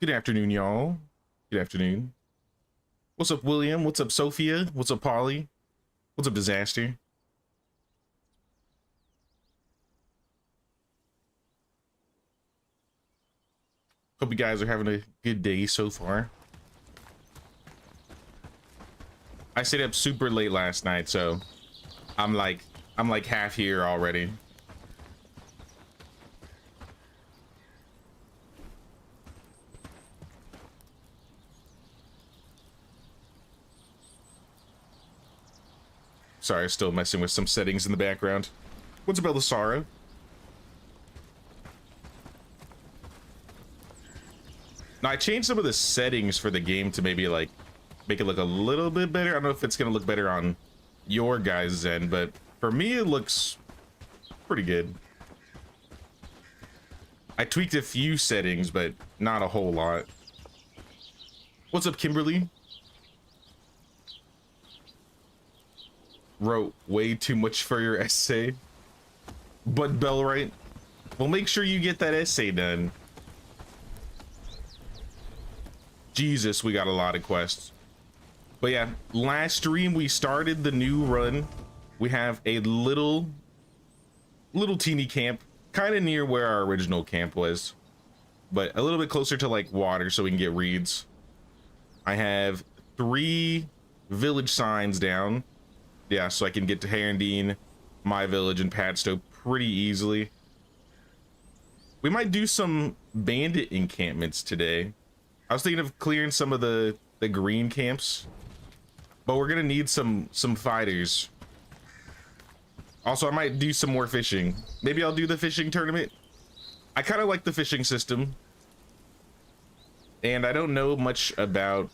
Good afternoon, y'all. Good afternoon. What's up, William? What's up, Sophia? What's up, Polly? What's up, Disaster? Hope you guys are having a good day so far. I stayed up super late last night, so I'm like half here already. Sorry, still messing with some settings in the background. What's about the sorrow? Now, I changed some of the settings for the game to maybe like make it look a little bit better. I don't know if it's gonna look better on your guys' end, but for me it looks pretty good. I tweaked a few settings, but not a whole lot. What's up, Kimberly? Wrote way too much for your essay, but Bellwright, well, make sure you get that essay done. Jesus, we got a lot of quests. But yeah, last stream we started the new run. We have a little teeny camp, kind of near where our original camp was, but a little bit closer to like water so we can get reeds. I have 3 village signs down. Yeah, so I can get to Herondine, my village, and Padstow pretty easily. We might do some bandit encampments today. I was thinking of clearing some of the green camps, but we're gonna need some fighters. Also, I might do some more fishing. Maybe I'll do the fishing tournament. I kind of like the fishing system, and I don't know much about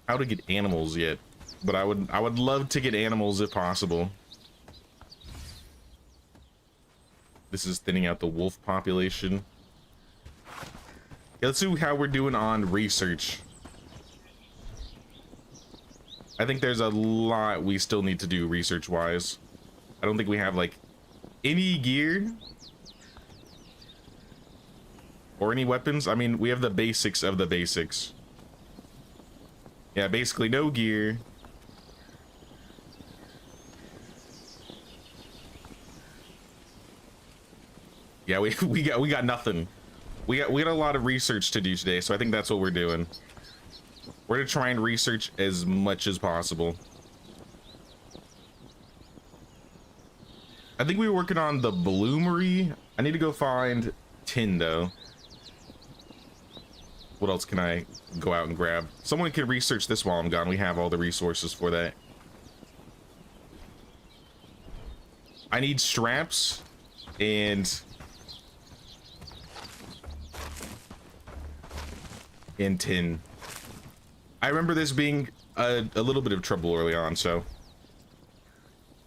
how to get animals yet. But I would love to get animals if possible. This is thinning out the wolf population. Yeah, let's see how we're doing on research. I think there's a lot we still need to do research wise. I don't think we have like any gear or any weapons. I mean, we have the basics of the basics. Yeah, basically no gear. Yeah, we got nothing. We got a lot of research to do today, so I think that's what we're doing. We're gonna try and research as much as possible. I think we were working on the bloomery. I need to go find tin though. What else can I go out and grab? Someone can research this while I'm gone. We have all the resources for that. I need straps and tin. I remember this being a little bit of trouble early on, so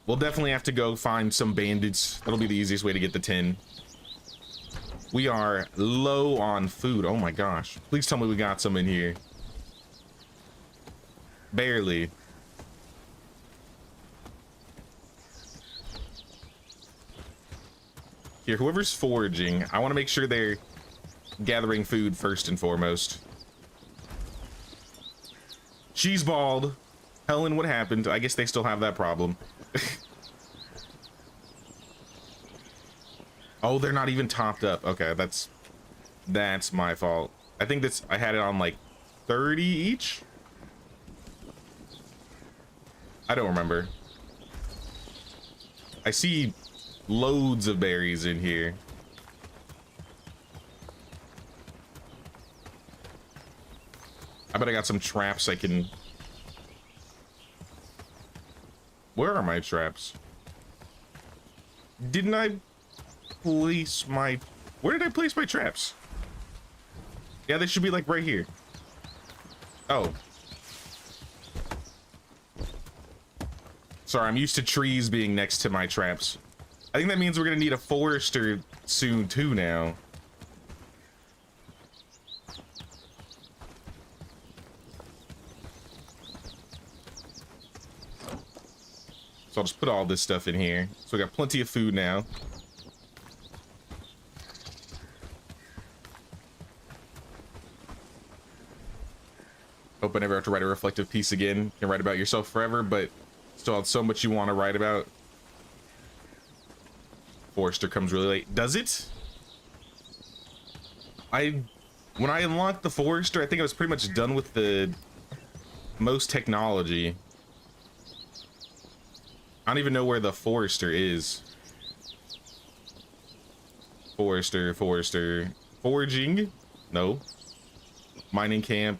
we'll definitely have to go find some bandits. That'll be the easiest way to get the tin. We are low on food. Oh my gosh. Please tell me we got some in here. Barely. Here, whoever's foraging, I want to make sure they're gathering food first and foremost. She's bald. Helen, what happened? I guess they still have that problem. Oh, they're not even topped up. Okay, that's my fault. I think I had it on like 30 each. I don't remember. I see loads of berries in here. I bet I got some traps I can... Where are my traps? Didn't I place my... Where did I place my traps? Yeah, they should be like right here. Oh. Sorry, I'm used to trees being next to my traps. I think that means we're gonna need a forester soon too now. So I'll just put all this stuff in here. So we got plenty of food now. Hope I never have to write a reflective piece again. Can write about yourself forever, but still have so much you want to write about. Forrester comes really late. Does it? When I unlocked the Forrester, I think I was pretty much done with the most technology. I don't even know where the Forrester is. Forrester. Foraging? No. Mining camp.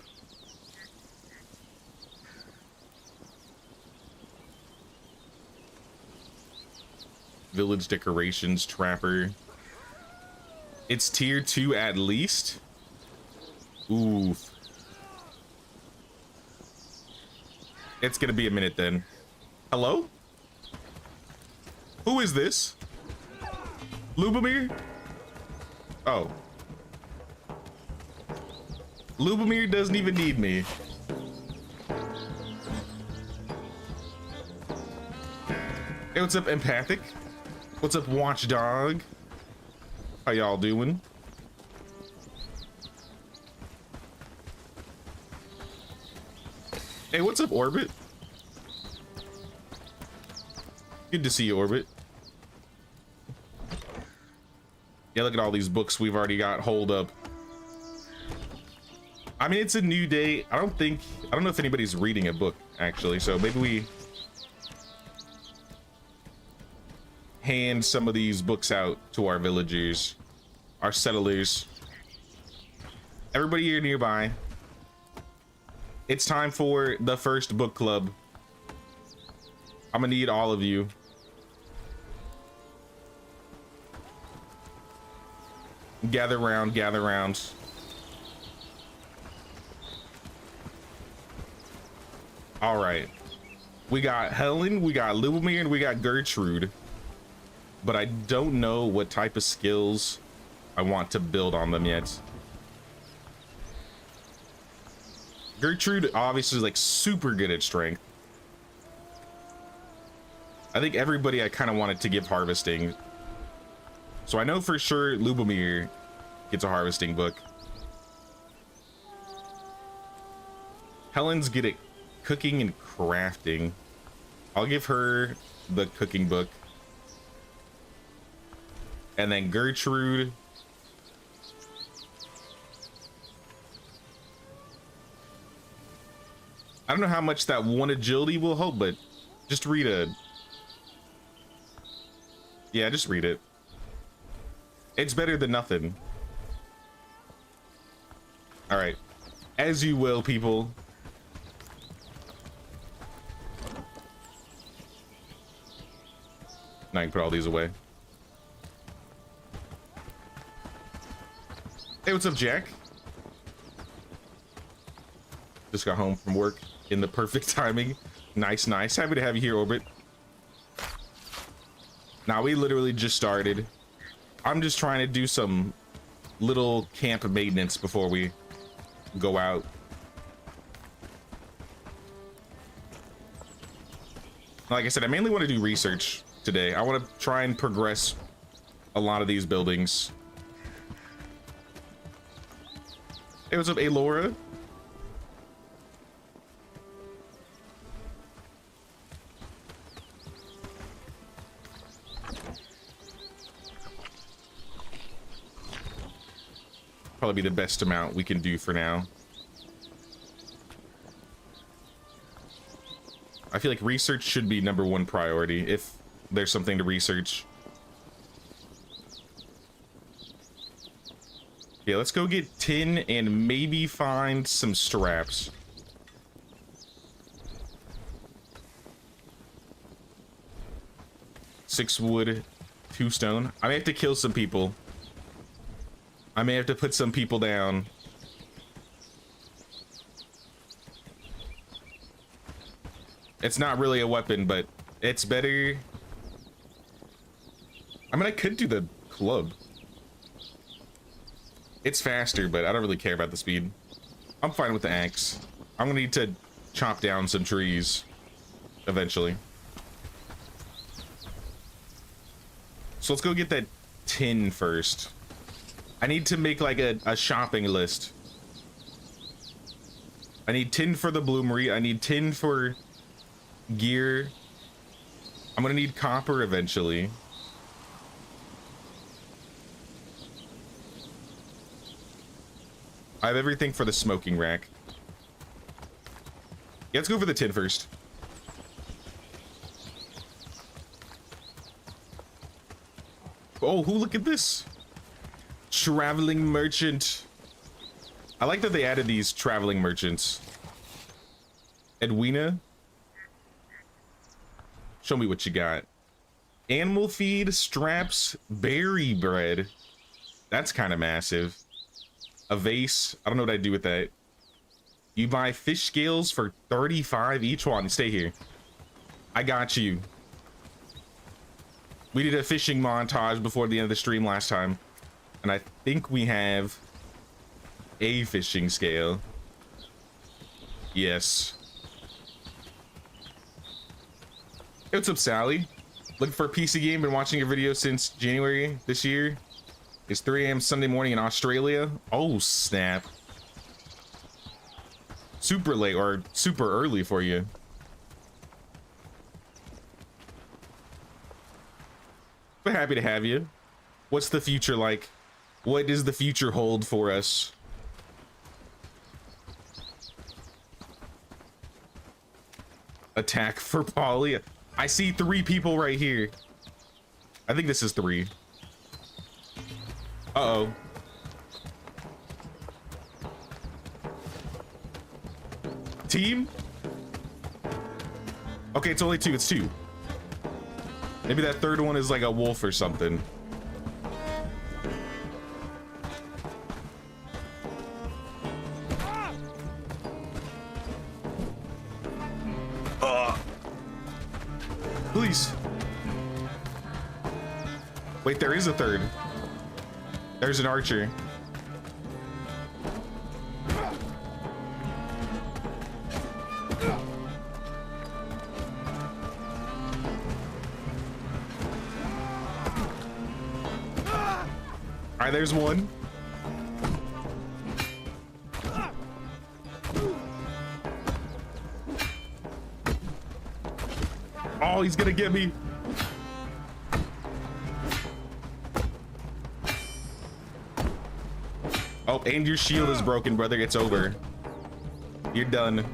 Village decorations, trapper. It's tier 2 at least. Oof. It's gonna be a minute then. Hello? Who is this? Lubomir? Oh. Lubomir doesn't even need me. Hey, what's up, Empathic? What's up, Watchdog? How y'all doing? Hey, what's up, Orbit? Good to see you, Orbit. Yeah, look at all these books we've already got hold up. I mean, it's a new day. I don't know if anybody's reading a book, actually, so maybe we hand some of these books out to our villagers, our settlers, everybody here nearby. It's time for the first book club. I'm gonna need all of you. Gather round, gather round. All right, we got Helen, we got Lubomir, and we got Gertrude. But I don't know what type of skills I want to build on them yet. Gertrude obviously is like super good at strength. I think everybody I kind of wanted to give harvesting. So I know for sure Lubomir gets a harvesting book. Helen's good at cooking and crafting. I'll give her the cooking book. And then Gertrude. I don't know how much that one agility will help, but just read it. Yeah, just read it. It's better than nothing. All right. As you will, people. Now I can put all these away. Hey, what's up, Jack? Just got home from work in the perfect timing. Nice, nice. Happy to have you here, Orbit. Now, we literally just started. I'm just trying to do some little camp maintenance before we go out. Like I said, I mainly want to do research today. I want to try and progress a lot of these buildings. Hey, what's up, Alora? Probably be the best amount we can do for now. I feel like research should be #1 priority if there's something to research. Yeah, let's go get tin and maybe find some straps. Six wood, 2 stone. I may have to kill some people. I may have to put some people down. It's not really a weapon, but it's better. I mean, I could do the club. It's faster, but I don't really care about the speed. I'm fine with the axe. I'm gonna need to chop down some trees eventually. So let's go get that tin first. I need to make like a shopping list. I need tin for the bloomery. I need tin for gear. I'm gonna need copper eventually. I have everything for the smoking rack. Yeah, let's go for the tin first. Oh, look at this. Traveling merchant. I like that they added these traveling merchants. Edwina. Show me what you got. Animal feed, straps, berry bread. That's kind of massive. A vase. I don't know what I'd do with that. You buy fish scales for 35 each one. Stay here. I got you. We did a fishing montage before the end of the stream last time. And I think we have a fishing scale. Yes. Hey, what's up, Sally? Looking for a PC game. Been watching your video since January this year. It's 3 a.m. Sunday morning in Australia. Oh, snap. Super late or super early for you. But happy to have you. What's the future like? What does the future hold for us? Attack for Polly. I see 3 people right here. I think this is 3. Uh-oh. Team? Okay, it's only 2. It's 2. Maybe that third one is like a wolf or something. Please. Wait, there is a third. There's an archer. All right, there's one. Oh, he's gonna get me. Oh, and your shield is broken, brother. It's over. You're done.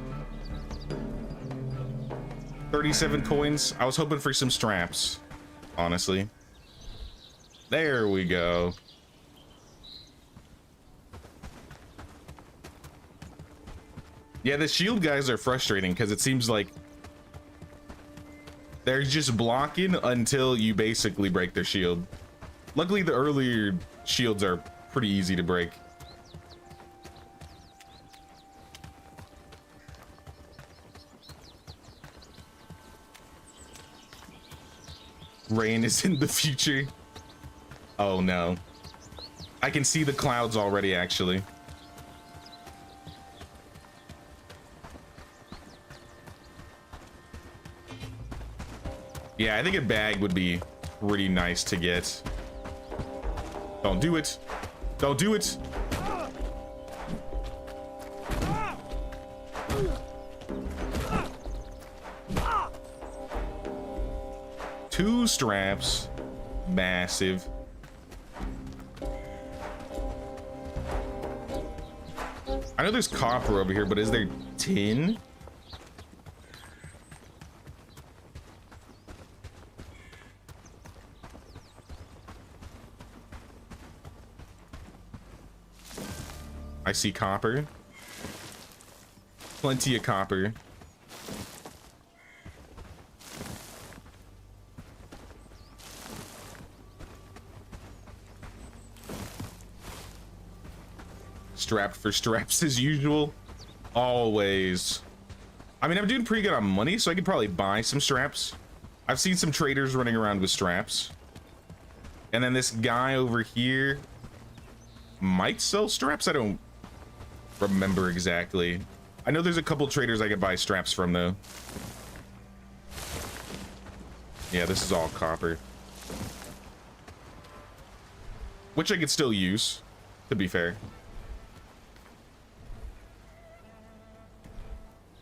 37 coins. I was hoping for some straps, honestly. There we go. Yeah, the shield guys are frustrating because it seems like they're just blocking until you basically break their shield. Luckily, the earlier shields are pretty easy to break. Rain is in the future. Oh no. I can see the clouds already, actually. Yeah, I think a bag would be pretty nice to get. Don't do it. Don't do it. Two straps. Massive. I know there's copper over here, but is there tin? I see copper. Plenty of copper. Strapped for straps as usual. Always. I mean, I'm doing pretty good on money, so I could probably buy some straps. I've seen some traders running around with straps. And then this guy over here might sell straps. I don't remember exactly. I know there's a couple traders I could buy straps from, though. Yeah, this is all copper. Which I could still use, to be fair.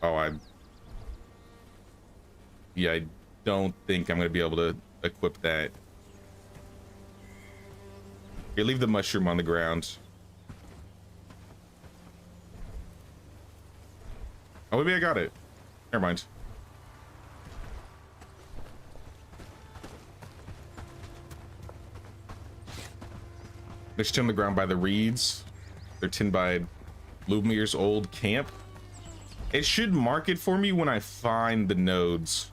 Oh, yeah, I don't think I'm gonna be able to equip that. Here, leave the mushroom on the ground. Oh, maybe I got it. Never mind. There's two on the ground by the reeds. They're 10 by Lumire's old camp. It should mark it for me when I find the nodes.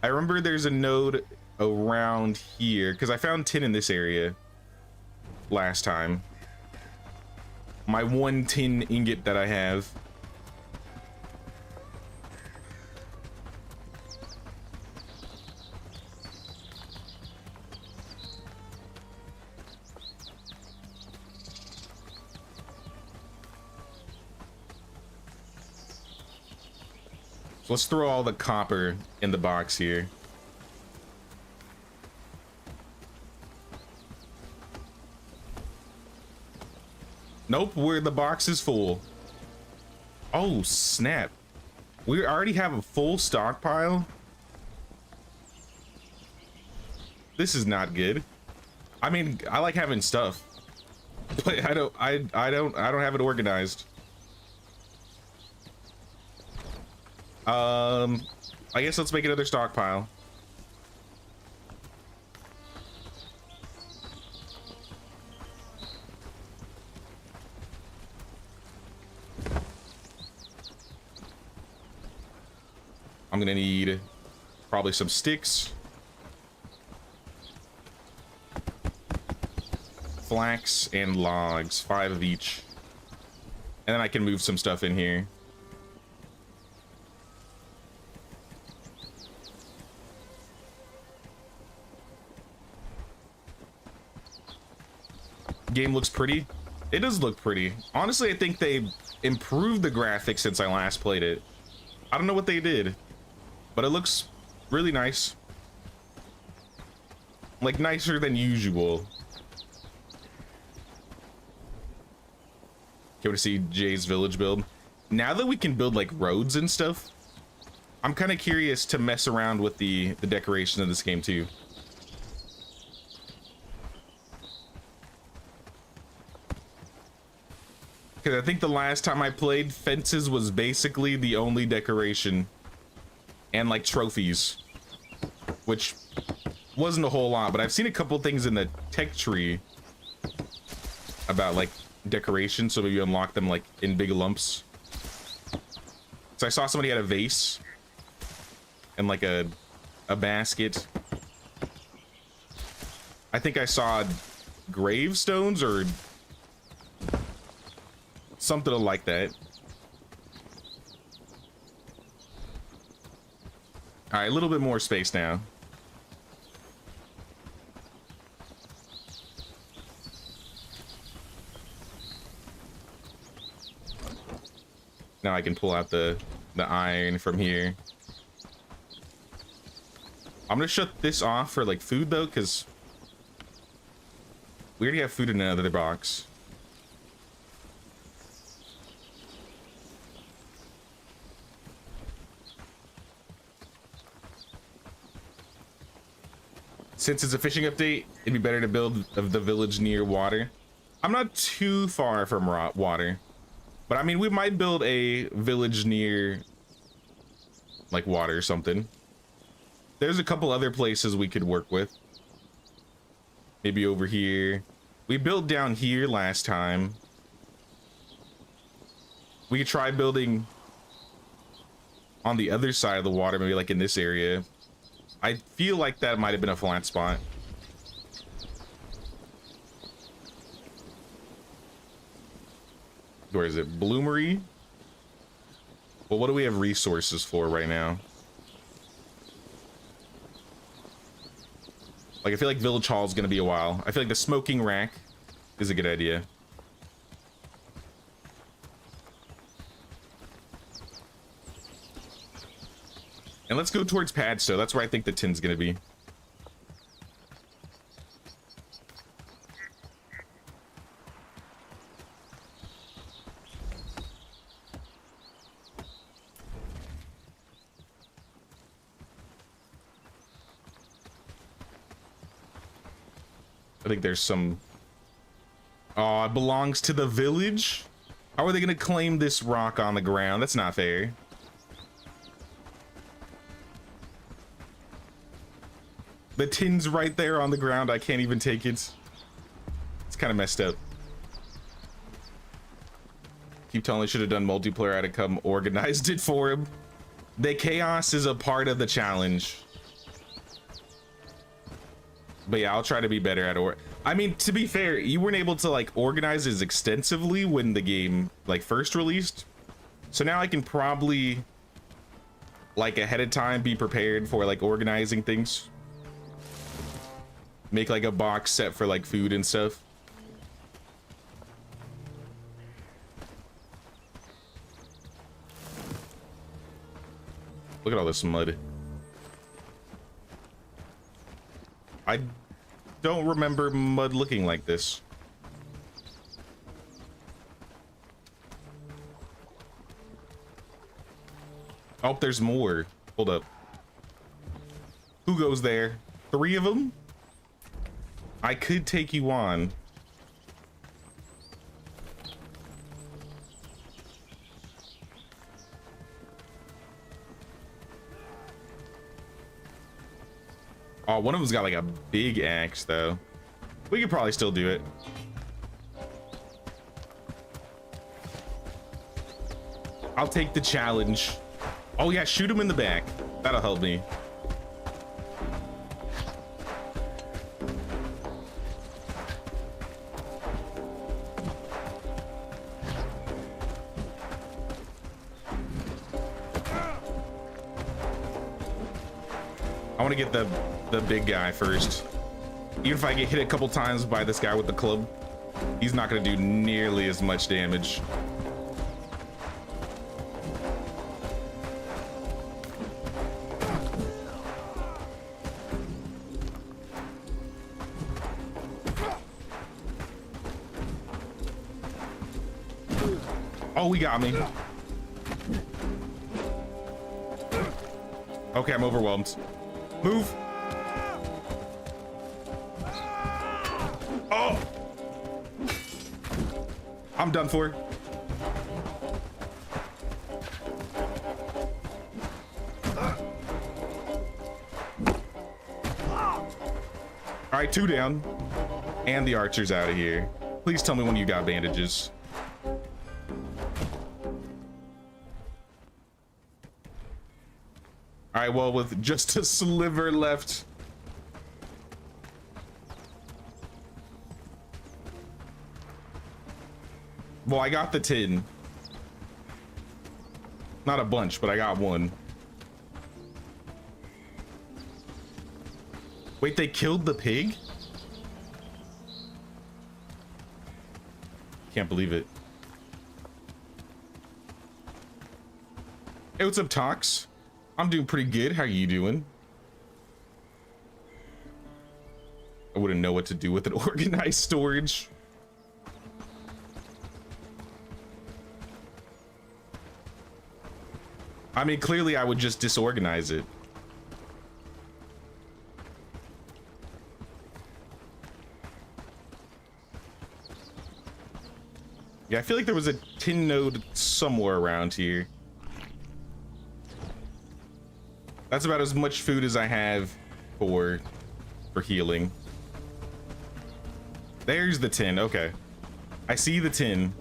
I remember there's a node around here because I found 10 in this area last time. My 1 tin ingot that I have. So let's throw all the copper in the box here. Nope, the box is full. Oh, snap. We already have a full stockpile. This is not good. I mean, I like having stuff, but I don't have it organized. I guess let's make another stockpile. I'm gonna need probably some sticks, flax, and logs, 5 of each. And then I can move some stuff in here. Game looks pretty. It does look pretty. Honestly, I think they improved the graphics since I last played it. I don't know what they did, but it looks really nice. Like, nicer than usual. Can't wait to see Jay's village build. Now that we can build like roads and stuff, I'm kind of curious to mess around with the decoration of this game too. Because I think the last time I played, fences was basically the only decoration. And like trophies. Which wasn't a whole lot, but I've seen a couple things in the tech tree about like decoration, so maybe you unlock them like in big lumps. So I saw somebody had a vase and like a basket. I think I saw gravestones or something like that. All right, a little bit more space now. Now I can pull out the iron from here. I'm gonna shut this off for like food though, because we already have food in another box. Since it's a fishing update, it'd be better to build the village near water. I'm not too far from water, but I mean, we might build a village near like water or something. There's a couple other places we could work with. Maybe over here. We built down here last time. We could try building on the other side of the water, maybe like in this area. I feel like that might have been a flat spot. Where is it? Bloomery? Well, what do we have resources for right now? Like, I feel like Village Hall is going to be a while. I feel like the smoking rack is a good idea. And let's go towards Padstow. That's where I think the tin's going to be. I think there's some... Oh, it belongs to the village? How are they gonna claim this rock on the ground? That's not fair. The tin's right there on the ground. I can't even take it. It's kind of messed up. Keep telling I should have done multiplayer. I'd have come organized it for him. The chaos is a part of the challenge. But yeah, I'll try to be better at it. I mean, to be fair, you weren't able to like organize as extensively when the game like first released. So now I can probably like ahead of time be prepared for like organizing things. Make like a box set for like food and stuff. Look at all this mud. I don't remember mud looking like this. Oh, there's more. Hold up. Who goes there? 3 of them? I could take you on. Oh, one of them's got like a big axe though. We could probably still do it. I'll take the challenge. Oh yeah, shoot him in the back. That'll help me. I want to get the big guy first. Even if I get hit a couple times by this guy with the club, he's not going to do nearly as much damage. Oh, he got me. Okay, I'm overwhelmed. Move. Oh, I'm done for. All right, 2 down. And the archer's out of here. Please tell me when you got bandages. All right, well, with just a sliver left. Well, I got the tin. Not a bunch, but I got one. Wait, they killed the pig? Can't believe it. Hey, what's up, Tox? I'm doing pretty good. How you doing? I wouldn't know what to do with an organized storage. I mean, clearly I would just disorganize it. Yeah, I feel like there was a tin node somewhere around here. That's about as much food as I have for healing. There's the tin. Okay, I see the tin.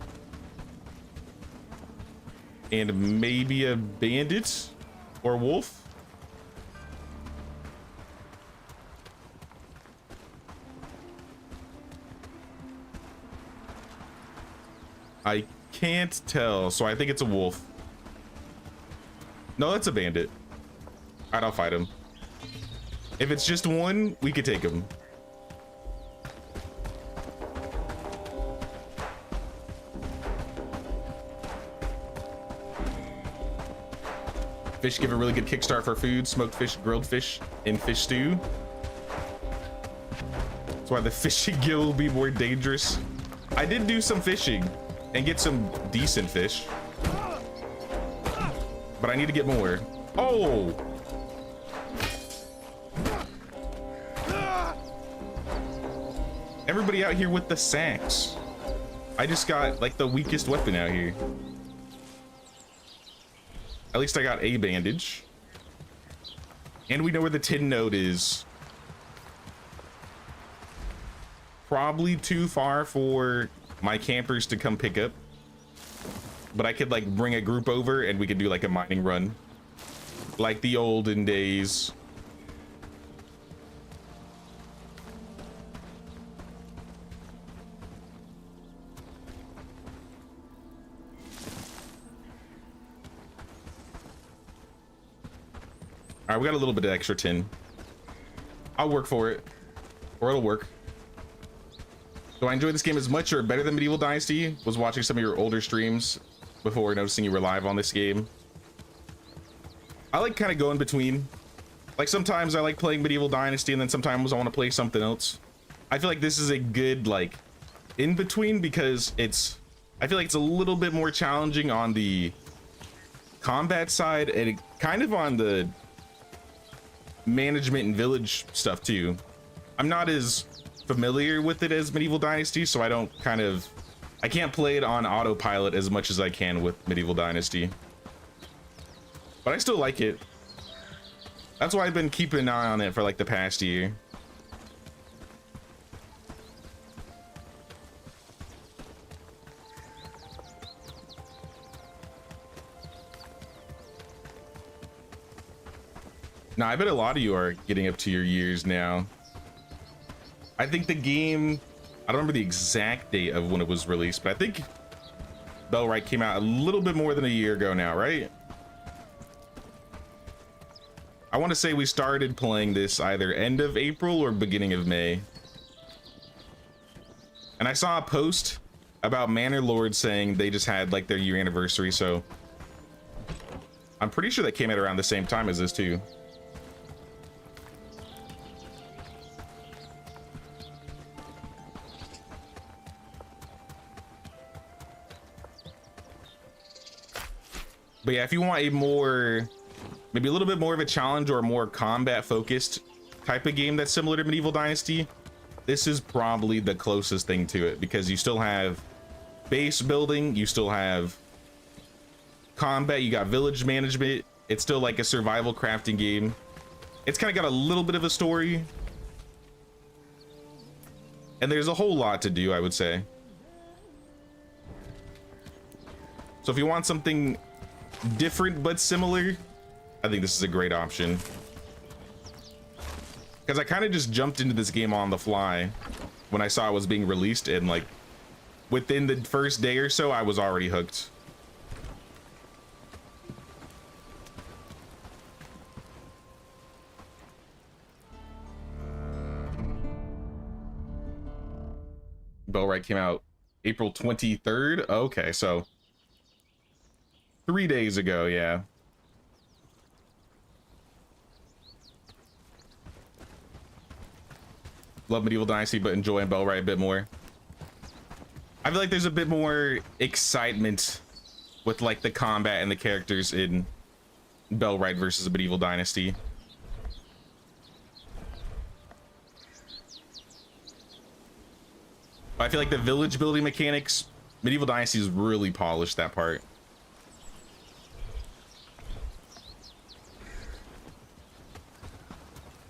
And maybe a bandit or a wolf. I can't tell, so I think it's a wolf. No, that's a bandit. All right, I'll fight him. If it's just one, we could take him. Fish give a really good kickstart for food. Smoked fish, grilled fish, and fish stew. That's why the fishing gill will be more dangerous. I did do some fishing and get some decent fish, but I need to get more. Oh! everybody out here with the sacks? I just got like the weakest weapon out here. At least I got a bandage. And we know where the tin node is. Probably too far for my campers to come pick up. But I could like bring a group over and we could do like a mining run. Like the olden days. All right, we got a little bit of extra tin. I'll work for it, or it'll work. Do I enjoy this game as much or better than Medieval Dynasty? Was watching some of your older streams before noticing you were live on this game. I like kind of going between. Like sometimes I like playing Medieval Dynasty and then sometimes I want to play something else. I feel like this is a good like in between because I feel like it's a little bit more challenging on the combat side and kind of on the management and village stuff too. I'm not as familiar with it as Medieval Dynasty, so I can't play it on autopilot as much as I can with Medieval Dynasty. But I still like it. That's why I've been keeping an eye on it for like the past year. Now, I bet a lot of you are getting up to your years now. I think the game, I don't remember the exact date of when it was released, but I think Bellwright came out a little bit more than a year ago now, right? I want to say we started playing this either end of April or beginning of May. And I saw a post about Manor Lord saying they just had like their year anniversary, so I'm pretty sure that came out around the same time as this too. But yeah, if you want a more, maybe a little bit more of a challenge or a more combat focused type of game that's similar to Medieval Dynasty, this is probably the closest thing to it because you still have base building, you still have combat, you got village management. It's still like a survival crafting game. It's kind of got a little bit of a story. And there's a whole lot to do, I would say. So if you want something different but similar, I think this is a great option. Because I kind of just jumped into this game on the fly when I saw it was being released, and like within the first day or so I was already hooked. Bellwright came out April 23rd. Okay, so 3 days ago, yeah. Love Medieval Dynasty, but enjoying Bellwright a bit more. I feel like there's a bit more excitement with like the combat and the characters in Bellwright versus Medieval Dynasty. I feel like the village building mechanics, Medieval Dynasty is really polished that part.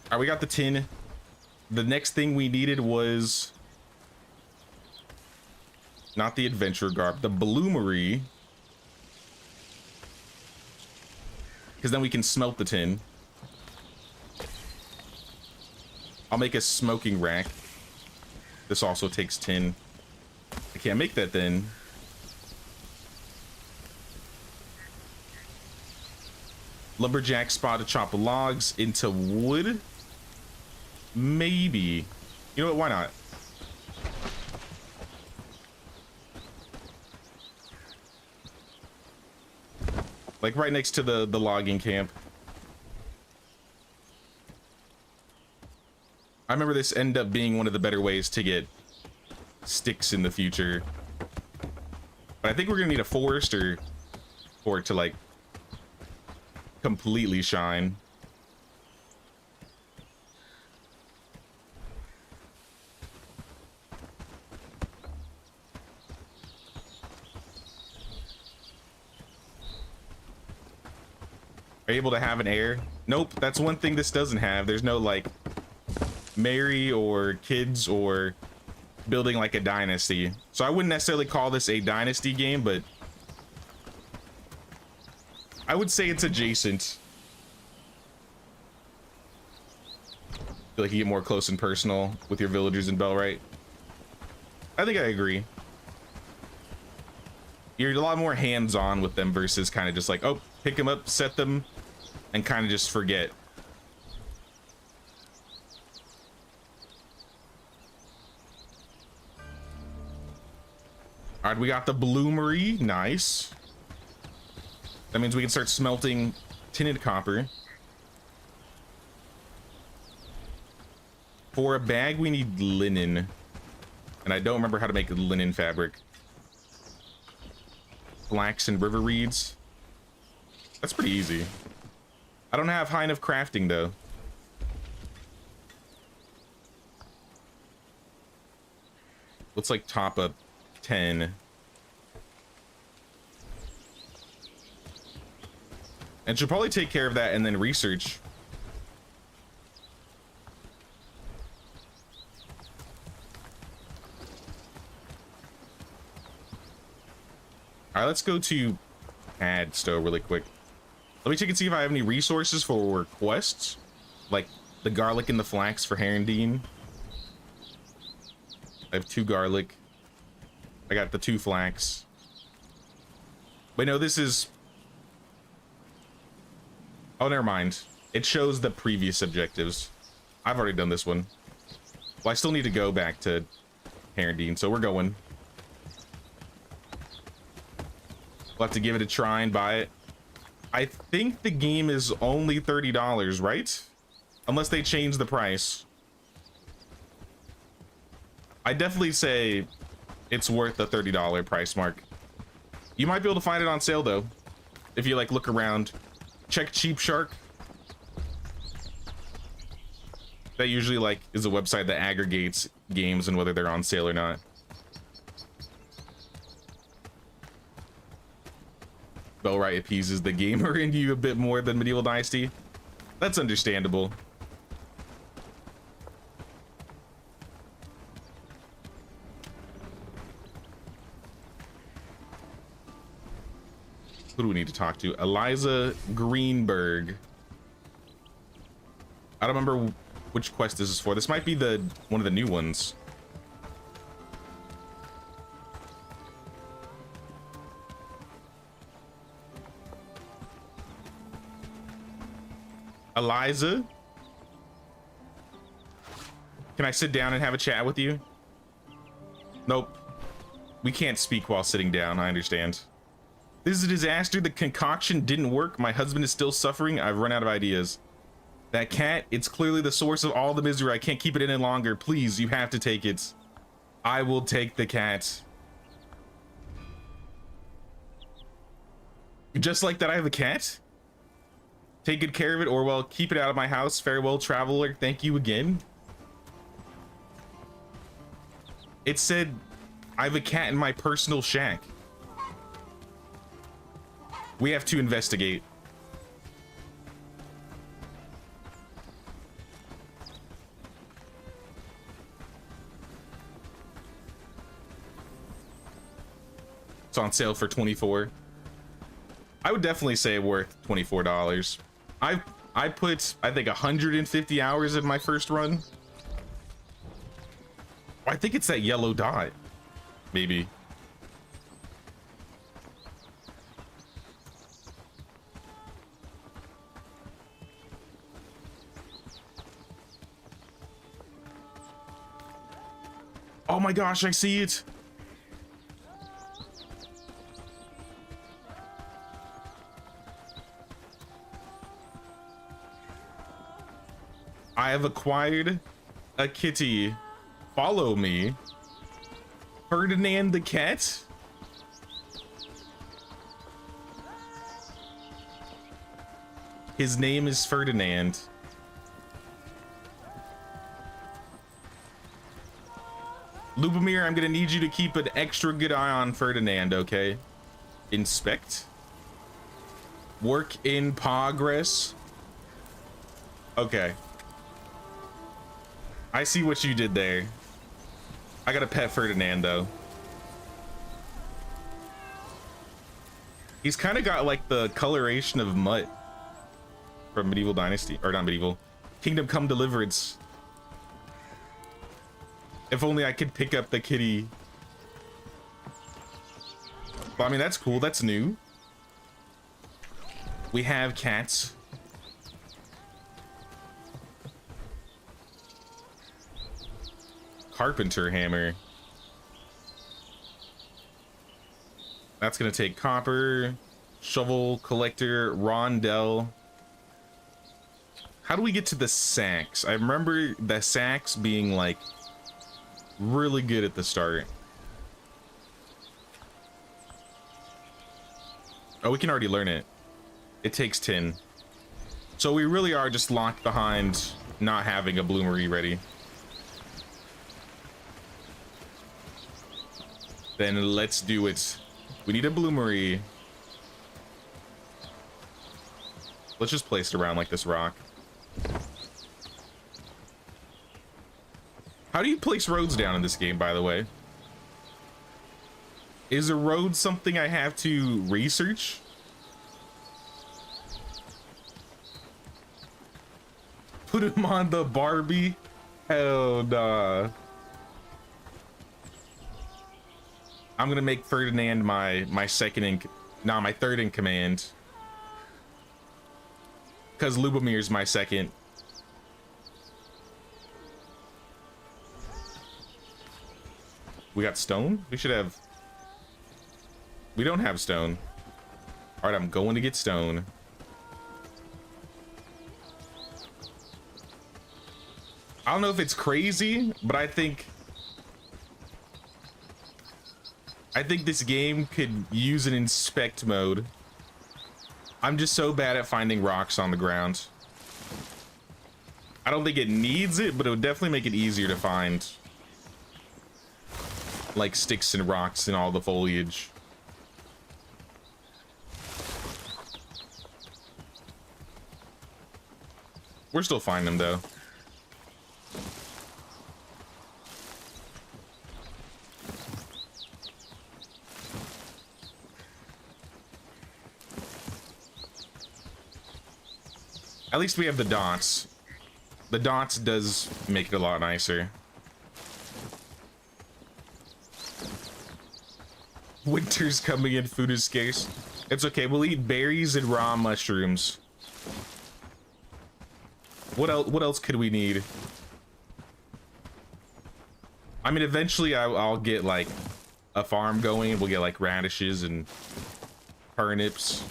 All right, we got the tin. The next thing we needed was not the adventure garb, the bloomery, because then we can smelt the tin. I'll make a smoking rack. This also takes tin. I can't make that then. Lumberjack spot to chop logs into wood. Maybe. You know what? Why not? Like right next to the logging camp. I remember this ended up being one of the better ways to get sticks in the future. But I think we're gonna need a forester for it to like completely shine. Are you able to have an heir? Nope, that's one thing this doesn't have. There's no like marry or kids or building like a dynasty. So I wouldn't necessarily call this a dynasty game, but I would say it's adjacent. I feel like you get more close and personal with your villagers in Bellwright. I think I agree. You're a lot more hands-on with them versus kind of just like, oh, pick them up, set them, and kind of just forget. All right, we got the bloomery. Nice. That means we can start smelting tinted copper. For a bag, we need linen. And I don't remember how to make linen fabric. Flax and river reeds. That's pretty easy. I don't have high enough crafting, though. Let's, like, top up 10. And should probably take care of that and then research. All right, let's go to add stow really quick. Let me check and see if I have any resources for quests, like the garlic and the flax for Herondine. I have 2 garlic. I got the 2 flax. Wait, no, this is... Oh, never mind. It shows the previous objectives. I've already done this one. Well, I still need to go back to Herondine, so we're going. We'll have to give it a try and buy it. I think the game is only $30, right? Unless they change the price. I definitely say it's worth the $30 price mark. You might be able to find it on sale though. If you like look around, check Cheap Shark. That usually like is a website that aggregates games and whether they're on sale or not. Bellwright appeases the gamer in you a bit more than Medieval Dynasty. That's understandable. Who do we need to talk to? Eliza Greenberg. I don't remember which quest this is for. This might be the one of the new ones. Eliza? Can I sit down and have a chat with you? Nope. We can't speak while sitting down, I understand. This is a disaster. The concoction didn't work. My husband is still suffering. I've run out of ideas. That cat, it's clearly the source of all the misery. I can't keep it in any longer. Please, you have to take it. I will take the cat. Just like that, I have a cat? Take good care of it, Orwell. Keep it out of my house. Farewell, traveler. Thank you again. It said, I have a cat in my personal shack. We have to investigate. It's on sale for $24. I would definitely say worth $24. I put, I think, 150 hours in my first run. I think it's that yellow dot, maybe. Oh my gosh, I see it. I have acquired a kitty. Follow me. Ferdinand the cat? His name is Ferdinand. Lubomir, I'm gonna need you to keep an extra good eye on Ferdinand, okay? Inspect. Work in progress. Okay. I see what you did there. I got a pet Ferdinand though. He's kind of got like the coloration of Mutt from Medieval Dynasty, or not Medieval, Kingdom Come Deliverance. If only I could pick up the kitty. Well, I mean, that's cool. That's new. We have cats. Carpenter hammer. That's gonna take copper, shovel, collector, rondel. How do we get to the sacks? I remember the sacks being like really good at the start. Oh, we can already learn it. It takes 10. So we really are just locked behind not having a bloomery ready. Then let's do it. We need a bloomery. Let's just place it around like this rock. How do you place roads down in this game, by the way? Is a road something I have to research? Put him on the Barbie? Hell nah. I'm gonna make Ferdinand my second in, nah, my third in command. Cause Lubomir's my second. We got stone? We should have. We don't have stone. All right, I'm going to get stone. I don't know if it's crazy, but I think this game could use an inspect mode. I'm just so bad at finding rocks on the ground. I don't think it needs it, but it would definitely make it easier to find like sticks and rocks and all the foliage. We're still finding them though. At least we have the dots. The dots does make it a lot nicer. Winter's coming in, food is scarce. It's okay, we'll eat berries and raw mushrooms. What else could we need? I mean, eventually I'll get like a farm going. We'll get like radishes and turnips.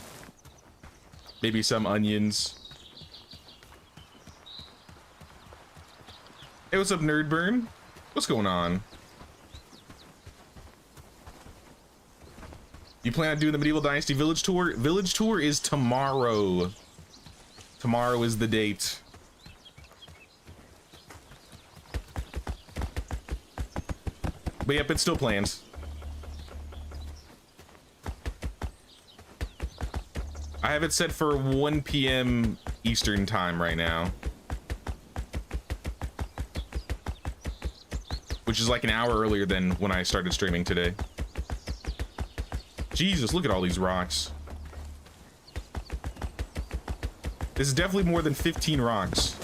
Maybe some onions. Hey, what's up, Nerdburn? What's going on? You plan on doing the Medieval Dynasty village tour? Village tour is tomorrow. Tomorrow is the date. But yep, it's still planned. I have it set for 1 p.m. Eastern time right now. Which is like an hour earlier than when I started streaming today. Jesus, look at all these rocks. This is definitely more than 15 rocks.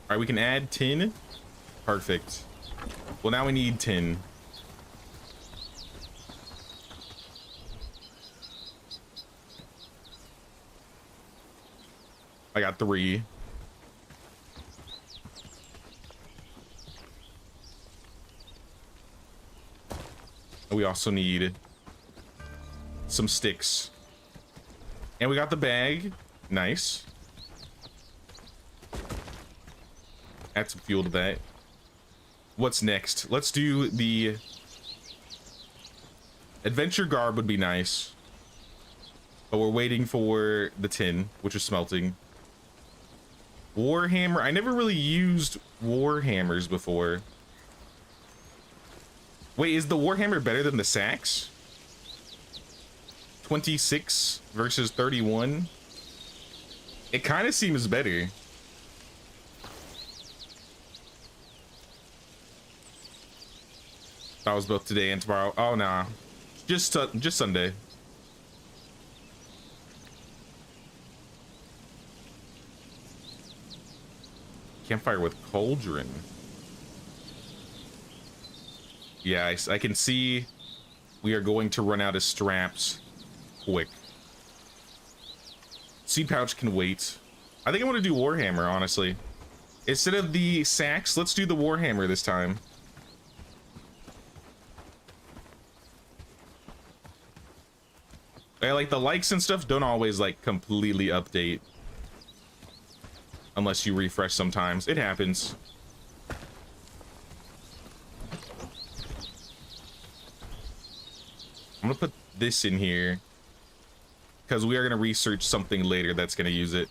All right, we can add tin. Perfect. Well, now we need tin. I got 3. We also need some sticks. And we got the bag. Nice. Add some fuel to that. What's next? Let's do the adventure garb would be nice. But we're waiting for the tin, which is smelting. Warhammer. I never really used Warhammers before. Wait, is the Warhammer better than the Sax? 26 versus 31. It kind of seems better. That was both today and tomorrow. Oh nah, just Sunday. Campfire with cauldron. Yeah, I can see we are going to run out of straps quick. Seed pouch can wait. I think I want to do Warhammer, honestly. Instead of the sacks, let's do the Warhammer this time. Like the likes and stuff don't always like completely update. Unless you refresh sometimes. It happens. I'm gonna put this in here because we are gonna research something later that's gonna use it.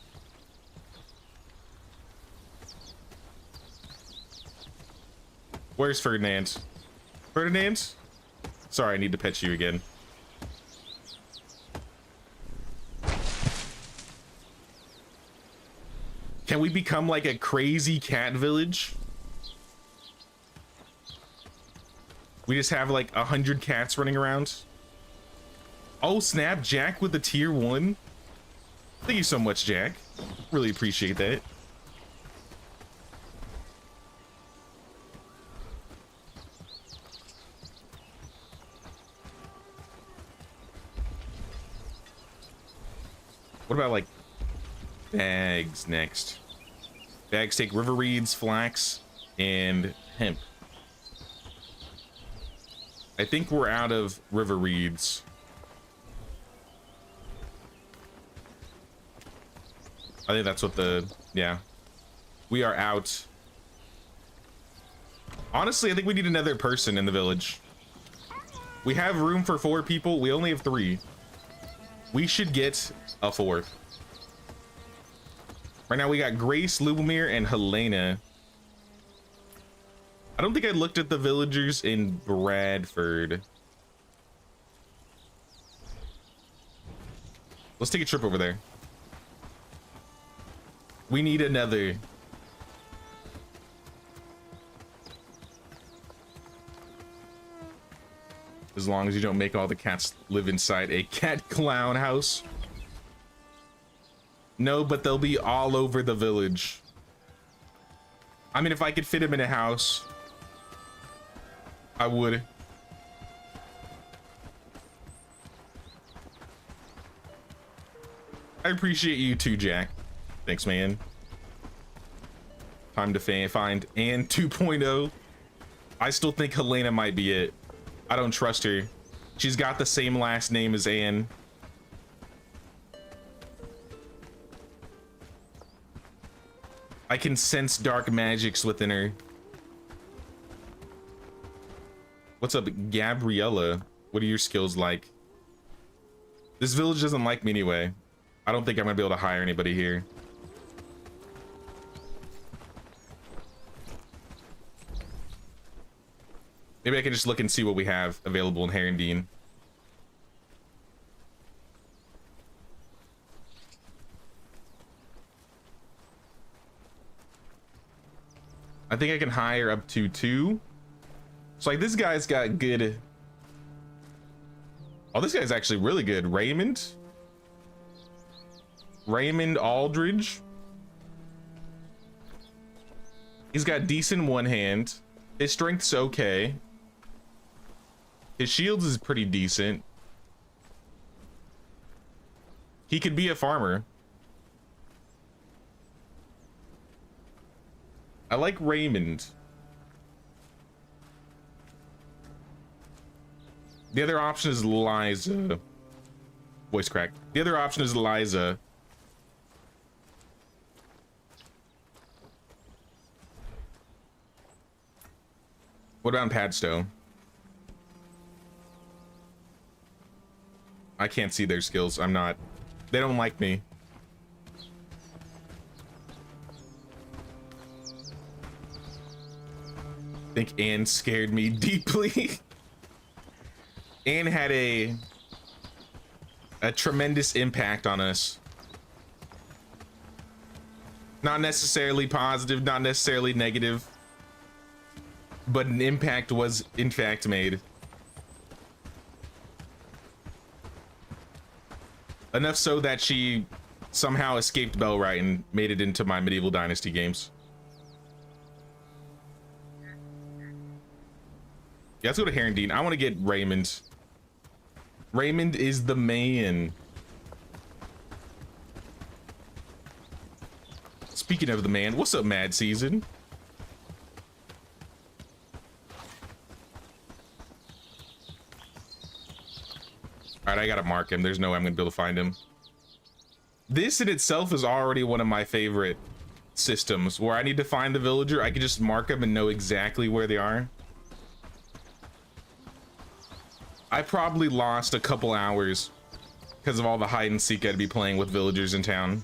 Where's Ferdinand? Ferdinand? Sorry, I need to pet you again. Can we become like a crazy cat village? We just have like 100 cats running around. Oh snap, Jack with the tier 1. Thank you so much, Jack. Really appreciate that. What about like bags next? Bags take river reeds, flax, and hemp. I think we're out of river reeds. I think that's what the, yeah. We are out. Honestly, I think we need another person in the village. We have room for 4 people. We only have 3. We should get a 4th. Right now we got Grace, Lubomir, and Helena. I don't think I looked at the villagers in Bradford. Let's take a trip over there. We need another. As long as you don't make all the cats live inside a cat clown house. No, but they'll be all over the village. I mean, if I could fit them in a house, I would. I appreciate you too, Jack. Thanks, man. Time to find Anne 2.0. I still think Helena might be it. I don't trust her. She's got the same last name as Anne. I can sense dark magics within her. What's up, Gabriella? What are your skills like? This village doesn't like me anyway. I don't think I'm gonna be able to hire anybody here. Maybe I can just look and see what we have available in Herondine. I think I can hire up to 2. So like this guy's got good. Oh, this guy's actually really good. Raymond Aldridge. He's got decent one hand. His strength's okay. His shields is pretty decent. He could be a farmer. I like Raymond. The other option is Liza. Voice crack. The other option is Liza. What about Padstow? I can't see their skills. I'm not. They don't like me. I think Anne scared me deeply. Anne had a a tremendous impact on us. Not necessarily positive, not necessarily negative, but an impact was in fact made. Enough so that she somehow escaped Bellwright and made it into my Medieval Dynasty games. Yeah, let's go to Herondine. I want to get Raymond. Raymond is the man. Speaking of the man, what's up, Mad Season? All right, I gotta mark him. There's no way I'm gonna be able to find him. This in itself is already one of my favorite systems, where I need to find the villager. I can just mark them and know exactly where they are. I probably lost a couple hours because of all the hide and seek I'd be playing with villagers in town.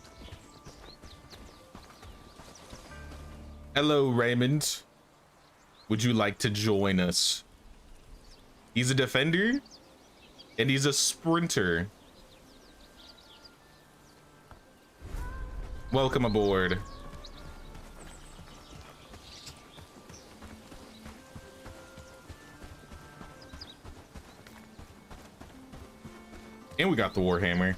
Hello, Raymond. Would you like to join us? He's a defender and he's a sprinter. Welcome aboard. And we got the Warhammer.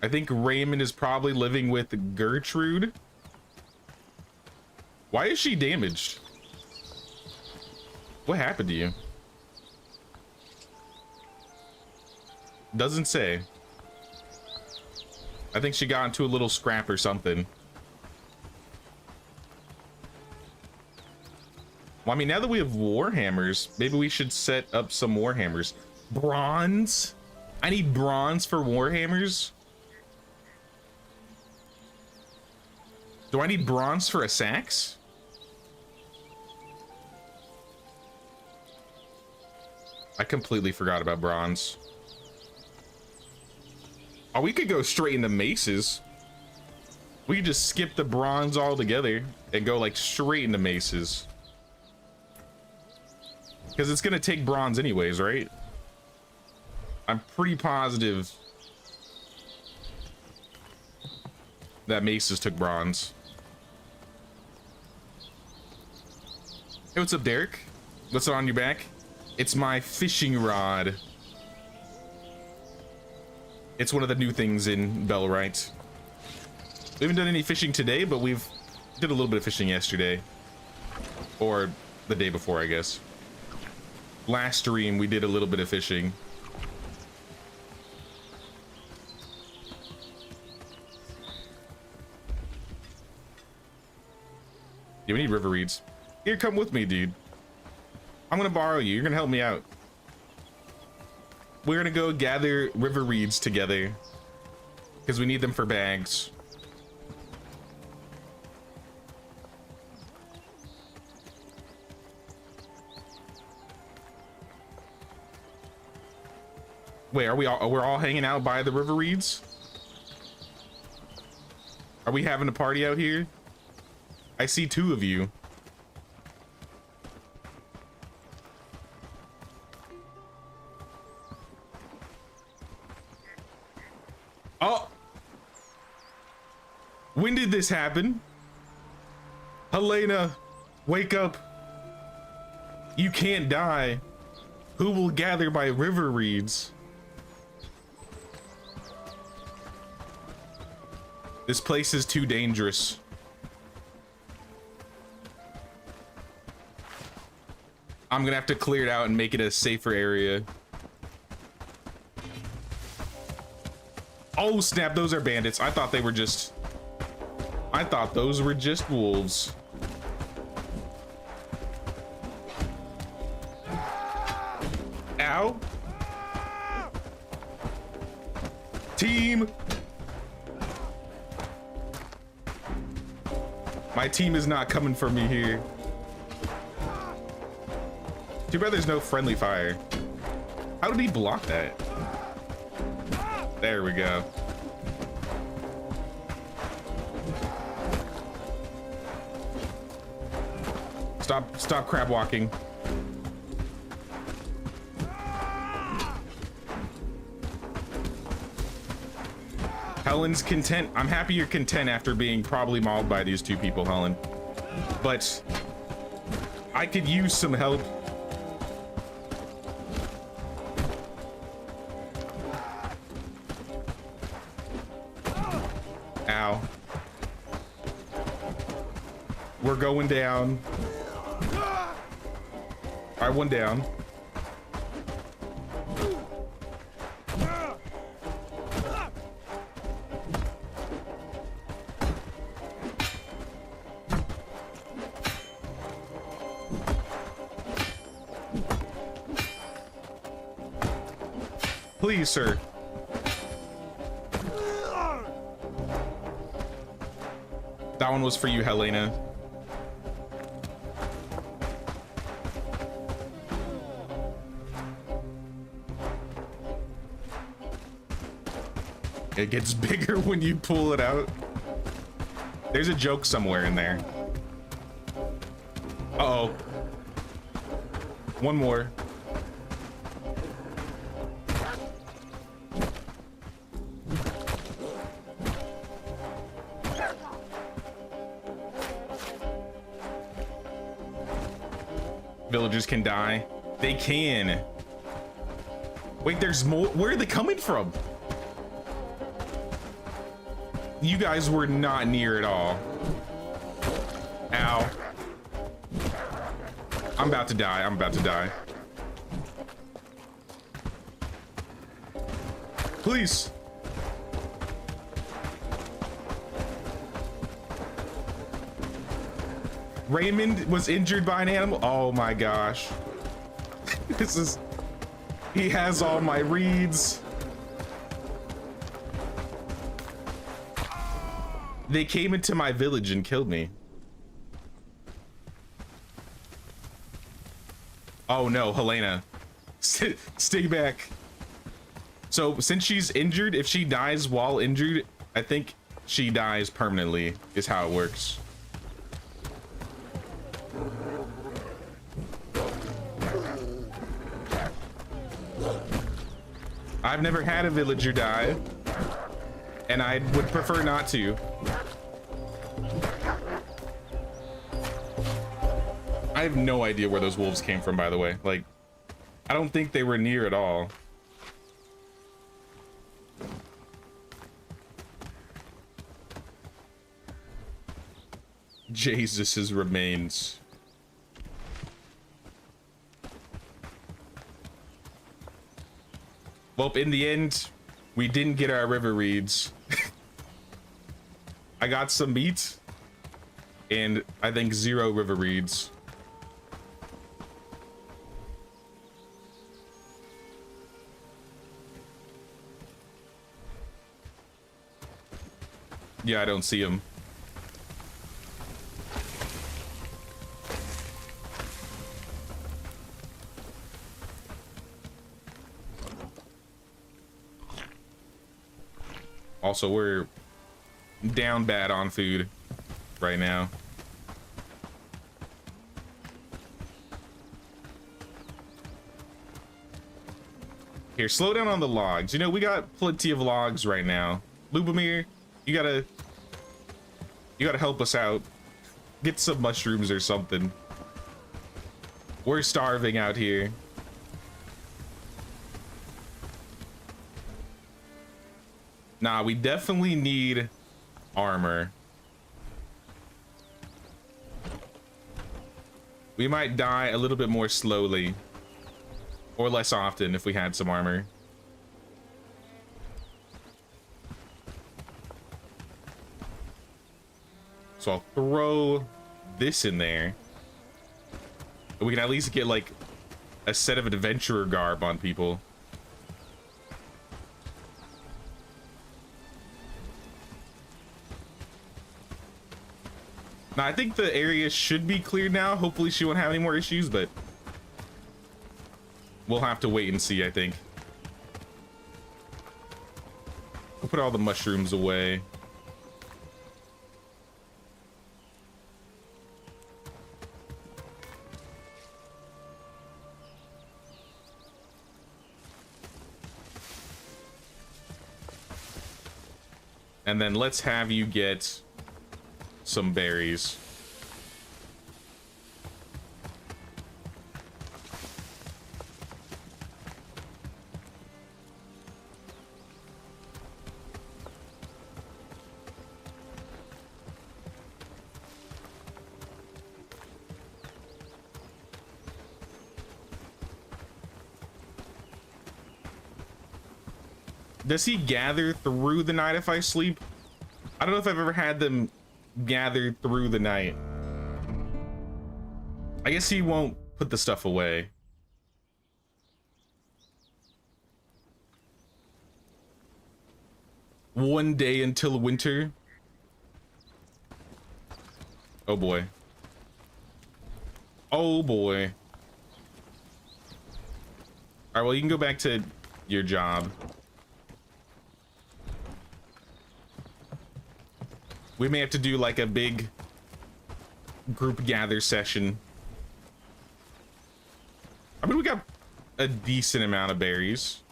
I think Raymond is probably living with Gertrude. Why is she damaged? What happened to you? Doesn't say. I think she got into a little scrap or something. Well, I mean, now that we have Warhammers, maybe we should set up some Warhammers. Bronze? I need bronze for Warhammers? Do I need bronze for a sax? I completely forgot about bronze. Oh, we could go straight into maces. We could just skip the bronze altogether and go like straight into maces. Because it's gonna take bronze anyways, right? I'm pretty positive that maces took bronze. Hey, what's up, Derek? What's on your back? It's my fishing rod. It's one of the new things in Bellwright. We haven't done any fishing today, but we've did a little bit of fishing yesterday. Or the day before, I guess. Last stream, we did a little bit of fishing. Yeah, we need river reeds. Here, come with me, dude. I'm gonna borrow you. You're gonna help me out. We're gonna go gather river reeds together because we need them for bags. Wait, are we all? We're all hanging out by the river reeds? Are we having a party out here? I see two of you. Oh! When did this happen? Helena, wake up. You can't die. Who will gather by river reeds? This place is too dangerous. I'm gonna have to clear it out and make it a safer area. Oh snap, those are bandits. I thought those were just wolves. Ow. Team. My team is not coming for me here. Too bad there's no friendly fire. How did he block that? There we go. Stop crab walking. Helen's content. I'm happy you're content after being probably mauled by these two people, Helen. But I could use some help. Ow. We're going down. All right, one down. Please, sir. That one was for you, Helena. It gets bigger when you pull it out. There's a joke somewhere in there. Uh-oh. One more. Villagers can die. They can. Wait, there's more. Where are they coming from? You guys were not near at all. Ow. I'm about to die. I'm about to die. Please. Raymond was injured by an animal. Oh my gosh. This is... He has all my reeds. They came into my village and killed me. Oh no, Helena. Stay back. So since she's injured, if she dies while injured, I think she dies permanently, is how it works. I've never had a villager die, and I would prefer not to. I have no idea where those wolves came from, by the way. Like, I don't think they were near at all. Jesus's remains. Well, in the end, we didn't get our river reeds. I got some meat, and I think 0 river reeds. Yeah, I don't see him. Also, we're down bad on food right now. Here, slow down on the logs. You know, we got plenty of logs right now. Lubomir, you gotta help us out. Get some mushrooms or something. We're starving out here. Nah, we definitely need armor. We might die a little bit more slowly, or less often if we had some armor. So I'll throw this in there. We can at least get like a set of adventurer garb on people. Now, I think the area should be cleared now. Hopefully she won't have any more issues, but we'll have to wait and see, I think. We'll put all the mushrooms away. And then let's have you get some berries. Does he gather through the night if I sleep? I don't know if I've ever had them gather through the night. I guess he won't put the stuff away. One day until winter. Oh boy. Oh boy. All right, well, you can go back to your job. We may have to do like a big group gather session. I mean, we got a decent amount of berries.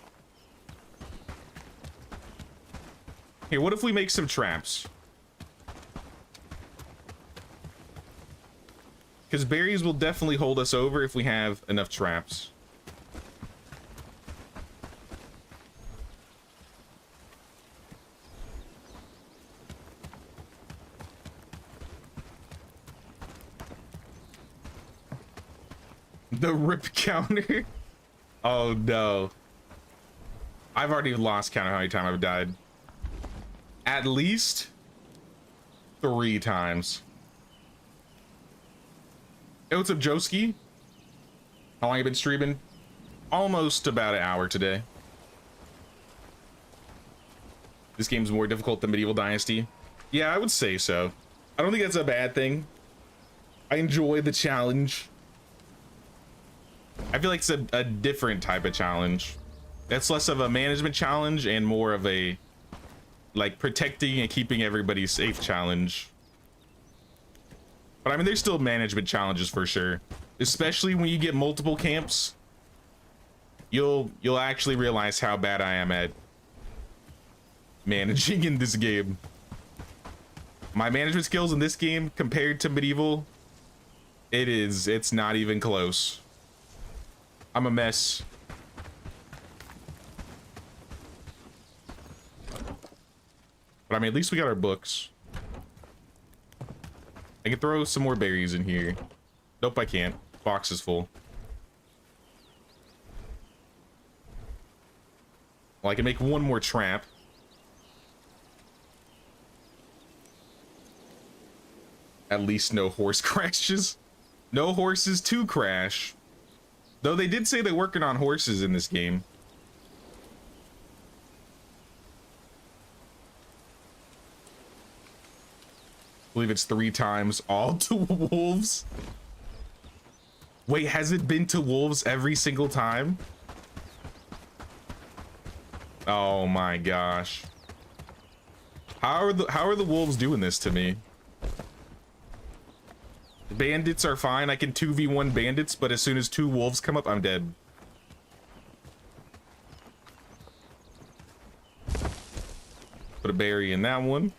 Here, what if we make some traps? Because berries will definitely hold us over if we have enough traps. The rip counter. Oh no. I've already lost count of how many times I've died. At least 3 times. Hey, what's up, Joski? How long you been streaming? Almost about an hour today. This game's more difficult than Medieval Dynasty. Yeah, I would say so. I don't think that's a bad thing. I enjoy the challenge. I feel like it's a different type of challenge. That's less of a management challenge and more of a like protecting and keeping everybody safe challenge. But I mean, there's still management challenges for sure, especially when you get multiple camps. You'll actually realize how bad I am at managing in this game. My management skills in this game compared to Medieval, it's not even close. I'm a mess. But I mean, at least we got our books. I can throw some more berries in here. Nope, I can't. Box is full. Well, I can make one more trap. At least no horse crashes. No horses to crash. Though they did say they're working on horses in this game. I believe it's 3 times, all to wolves. Wait, has it been to wolves every single time? Oh my gosh. How are the wolves doing this to me? Bandits are fine. I can 2v1 bandits, but as soon as 2 wolves come up, I'm dead. Put a berry in that one.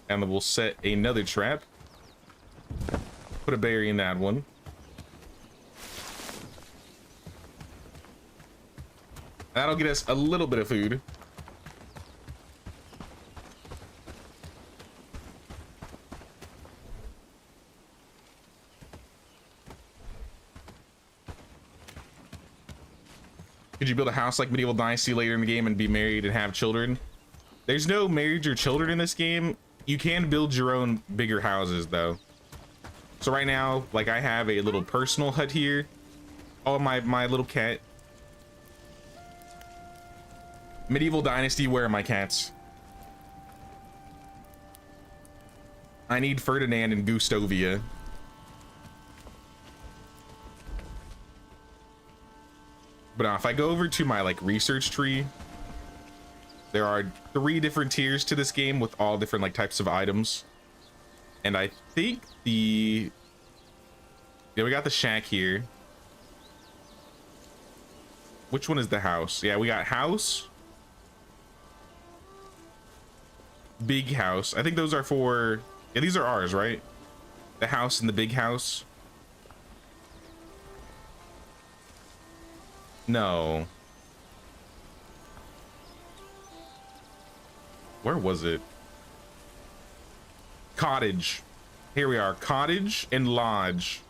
And then we'll set another trap. Put a berry in that one. That'll get us a little bit of food. Could you build a house like Medieval Dynasty later in the game and be married and have children? There's no marriage or children in this game. You can build your own bigger houses though. So right now, like I have a little personal hut here. Oh, my little cat. Medieval Dynasty, where are my cats? I need Ferdinand and Gustovia. But if I go over to my like research tree, there are 3 different tiers to this game with all different like types of items. And I think yeah, we got the shack here. Which one is the house? Yeah, we got house. big house. I think those are for, yeah, these are ours, right? The house and the big house. No. Where was it? Cottage. Here we are. Cottage and lodge.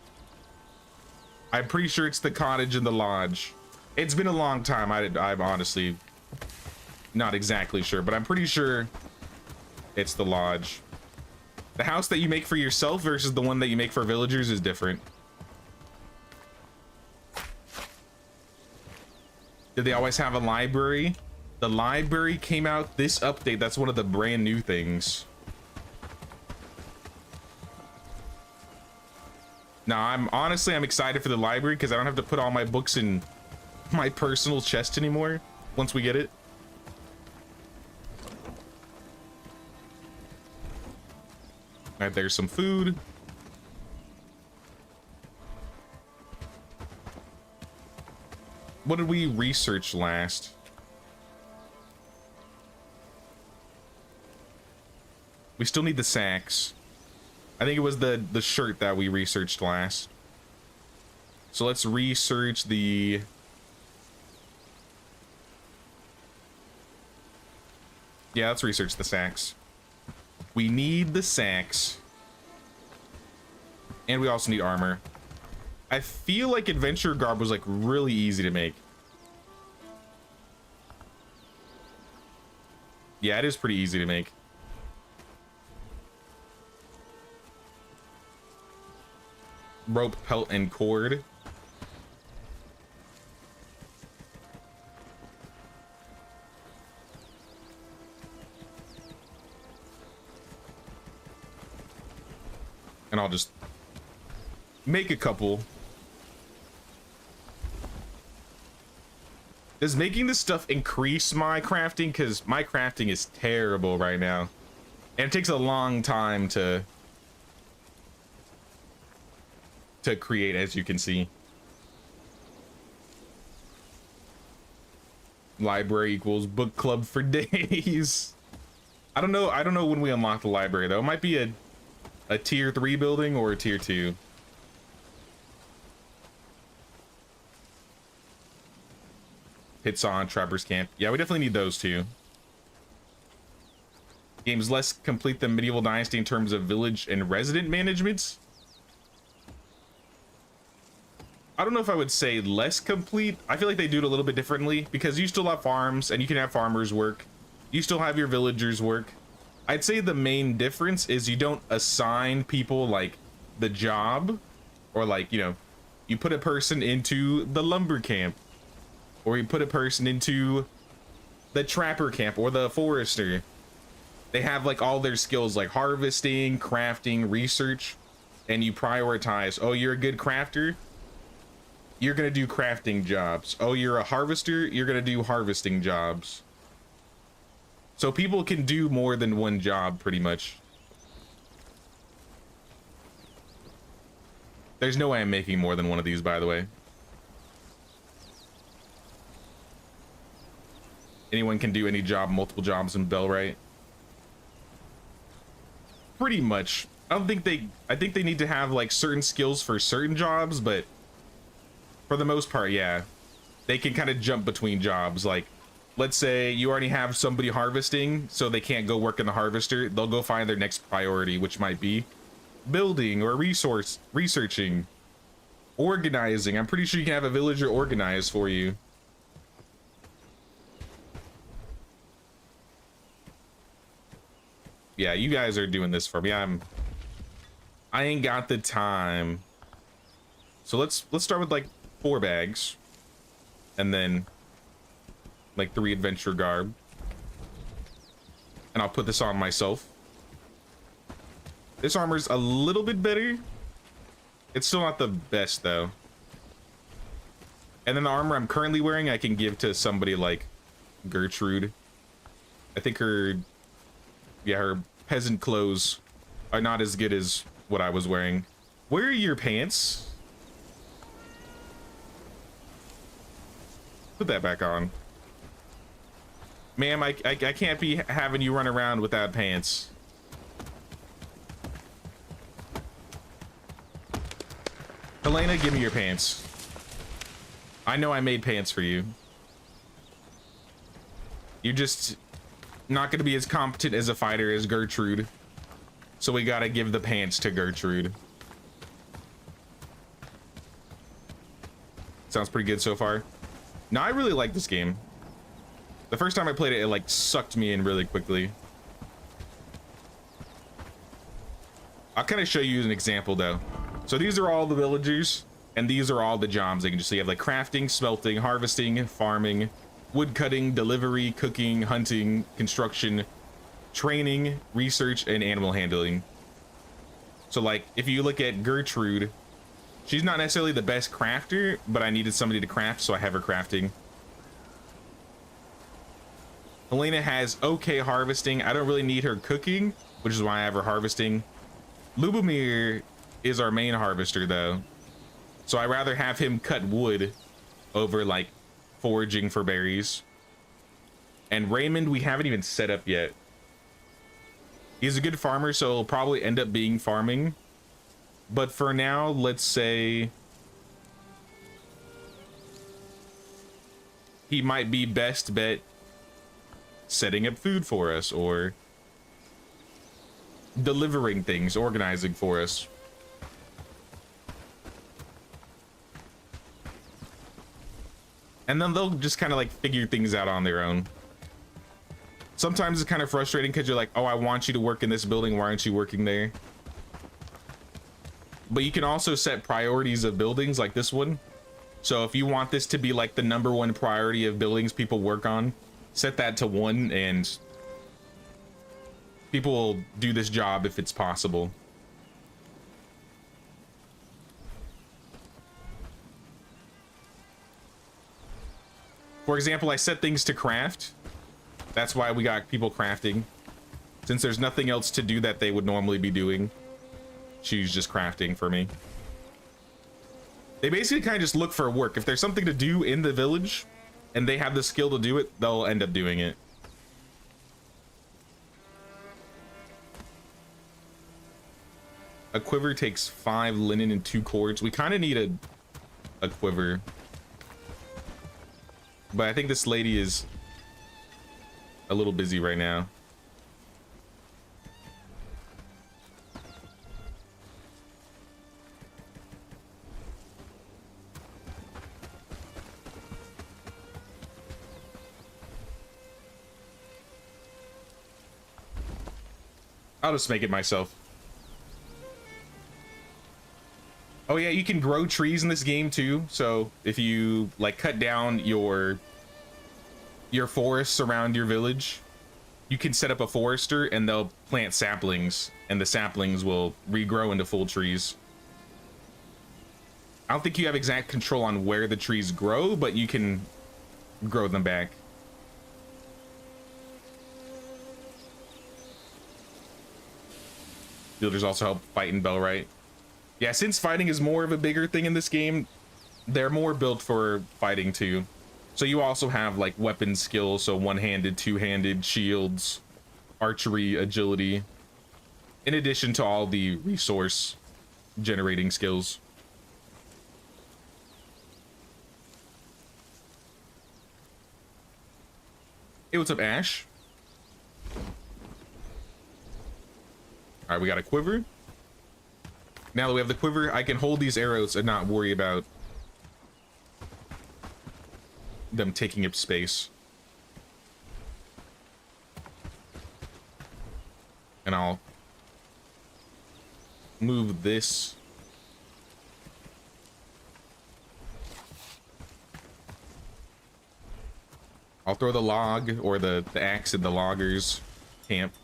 I'm pretty sure it's the cottage and the lodge. It's been a long time. I'm honestly not exactly sure, but I'm pretty sure it's the lodge. The house that you make for yourself versus the one that you make for villagers is different. Did they always have a library? The library came out this update. That's one of the brand new things. Now, I'm excited for the library because I don't have to put all my books in my personal chest anymore once we get it. All right, there's some food. What did we research last? We still need the sacks. I think it was the shirt that we researched last. So let's research the... Yeah, let's research the sacks. We need the sacks. And we also need armor. I feel like adventure garb was like really easy to make. Yeah, it is pretty easy to make. Rope, pelt, and cord. And I'll just make a couple. Does making this stuff increase my crafting? Because my crafting is terrible right now. And it takes a long time to create, as you can see. Library equals book club for days. I don't know when we unlock the library though. It might be a tier 3 building or a tier 2. Hits on Trapper's Camp. Yeah, we definitely need those two. Game's less complete than Medieval Dynasty in terms of village and resident management. I don't know if I would say less complete. I feel like they do it a little bit differently because you still have farms and you can have farmers work. You still have your villagers work. I'd say the main difference is you don't assign people like the job, or like, you know, you put a person into the lumber camp, or you put a person into the trapper camp or the forester. They have like all their skills like harvesting, crafting, research, and you prioritize. Oh, you're a good crafter, you're gonna do crafting jobs. Oh, you're a harvester, you're gonna do harvesting jobs. So people can do more than one job pretty much. There's no way I'm making more than one of these, by the way. Anyone can do any job, multiple jobs in Bellwright. Pretty much. I think they need to have like certain skills for certain jobs, but for the most part, yeah. They can kind of jump between jobs. Like, let's say you already have somebody harvesting, so they can't go work in the harvester. They'll go find their next priority, which might be building or researching, organizing. I'm pretty sure you can have a villager organize for you. Yeah, you guys are doing this for me. I ain't got the time. So let's start with like 4 bags, and then like 3 adventure garb, and I'll put this on myself. This armor's a little bit better. It's still not the best though. And then the armor I'm currently wearing I can give to somebody like Gertrude. I think her peasant clothes are not as good as what I was wearing. Where are your pants? Put that back on. Ma'am, I can't be having you run around without pants. Helena, give me your pants. I know I made pants for you. You're just not going to be as competent as a fighter as Gertrude. So we got to give the pants to Gertrude. Sounds pretty good so far. No, I really like this game. The first time I played it, it like sucked me in really quickly. I'll kind of show you an example though. So these are all the villagers, and these are all the jobs they can just see. You have like crafting, smelting, harvesting, farming, wood cutting, delivery, cooking, hunting, construction, training, research, and animal handling. So like if you look at Gertrude, she's not necessarily the best crafter, but I needed somebody to craft, so I have her crafting. Helena has okay harvesting. I don't really need her cooking, which is why I have her harvesting. Lubomir is our main harvester though, so I rather have him cut wood over like foraging for berries. And Raymond, we haven't even set up yet. He's a good farmer, so he'll probably end up being farming. But for now, let's say he might be best bet setting up food for us or delivering things, organizing for us. And then they'll just kind of like figure things out on their own. Sometimes it's kind of frustrating because you're like, oh, I want you to work in this building. Why aren't you working there? But you can also set priorities of buildings like this one. So if you want this to be like the #1 priority of buildings people work on, set that to 1 and people will do this job if it's possible. For example, I set things to craft. That's why we got people crafting. Since there's nothing else to do that they would normally be doing, she's just crafting for me. They basically kind of just look for work. If there's something to do in the village and they have the skill to do it, they'll end up doing it. A quiver takes 5 linen and 2 cords. We kind of need a quiver. But I think this lady is a little busy right now. I'll just make it myself. Oh yeah, you can grow trees in this game too. So if you like cut down your forests around your village, you can set up a forester and they'll plant saplings and the saplings will regrow into full trees. I don't think you have exact control on where the trees grow, but you can grow them back. Builders also help fight in Bellwright. Yeah, since fighting is more of a bigger thing in this game, they're more built for fighting too. So you also have like weapon skills, so one-handed, two-handed, shields, archery, agility, in addition to all the resource generating skills. Hey, what's up, Ash? All right, we got a quiver. Now that we have the quiver, I can hold these arrows and not worry about them taking up space. And I'll move this. I'll throw the log or the axe in the loggers' camp.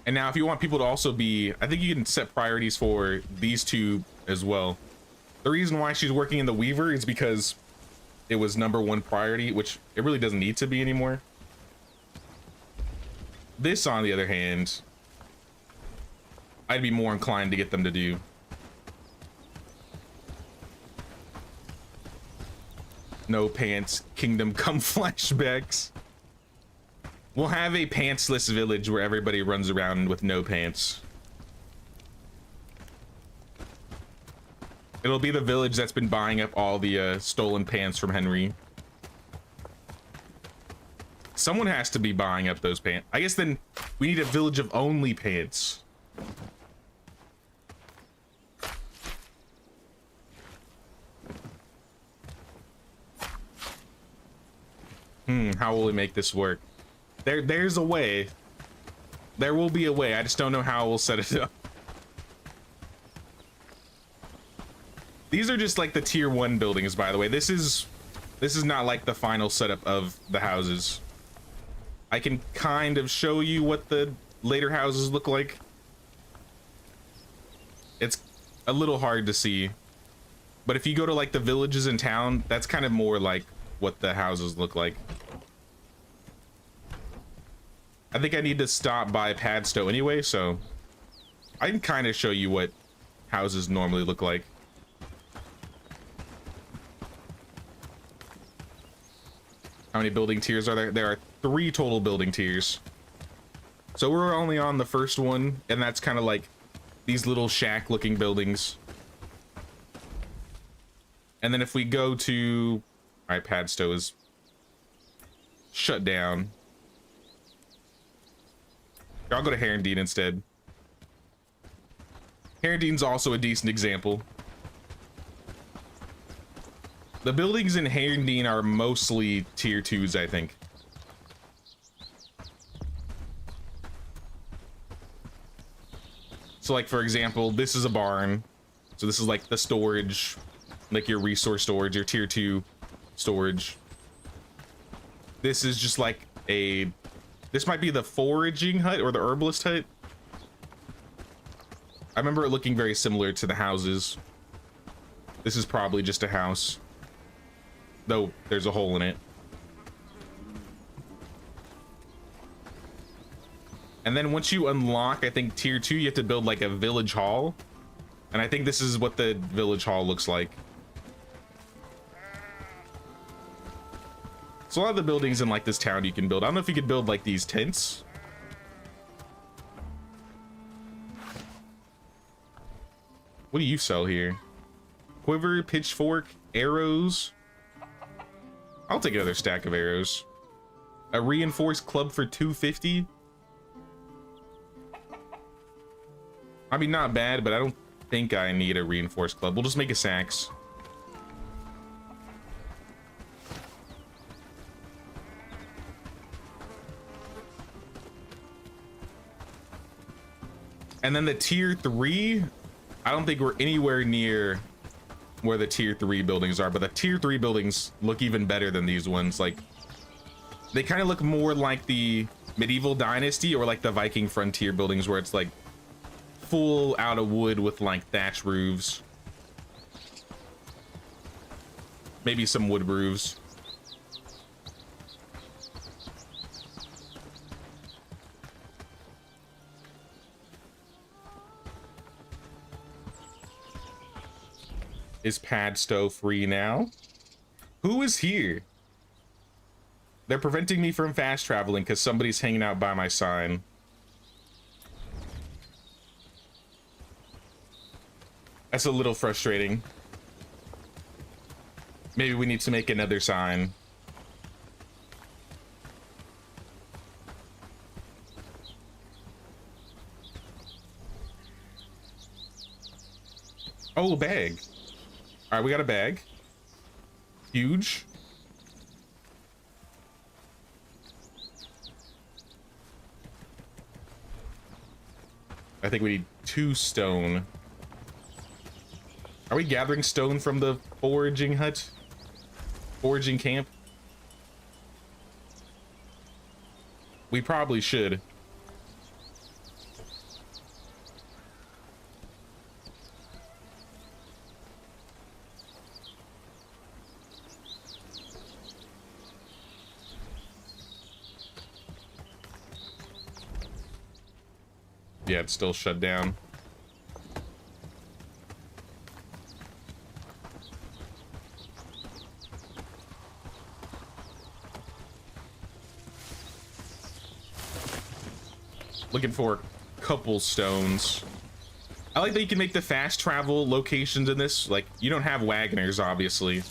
And now if you want people to also be, I think you can set priorities for these two as well. The reason why she's working in the Weaver is because it was #1 priority, which it really doesn't need to be anymore. This, on the other hand, I'd be more inclined to get them to do. No pants, Kingdom Come flashbacks. We'll have a pantsless village where everybody runs around with no pants. It'll be the village that's been buying up all the stolen pants from Henry. Someone has to be buying up those pants. I guess then we need a village of only pants. How will we make this work? There's a way. There will be a way. I just don't know how we'll set it up. These are just like the tier 1 buildings, by the way. This is not like the final setup of the houses. I can kind of show you what the later houses look like. It's a little hard to see, but if you go to like the villages in town, that's kind of more like what the houses look like. I think I need to stop by Padstow anyway, so I can kind of show you what houses normally look like. How many building tiers are there? There are 3 total building tiers. So we're only on the first one, and that's kind of like these little shack looking buildings. And then if we go to, all right, Padstow is shut down. I'll go to Herondine instead. Herondine's also a decent example. The buildings in Herondine are mostly tier 2s, I think. So like, for example, this is a barn. So this is like the storage, like your resource storage, your tier 2 storage. This is just like a, this might be the foraging hut or the herbalist hut. I remember it looking very similar to the houses. This is probably just a house, though there's a hole in it. And then once you unlock, I think tier 2, you have to build like a village hall. And I think this is what the village hall looks like. So a lot of the buildings in like this town you can build. I don't know if you could build like these tents. What do you sell here? Quiver, pitchfork, arrows. I'll take another stack of arrows. A reinforced club for 250. I mean, not bad, but I don't think I need a reinforced club. We'll just make a sax. And then the tier 3, I don't think we're anywhere near where the tier 3 buildings are, but the tier 3 buildings look even better than these ones. Like, they kind of look more like the medieval dynasty or like the Viking frontier buildings, where it's like full out of wood with like thatch roofs, maybe some wood roofs. Is Padstow free now? Who is here? They're preventing me from fast traveling because somebody's hanging out by my sign. That's a little frustrating. Maybe we need to make another sign. Oh, a bag. All right, we got a bag. Huge. I think we need 2 stone. Are we gathering stone from the foraging hut? Foraging camp? We probably should. Yeah, it's still shut down. Looking for cobblestones. I like that you can make the fast travel locations in this. Like, you don't have Wagoners, obviously,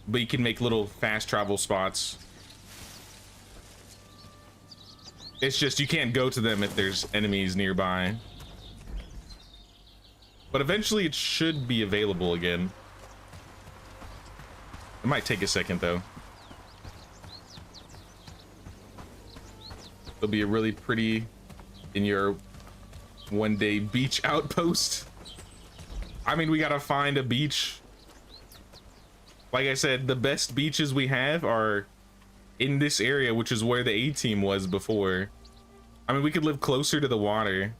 but you can make little fast travel spots. It's just you can't go to them if there's enemies nearby. But eventually it should be available again. It might take a second, though. It'll be a really pretty in your one-day beach outpost. I mean, we gotta find a beach. Like I said, the best beaches we have are in this area, which is where the A-team was before. I mean, we could live closer to the water.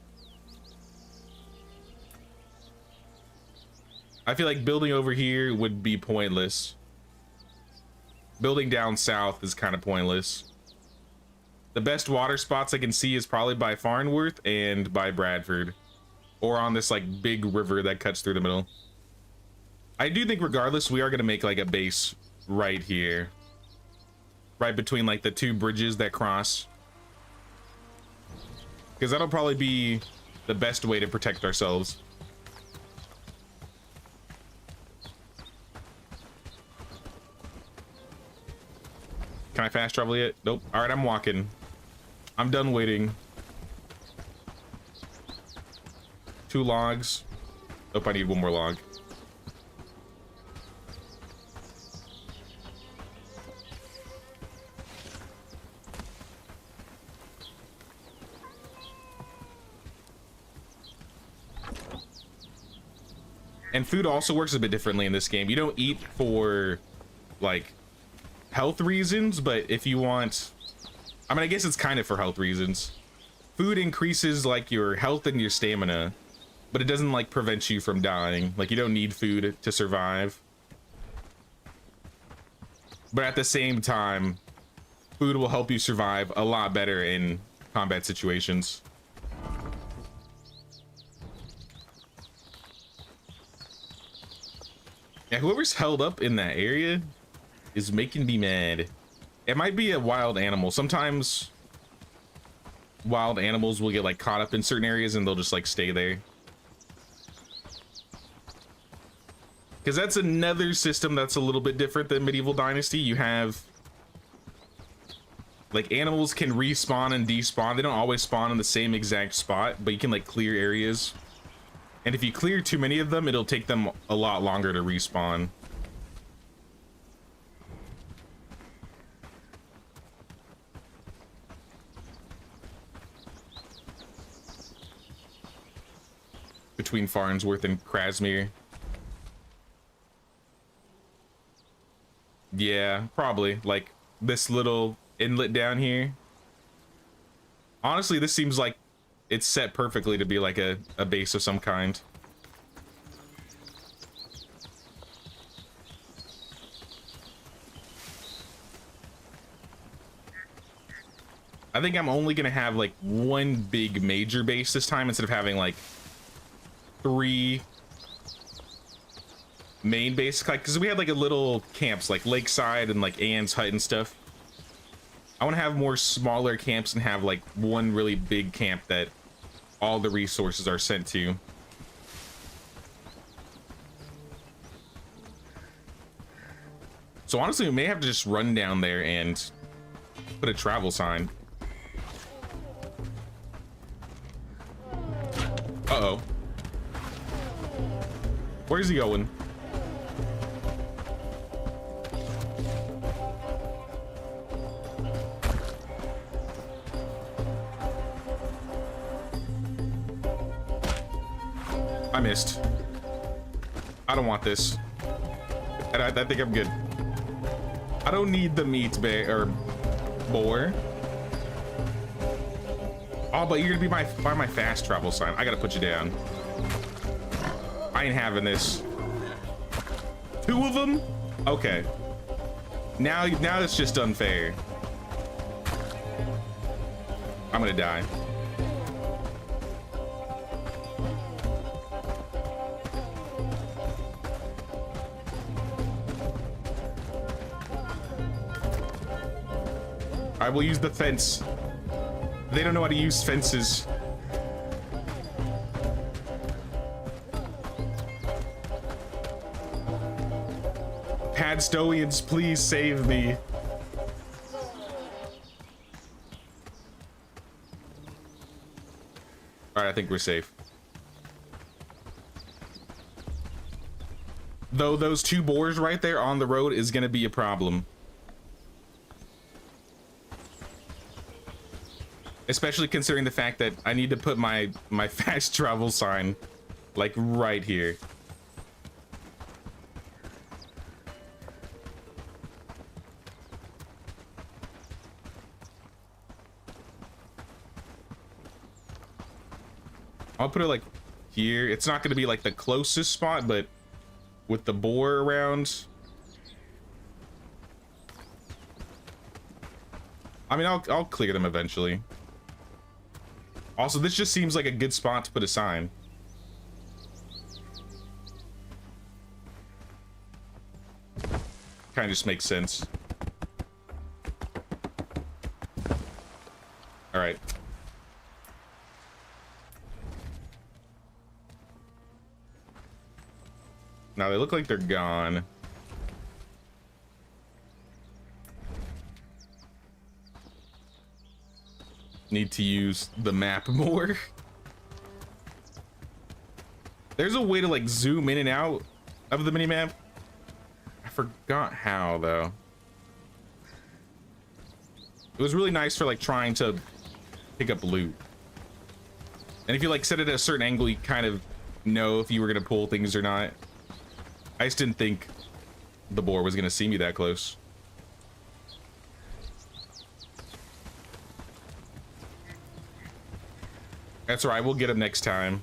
I feel like building over here would be pointless. Building down south is kind of pointless. The best water spots I can see is probably by Farnworth and by Bradford, or on this like big river that cuts through the middle. I do think regardless, we are going to make like a base right here, right between like the two bridges that cross, because that'll probably be the best way to protect ourselves. Can I fast travel yet? Nope. All right, I'm walking. I'm done waiting. 2 logs. Nope, I need 1 more log. And food also works a bit differently in this game. You don't eat for like health reasons, but if you want, I mean, I guess it's kind of for health reasons. Food increases like your health and your stamina, but it doesn't like prevent you from dying. Like, you don't need food to survive. But at the same time, food will help you survive a lot better in combat situations. Yeah, whoever's held up in that area is making me mad. It might be a wild animal. Sometimes wild animals will get like caught up in certain areas and they'll just like stay there. Because that's another system that's a little bit different than Medieval Dynasty. You have like animals can respawn and despawn. They don't always spawn in the same exact spot, but you can like clear areas. And if you clear too many of them, it'll take them a lot longer to respawn. Between Farnsworth and Krasmere. Yeah, probably. Like this little inlet down here. Honestly, this seems like it's set perfectly to be like a base of some kind. I think I'm only gonna have like 1 big major base this time instead of having like 3 main base, like, because we had like a little camps like Lakeside and like Anne's Hut and stuff. I want to have more smaller camps and have like 1 really big camp that all the resources are sent to. So honestly, we may have to just run down there and put a travel sign. Uh-oh. Where's he going? I missed. I don't want this. And I think I'm good. I don't need the meat bear or boar. Oh, but you're gonna be by my fast travel sign. I gotta put you down. I ain't having this. 2 of them? Okay. Now it's just unfair. I'm gonna die. I will use the fence. They don't know how to use fences. Padstowians, please save me. All right, I think we're safe. Though those two boars right there on the road is gonna be a problem. Especially considering the fact that I need to put my fast travel sign like right here. I'll put it like here. It's not gonna be like the closest spot, but with the boar around. I mean, I'll clear them eventually. Also, this just seems like a good spot to put a sign. Kind of just makes sense. All right. Now they look like they're gone. Need to use the map more. There's a way to like zoom in and out of the minimap. I forgot how though. It was really nice for like trying to pick up loot. And if you like set it at a certain angle, you kind of know if you were gonna pull things or not. I just didn't think the boar was gonna see me that close. That's right, we'll get him next time.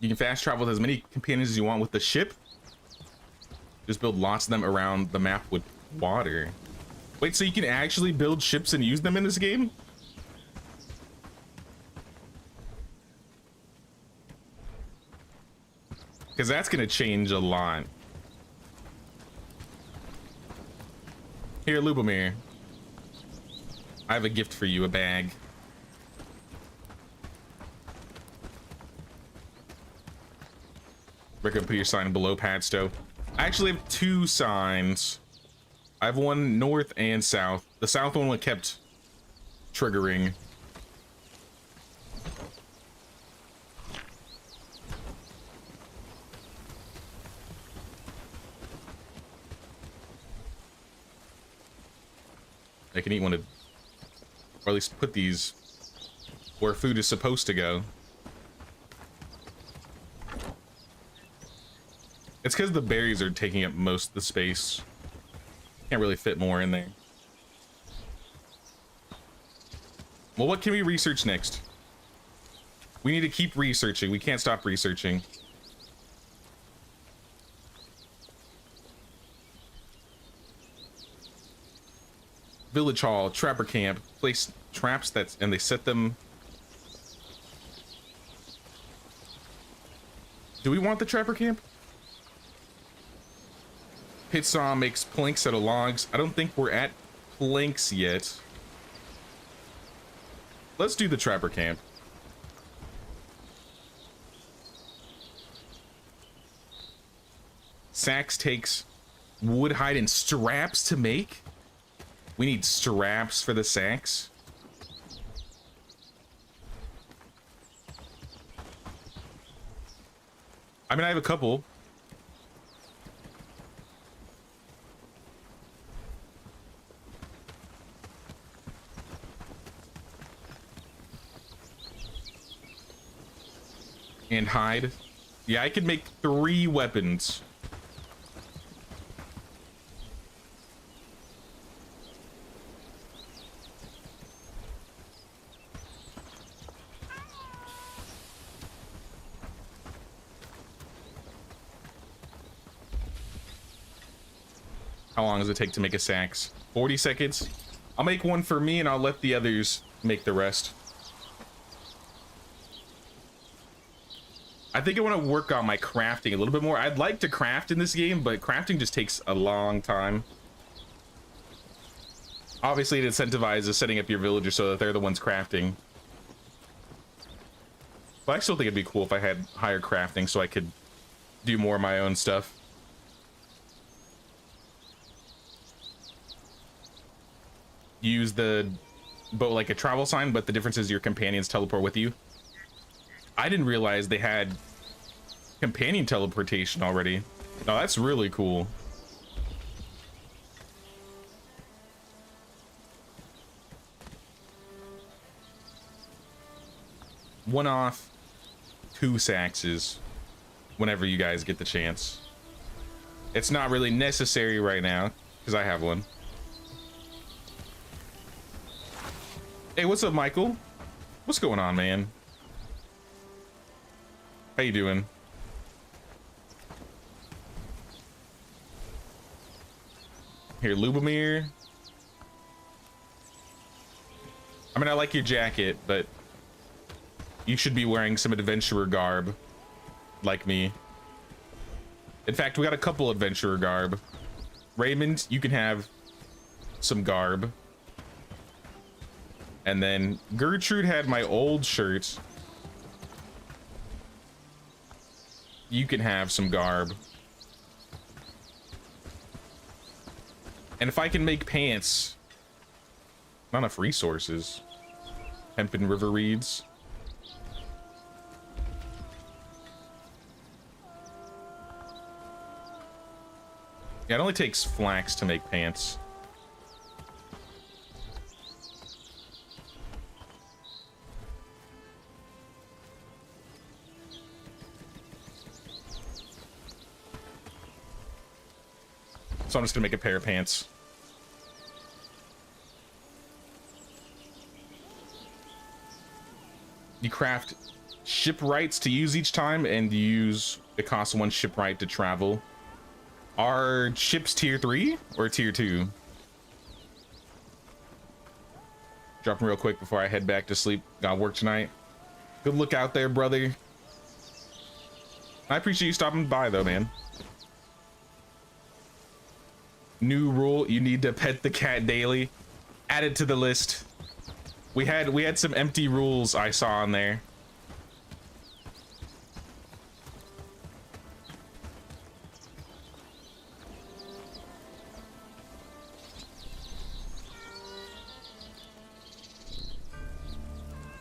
You can fast travel with as many companions as you want with the ship. Just build lots of them around the map with water. Wait, so you can actually build ships and use them in this game? Because that's gonna change a lot. Here, Lubomir. I have a gift for you, a bag. Recommend put your sign below Padstow. I actually have two signs. I have one north and south. The south one kept triggering. I can eat one of, or at least put these where food is supposed to go. It's because the berries are taking up most of the space. Can't really fit more in there. Well, what can we research next? We need to keep researching. We can't stop researching. Village hall, trapper camp, place traps and they set them. Do we want the trapper camp? Pit saw makes planks out of logs. I don't think we're at planks yet. Let's do the trapper camp. Sax takes wood, hide, and straps to make. We need straps for the sacks. I mean, I have a couple. And hide. Yeah, I could make 3 weapons. How long does it take to make a sax? 40 seconds? I'll make one for me and I'll let the others make the rest. I think I want to work on my crafting a little bit more. I'd like to craft in this game, but crafting just takes a long time. Obviously, it incentivizes setting up your villagers so that they're the ones crafting. But I still think it'd be cool if I had higher crafting so I could do more of my own stuff. Use the boat like a travel sign, but the difference is your companions teleport with you. I didn't realize they had companion teleportation already. Oh, that's really cool. One off, 2 saxes whenever you guys get the chance. It's not really necessary right now because I have one. Hey, what's up, Michael? What's going on, man? How you doing? Here, Lubomir. I mean, I like your jacket, but you should be wearing some adventurer garb, like me. In fact, we got a couple adventurer garb. Raymond, you can have some garb. And then Gertrude had my old shirt. You can have some garb. And if I can make pants, not enough resources. Hemp and river reeds. Yeah, it only takes flax to make pants. So I'm just gonna make a pair of pants. You craft shipwrights to use each time, and it costs 1 shipwright to travel. Are ships tier 3 or tier 2? Drop them real quick before I head back to sleep. Got work tonight. Good look out there, brother. I appreciate you stopping by though, man. New rule, you need to pet the cat daily. Add it to the list. We had some empty rules I saw on there.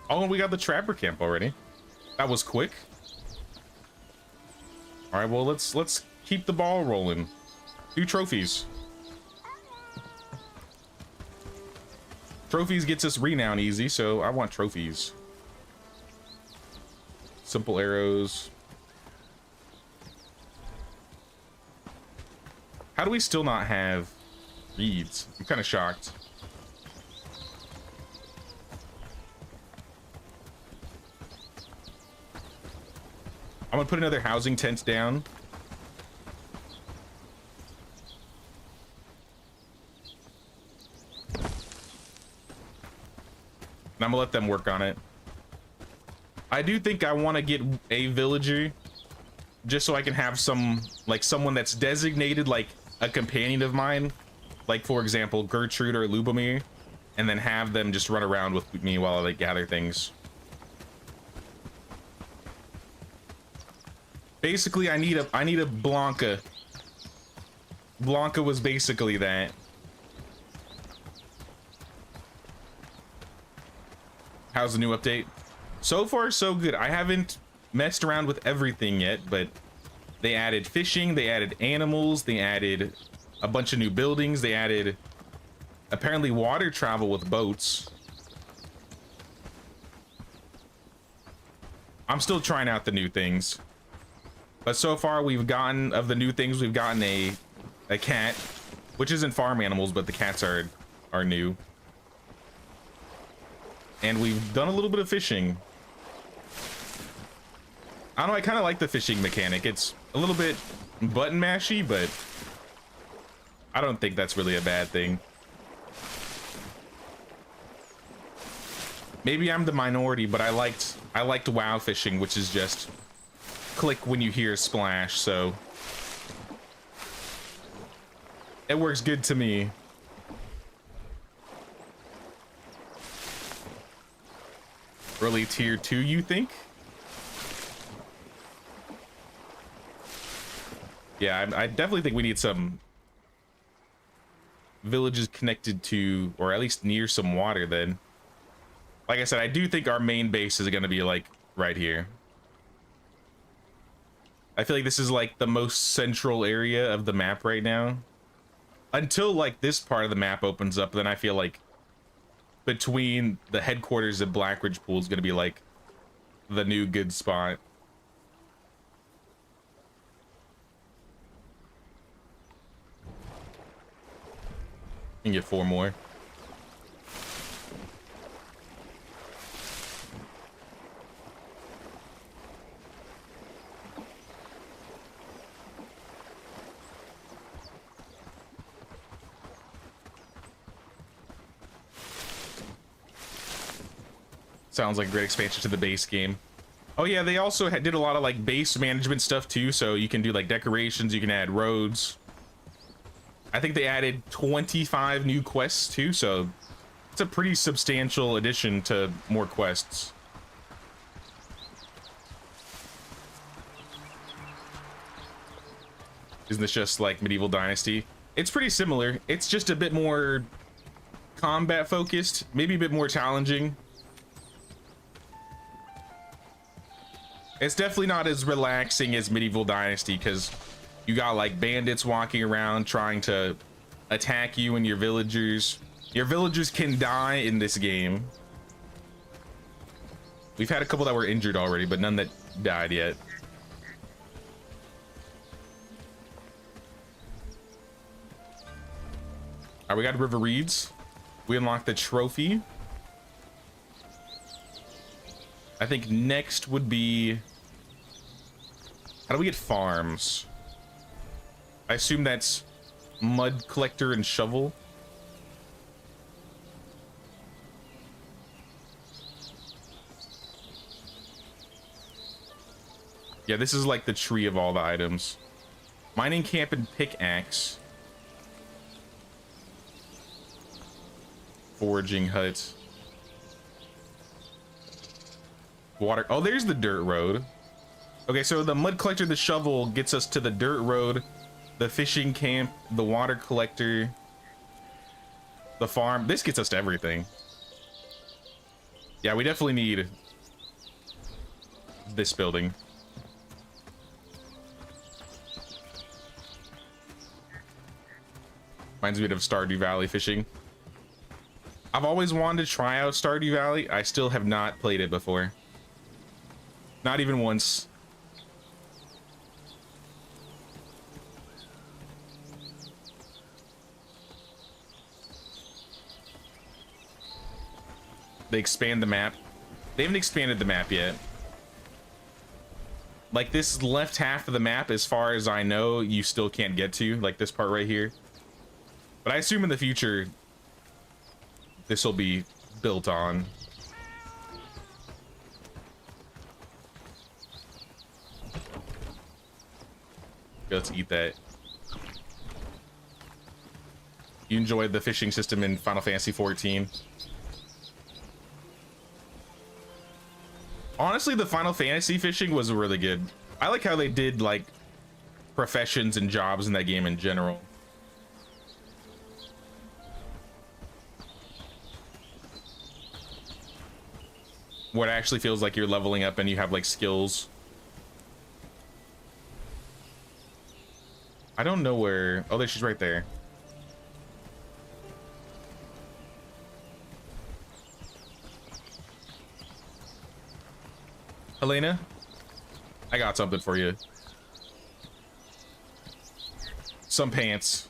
Oh, we got the trapper camp already. That was quick. All right, well, let's keep the ball rolling. 2 trophies. Trophies gets us renown easy, so I want trophies. Simple arrows. How do we still not have reeds? I'm kind of shocked. I'm gonna put another housing tent down. And I'm gonna let them work on it. I do think I want to get a villager just so I can have someone that's designated like a companion of mine, like for example Gertrude or Lubomir, and then have them just run around with me while I gather things. Basically, I need a Blanca. Blanca was basically that. How's the new update? So far, so good. I haven't messed around with everything yet, but they added fishing, they added animals, they added a bunch of new buildings, they added apparently water travel with boats. I'm still trying out the new things. But so far, we've gotten, of the new things, we've gotten a cat, which isn't farm animals, but the cats are new. And we've done a little bit of fishing. I don't know, I kind of like the fishing mechanic. It's a little bit button mashy, but I don't think that's really a bad thing. Maybe I'm the minority, but I liked WoW fishing, which is just click when you hear a splash, so it works good to me. Early tier 2, you think? Yeah, I definitely think we need some villages connected to, or at least near some water then. Like I said, I do think our main base is going to be like right here. I feel like this is like the most central area of the map right now. Until like this part of the map opens up, then I feel like between the headquarters of Blackridge Pool is going to be like the new good spot. You can get 4 more. Sounds like a great expansion to the base game. Oh yeah, they also did a lot of like base management stuff too, so you can do like decorations, you can add roads. I think they added 25 new quests too, so it's a pretty substantial addition to more quests. Isn't this just like Medieval Dynasty? It's pretty similar. It's just a bit more combat focused, maybe a bit more challenging. It's definitely not as relaxing as Medieval Dynasty because you got like bandits walking around trying to attack you and your villagers. Your villagers can die in this game. We've had a couple that were injured already, but none that died yet. All right, we got River Reeds. We unlocked the trophy. I think next would be, how do we get farms? I assume that's mud collector and shovel. Yeah, this is like the tree of all the items. Mining camp and pickaxe. Foraging hut. Water. Oh, there's the dirt road. Okay, so the mud collector, the shovel gets us to the dirt road, the fishing camp, the water collector, the farm. This gets us to everything. Yeah, we definitely need this building. Reminds me of Stardew Valley fishing. I've always wanted to try out Stardew Valley. I still have not played it before. Not even once. They expand the map. They haven't expanded the map yet. Like this left half of the map, as far as I know, you still can't get to, like this part right here. But I assume in the future, this will be built on. Let's eat that. You enjoyed the fishing system in Final Fantasy 14. Honestly, the Final Fantasy fishing was really good. I like how they did like professions and jobs in that game in general. What actually feels like you're leveling up and you have like skills. I don't know where. Oh, there, she's right there. Helena, I got something for you. Some pants.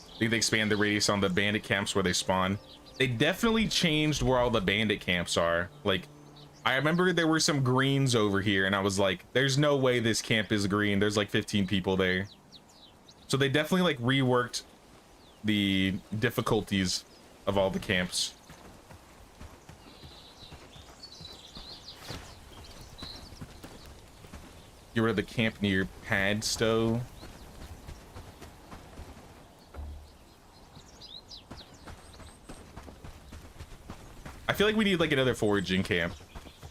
I think they expand the radius on the bandit camps where they spawn. They definitely changed where all the bandit camps are. Like, I remember there were some greens over here and I was like, there's no way this camp is green. There's like 15 people there. So they definitely like reworked the difficulties of all the camps. Get rid of the camp near Padstow. I feel like we need like another foraging camp.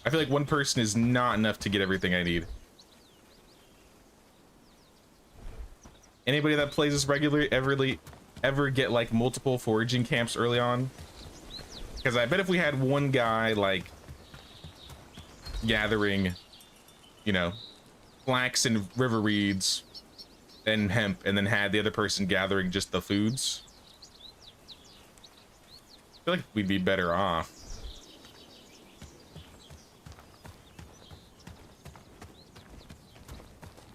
I feel like one person is not enough to get everything I need. Anybody that plays this regularly ever get like multiple foraging camps early on? Because I bet if we had one guy like gathering, you know, flax and river reeds and hemp, and then had the other person gathering just the foods, I feel like we'd be better off.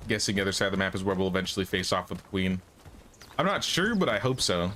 Guessing the other side of the map is where we'll eventually face off with the queen. I'm not sure, but I hope so.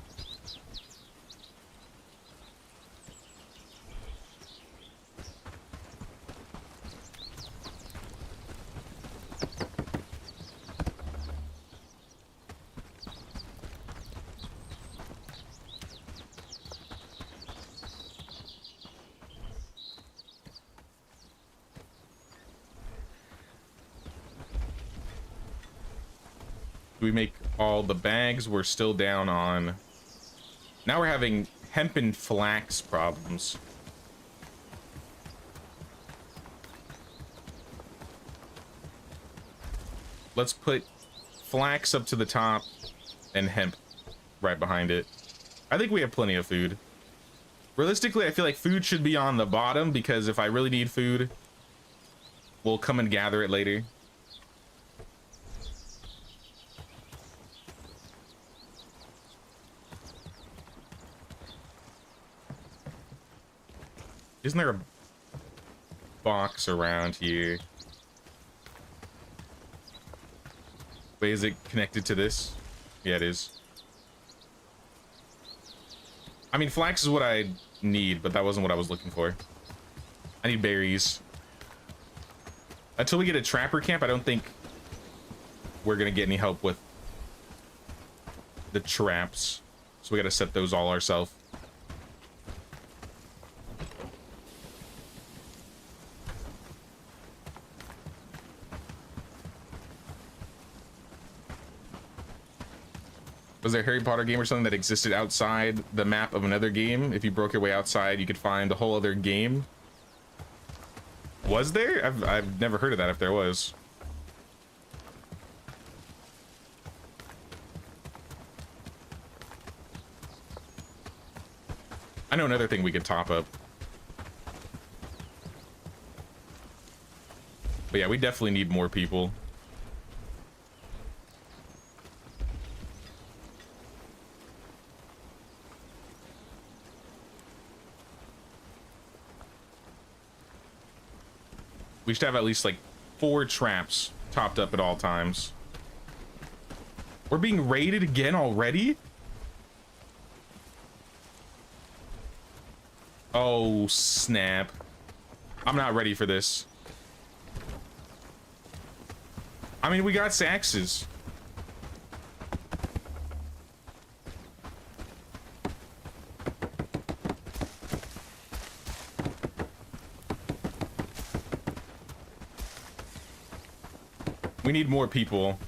We make all the bags. We're still down on, now we're having hemp and flax problems. Let's put flax up to the top and hemp right behind it. I think we have plenty of food. Realistically, I feel like food should be on the bottom, because if I really need food, we'll come and gather it later. Isn't there a box around here? Wait, is it connected to this? Yeah, it is. I mean, flax is what I need, but that wasn't what I was looking for. I need berries. Until we get a trapper camp, I don't think we're gonna get any help with the traps. So we gotta set those all ourselves. Was there a Harry Potter game or something that existed outside the map of another game? If you broke your way outside, you could find a whole other game. Was there? I've never heard of that, if there was. I know another thing we could top up. But yeah, we definitely need more people. We should have at least like 4 traps topped up at all times. We're being raided again already? Oh, snap. I'm not ready for this. I mean, we got Saxes. We need more people,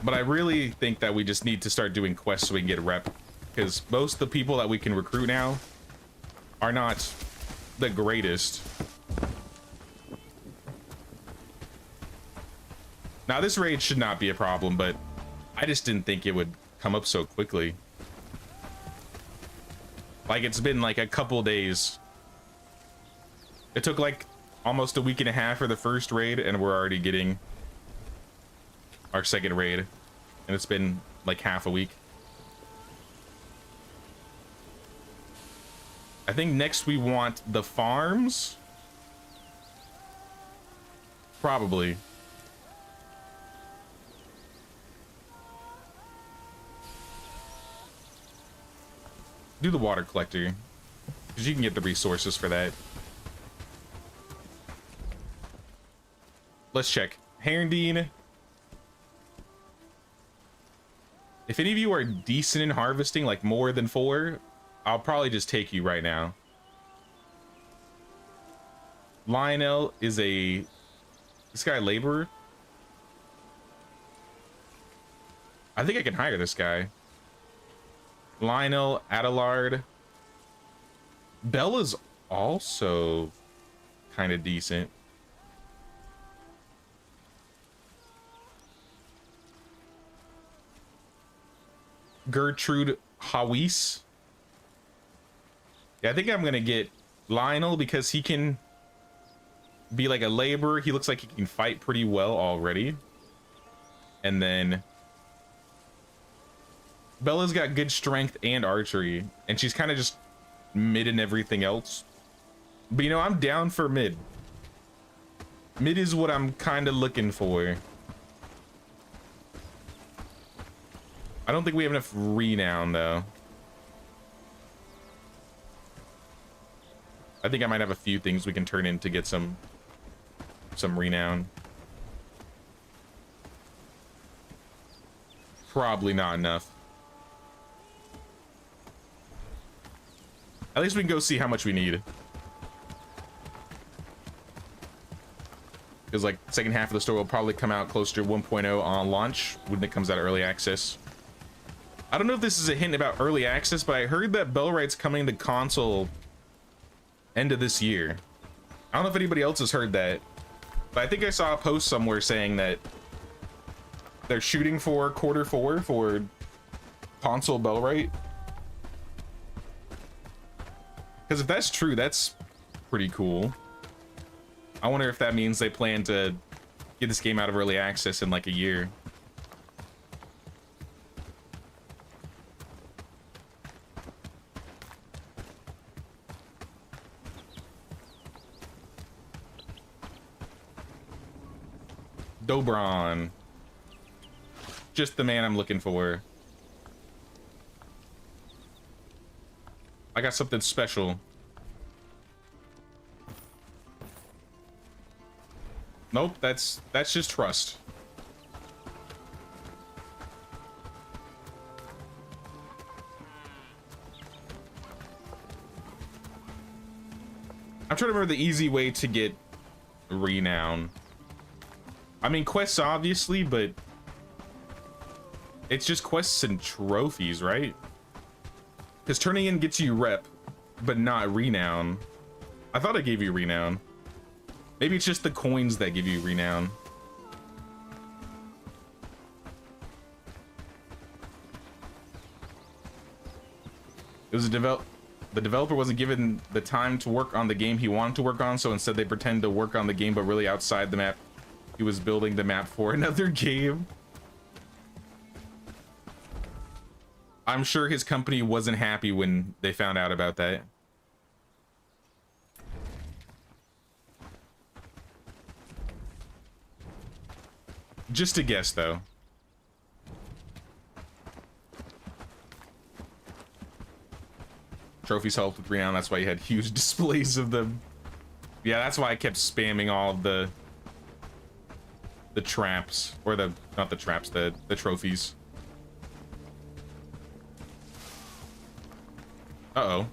but I really think that we just need to start doing quests so we can get rep, because most of the people that we can recruit now are not the greatest. Now this raid should not be a problem, but I just didn't think it would come up so quickly. Like, it's been like a couple days. It took like almost a week and a half for the first raid, and we're already getting our second raid, and it's been like half a week. I think next we want the farms. Probably. Do the water collector, because you can get the resources for that. Let's check. Herondine. If any of you are decent in harvesting, like more than 4, I'll probably just take you right now. Lionel is this guy laborer? I think I can hire this guy. Lionel, Adelard. Bella's also kind of decent. Gertrude Hawis. Yeah, I think I'm gonna get Lionel because he can be like a laborer. He looks like he can fight pretty well already. And then Bella's got good strength and archery, and she's kind of just mid in everything else. But you know, I'm down for mid. Mid is what I'm kind of looking for. I don't think we have enough renown though. I think I might have a few things we can turn in to get some renown. Probably not enough. At least we can go see how much we need. Because like second half of the store will probably come out closer to 1.0 on launch when it comes out of early access. I don't know if this is a hint about early access, but I heard that Bellwright's coming to console end of this year. I don't know if anybody else has heard that, but I think I saw a post somewhere saying that they're shooting for Q4 for console Bellwright. Because if that's true, that's pretty cool. I wonder if that means they plan to get this game out of early access in like a year. Dobron. Just the man I'm looking for. I got something special. Nope, that's just trust. I'm trying to remember the easy way to get renown. I mean, quests obviously, but it's just quests and trophies, right? Because turning in gets you rep, but not renown. I thought I gave you renown. Maybe it's just the coins that give you renown. It was the developer wasn't given the time to work on the game he wanted to work on, so instead they pretend to work on the game, but really outside the map. He was building the map for another game. I'm sure his company wasn't happy when they found out about that. Just a guess, though. Trophies helped with renown. That's why you had huge displays of them. Yeah, that's why I kept spamming all of the traps, or not the traps, the trophies. Uh-oh.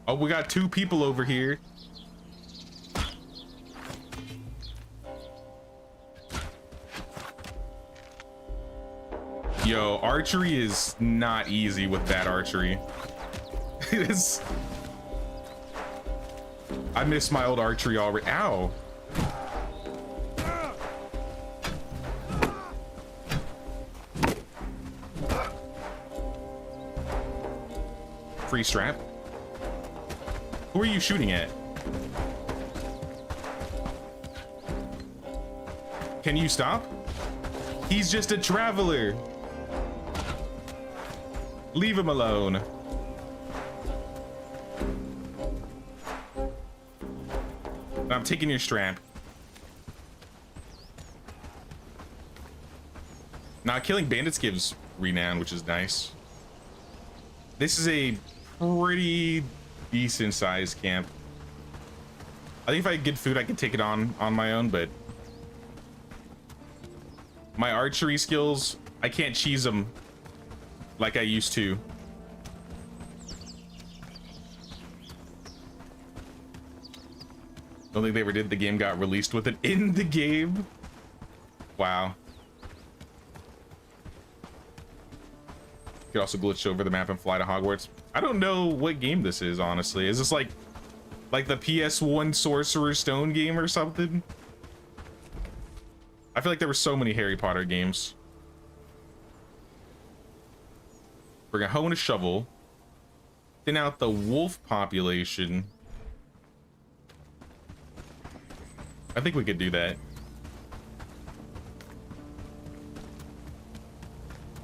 Oh, we got 2 people over here. Yo, archery is not easy with that archery. It is. I miss my old archery already. Ow. Free strap. Who are you shooting at? Can you stop? He's just a traveler. Leave him alone. I'm taking your strap. Now, killing bandits gives renown, which is nice. This is a pretty decent sized camp. I think if I had good food, I could take it on my own, but my archery skills, I can't cheese them like I used to. Don't think they ever did. The game got released with it in the game. Wow. You could also glitch over the map and fly to Hogwarts. I don't know what game this is, honestly. Is this like the PS1 Sorcerer's Stone game or something? I feel like there were so many Harry Potter games. Bring a hoe and a shovel. Thin out the wolf population. I think we could do that.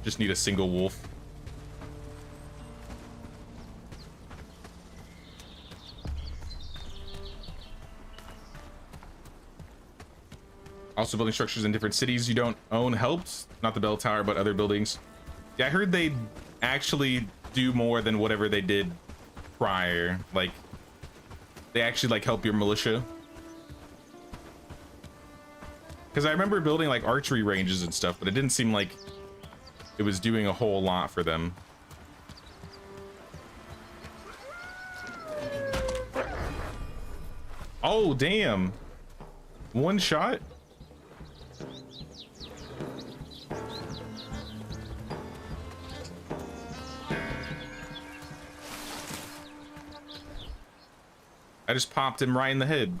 Just need a single wolf. Also, building structures in different cities you don't own helps. Not the bell tower, but other buildings. Yeah, I heard they actually do more than whatever they did prior. Like, they actually like help your militia. Because I remember building like archery ranges and stuff, but it didn't seem like it was doing a whole lot for them. Oh, damn. One shot? I just popped him right in the head.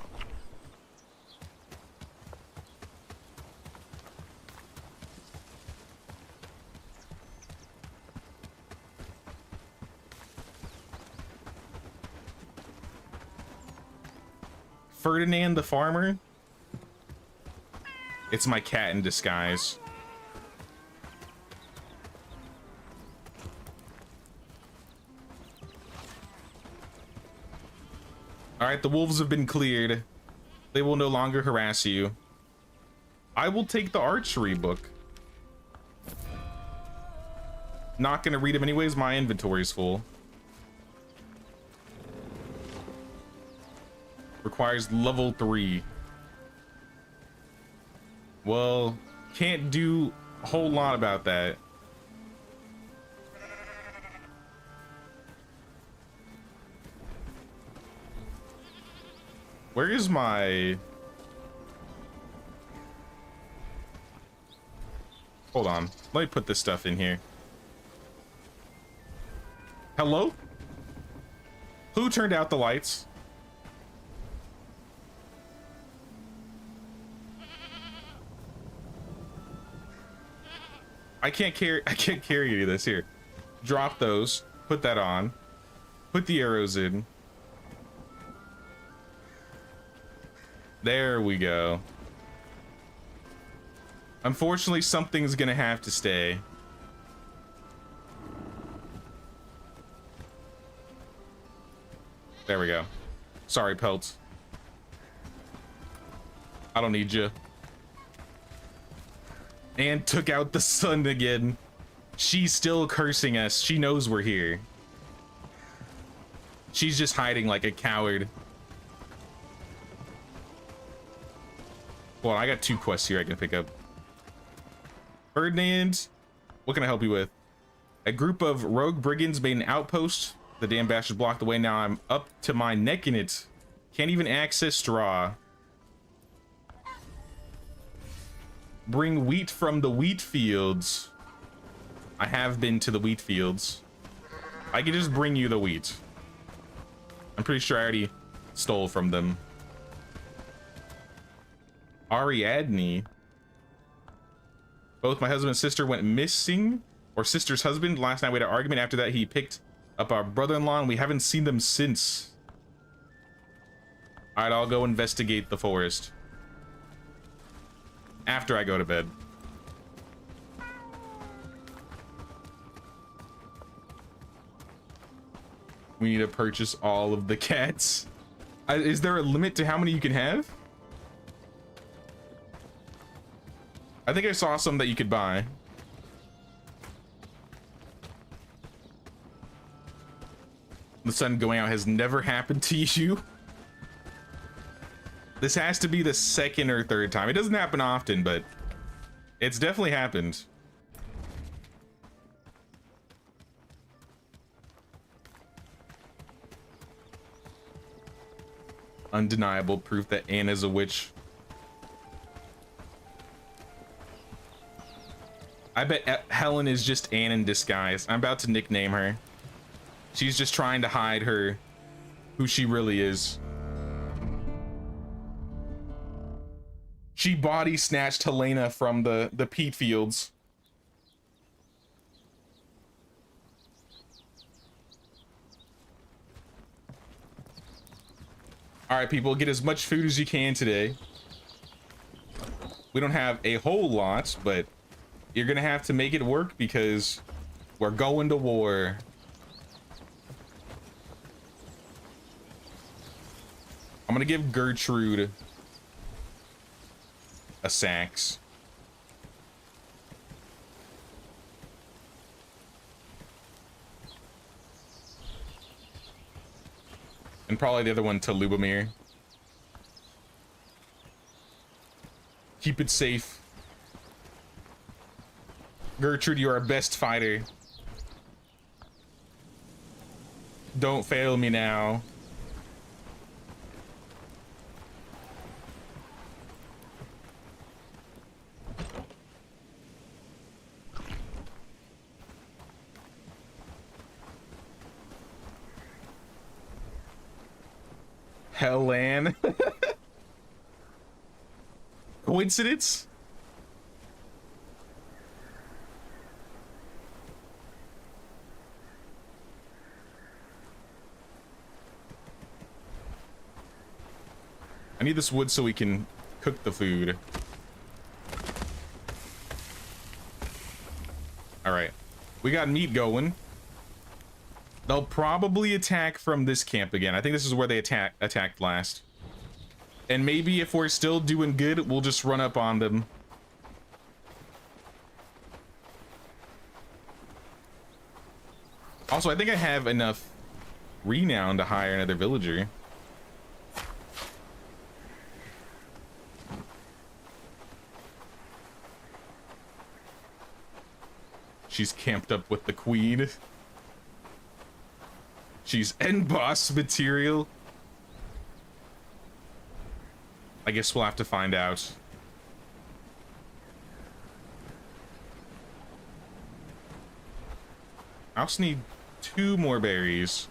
Ferdinand the farmer? It's my cat in disguise. All right, the wolves have been cleared. They will no longer harass you. I will take the archery book. Not gonna read them anyways, my inventory's full. Requires level 3. Well, can't do a whole lot about that. Where is my... Hold on. Let me put this stuff in here. Hello? Who turned out the lights? I can't carry any of this. Here. Drop those. Put that on. Put the arrows in. There we go. Unfortunately, something's gonna have to stay. There we go. Sorry, Pelts. I don't need you. And took out the sun again. She's still cursing us. She knows we're here. She's just hiding like a coward. Well, I got 2 quests here I can pick up. Ferdinand, what can I help you with? A group of rogue brigands made an outpost. The damn bastard blocked the way. Now I'm up to my neck in it. Can't even access straw. Bring wheat from the wheat fields. I have been to the wheat fields. I can just bring you the wheat. I'm pretty sure I already stole from them. Ariadne. Both my husband and sister went missing, or sister's husband. Last night we had an argument. After that, he picked up our brother-in-law, and we haven't seen them since. All right, I'll go investigate the forest after I go to bed. We need to purchase all of the cats. Is there a limit to how many you can have? I think I saw some that you could buy. The sun going out has never happened to you. This has to be the second or third time. It doesn't happen often, but it's definitely happened. Undeniable proof that Anna's a witch. I bet Helen is just Anne in disguise. I'm about to nickname her. She's just trying to hide who she really is. She body snatched Helena from the peat fields. All right, people, get as much food as you can today. We don't have a whole lot, but you're gonna have to make it work because we're going to war. I'm gonna give Gertrude a sax. And probably the other one to Lubomir. Keep it safe. Gertrude, you are our best fighter. Don't fail me now. Helen. Coincidence? I need this wood so we can cook the food. All right, we got meat going. They'll probably attack from this camp again. I think this is where they attacked last. And maybe if we're still doing good, we'll just run up on them. Also, I think I have enough renown to hire another villager. She's camped up with the queen. She's end boss material. I guess we'll have to find out. I also need 2 more berries.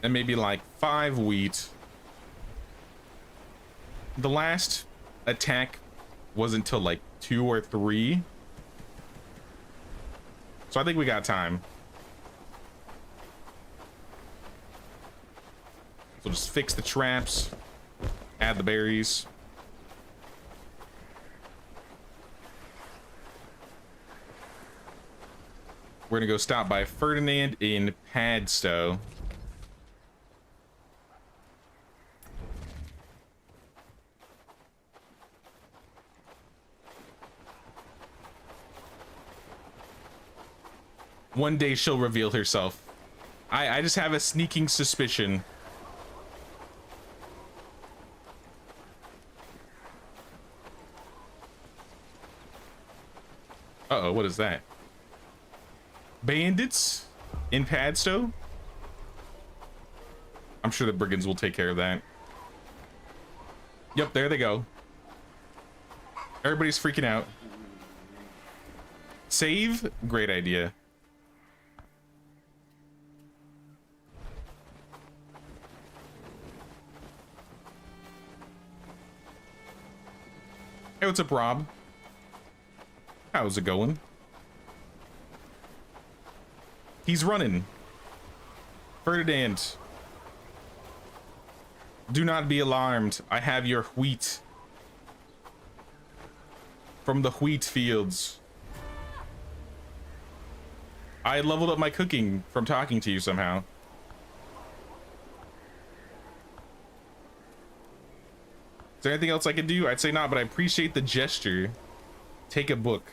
And maybe like 5 wheat. The last attack wasn't till like 2 or 3. So I think we got time. So just fix the traps, add the berries. We're gonna go stop by Ferdinand in Padstow. One day she'll reveal herself. I just have a sneaking suspicion. Uh-oh, what is that? Bandits in Padstow? I'm sure the brigands will take care of that. Yep, there they go. Everybody's freaking out. Save? Great idea. Hey, what's up, Rob? How's it going? He's running. Ferdinand. Do not be alarmed. I have your wheat. From the wheat fields. I leveled up my cooking from talking to you somehow. Is there anything else I can do? I'd say not, but I appreciate the gesture. Take a book.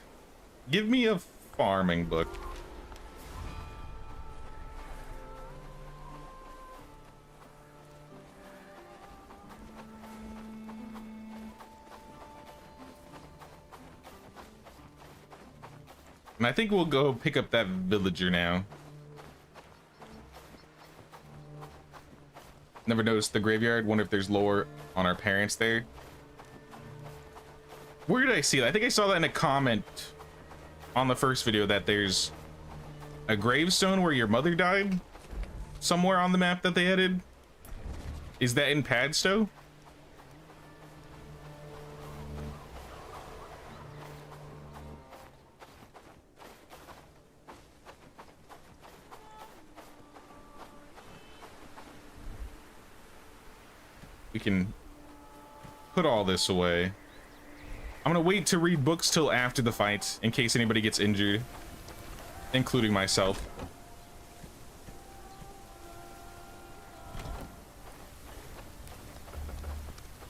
Give me a farming book. And I think we'll go pick up that villager now. Never noticed the graveyard. Wonder if there's lore on our parents there. Where did I see that? I think I saw that in a comment on the first video that there's a gravestone where your mother died somewhere on the map that they added. Is that in Padstow? We can put all this away. I'm gonna wait to read books till after the fight in case anybody gets injured, including myself.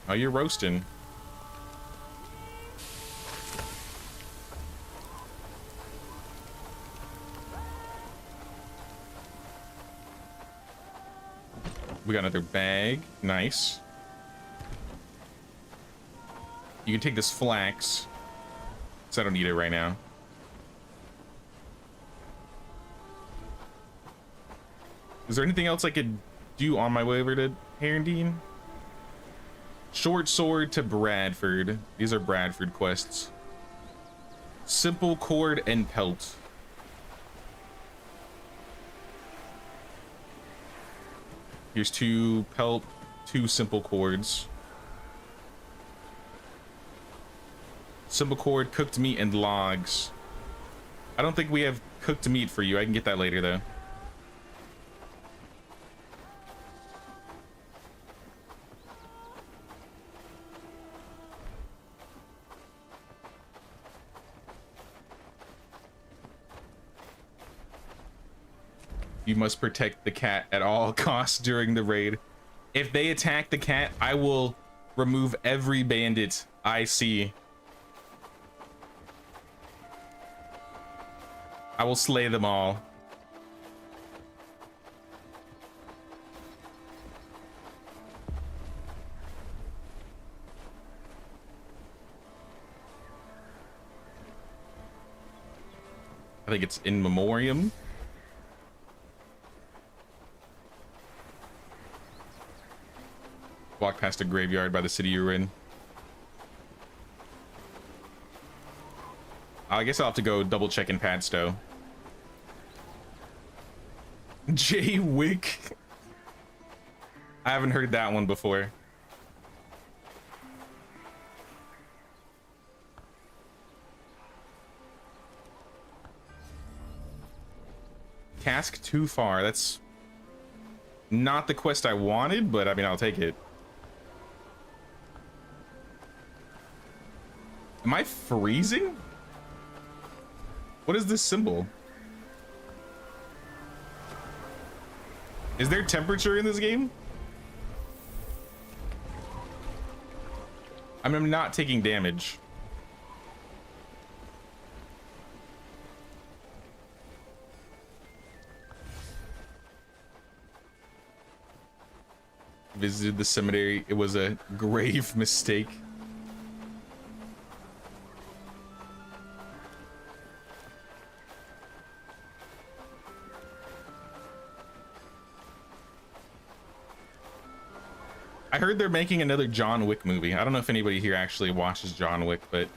Oh, you're roasting. We got another bag. Nice. You can take this flax, so I don't need it right now. Is there anything else I could do on my way over to Herondine? Short sword to Bradford. These are Bradford quests. Simple cord and pelt. Here's 2 pelt, 2 simple cords. Simple cord, cooked meat, and logs. I don't think we have cooked meat for you. I can get that later, though. You must protect the cat at all costs during the raid. If they attack the cat, I will remove every bandit I see. I will slay them all. I think it's in memoriam. Walk past a graveyard by the city you're in. I guess I'll have to go double check in Padstow. Jay Wick. I haven't heard that one before. Cask too far. That's not the quest I wanted, but I mean, I'll take it. Am I freezing? What is this symbol? Is there temperature in this game? I mean, I'm not taking damage. Visited the cemetery. It was a grave mistake. I heard they're making another John Wick movie. I don't know if anybody here actually watches John Wick, but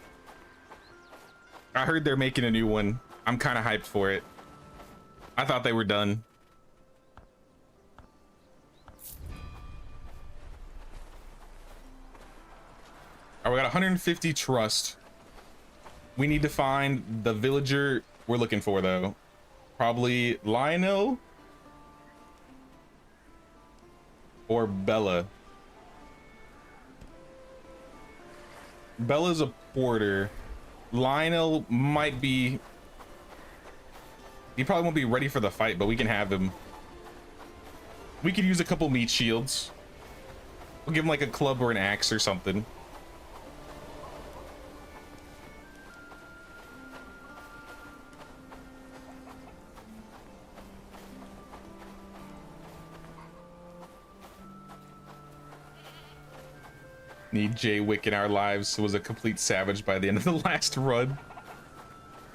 I heard they're making a new one. I'm kind of hyped for it. I thought they were done. All right, we got 150 trust. We need to find the villager we're looking for, though. Probably Lionel or Bella. Bella's a porter. Lionel might be... He probably won't be ready for the fight, but we can have him. We could use a couple meat shields. We'll give him like a club or an axe or something. Need Jay Wick in our lives, who was a complete savage by the end of the last run.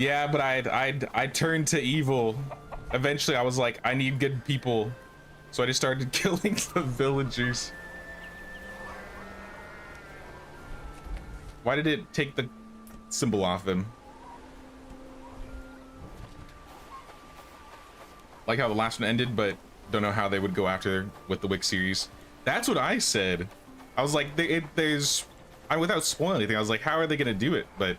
Yeah, but I turned to evil. Eventually, I was like, I need good people, so I just started killing the villagers. Why did it take the symbol off him? Like how the last one ended, but don't know how they would go after with the Wick series. That's what I said. I was like, without spoiling anything, I was like, how are they gonna do it? But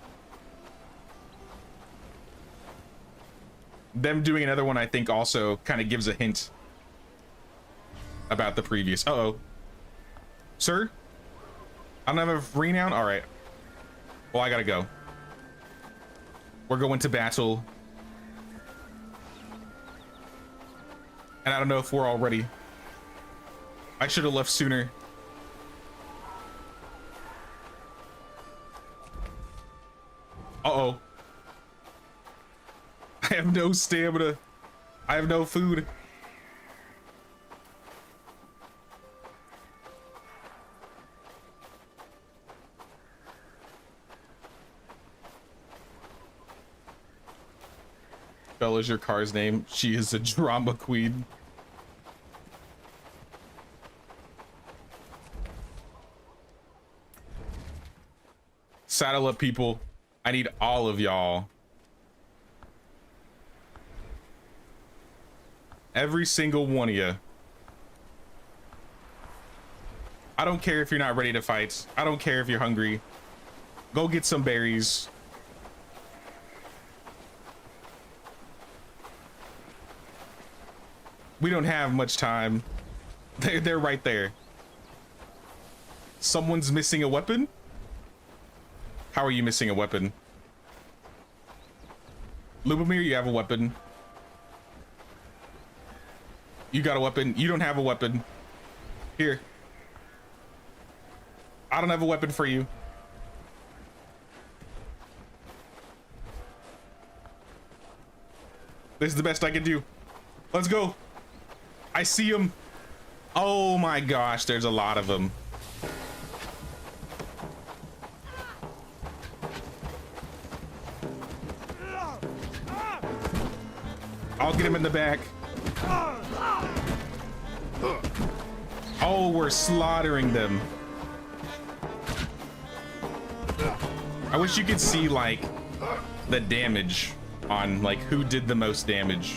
them doing another one, I think, also kind of gives a hint about the previous. Uh-oh. Sir? I don't have a renown? All right. Well, I gotta go. We're going to battle. And I don't know if we're all ready. I should have left sooner. Uh-oh. I have no stamina. I have no food. Bella's your car's name. She is a drama queen. Saddle up, people. I need all of y'all. Every single one of you. I don't care if you're not ready to fight. I don't care if you're hungry. Go get some berries. We don't have much time. They're right there. Someone's missing a weapon? How are you missing a weapon? Lubomir, you have a weapon. You got a weapon. You don't have a weapon. Here. I don't have a weapon for you. This is the best I can do. Let's go. I see him. Oh my gosh, there's a lot of them. I'll get him in the back. Oh, we're slaughtering them. I wish you could see like the damage on like who did the most damage.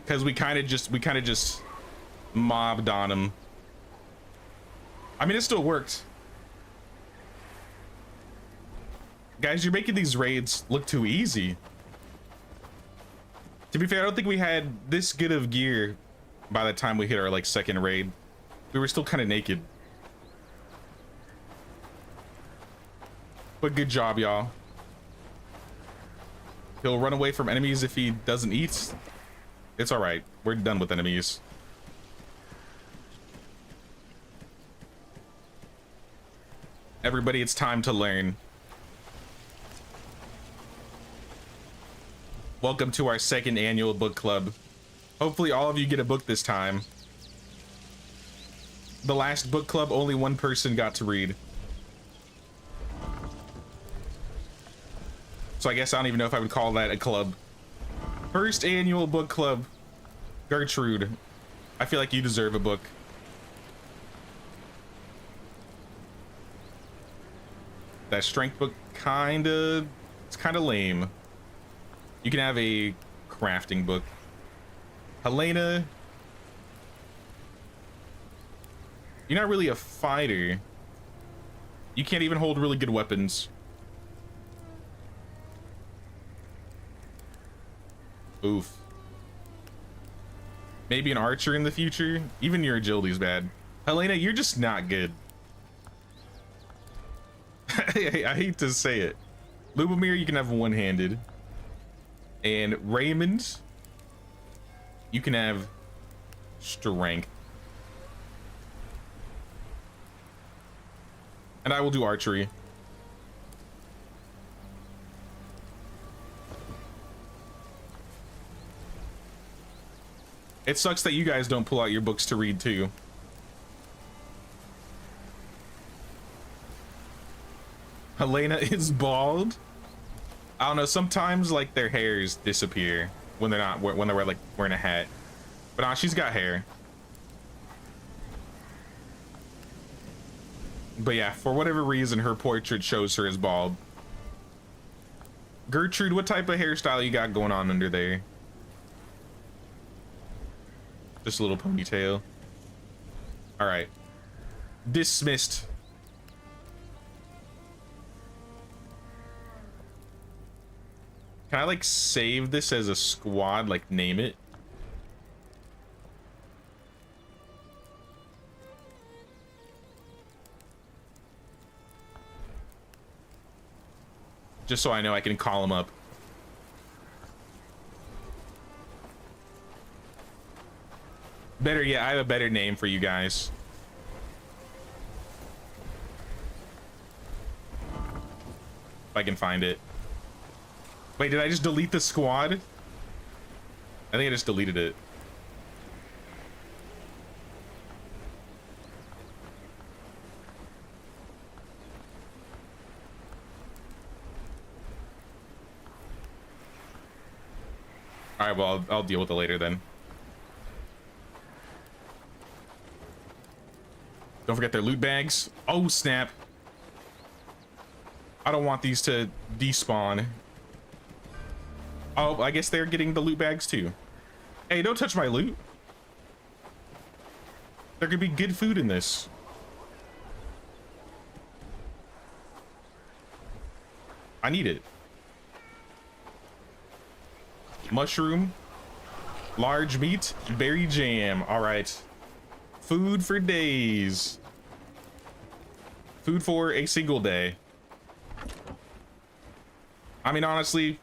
Because we kind of just mobbed on him. I mean, it still worked. Guys, you're making these raids look too easy. To be fair, I don't think we had this good of gear by the time we hit our like second raid. We were still kind of naked. But good job, y'all. He'll run away from enemies if he doesn't eat. It's all right. We're done with enemies. Everybody, it's time to learn. Welcome to our second annual book club. Hopefully all of you get a book this time. The last book club, only one person got to read. So I guess I don't even know if I would call that a club. First annual book club. Gertrude, I feel like you deserve a book. That strength book it's kinda lame. You can have a crafting book. Helena, you're not really a fighter. You can't even hold really good weapons. Oof. Maybe an archer in the future. Even your agility's bad. Helena, you're just not good. I hate to say it. Lubomir, you can have one-handed. And Raymond, you can have strength. And I will do archery. It sucks that you guys don't pull out your books to read too. Helena is bald. I don't know, sometimes like their hairs disappear when they're not when they're like wearing a hat. But nah, she's got hair. But yeah, for whatever reason her portrait shows her as bald. Gertrude, what type of hairstyle you got going on under there? Just a little ponytail. All right. Dismissed. Can I like save this as a squad, like name it? Just so I know I can call them up. Better, yeah, I have a better name for you guys. If I can find it. Wait, did I just delete the squad? I think I just deleted it. All right, well, I'll deal with it later then. Don't forget their loot bags. Oh, snap. I don't want these to despawn. Oh, I guess they're getting the loot bags too. Hey, don't touch my loot. There could be good food in this. I need it. Mushroom, large meat, berry jam. All right. Food for days. Food for a single day. I mean, honestly,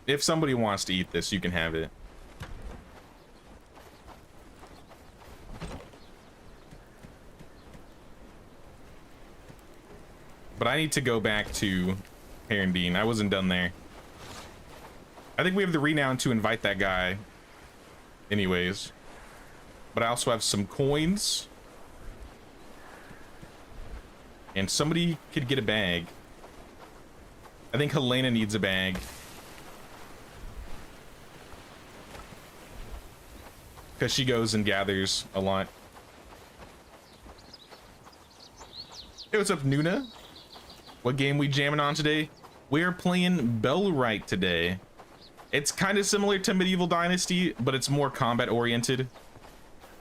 if somebody wants to eat this, you can have it. But I need to go back to Herondine. I wasn't done there. I think we have the renown to invite that guy anyways. But I also have some coins. And somebody could get a bag. I think Helena needs a bag. Because she goes and gathers a lot. Hey, what's up, Nuna? What game we jamming on today? We're playing Bellwright today. It's kind of similar to Medieval Dynasty, but it's more combat oriented.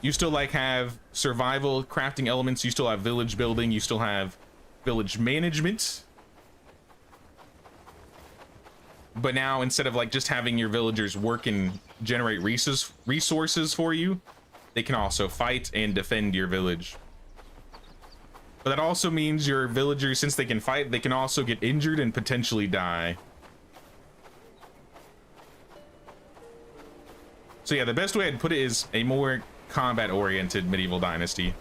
You still like have survival, crafting elements, you still have village building, you still have village management. But now instead of like just having your villagers work and generate resources for you, they can also fight and defend your village. But that also means your villagers, since they can fight, they can also get injured and potentially die. So yeah, the best way I'd put it is a more combat-oriented Medieval Dynasty.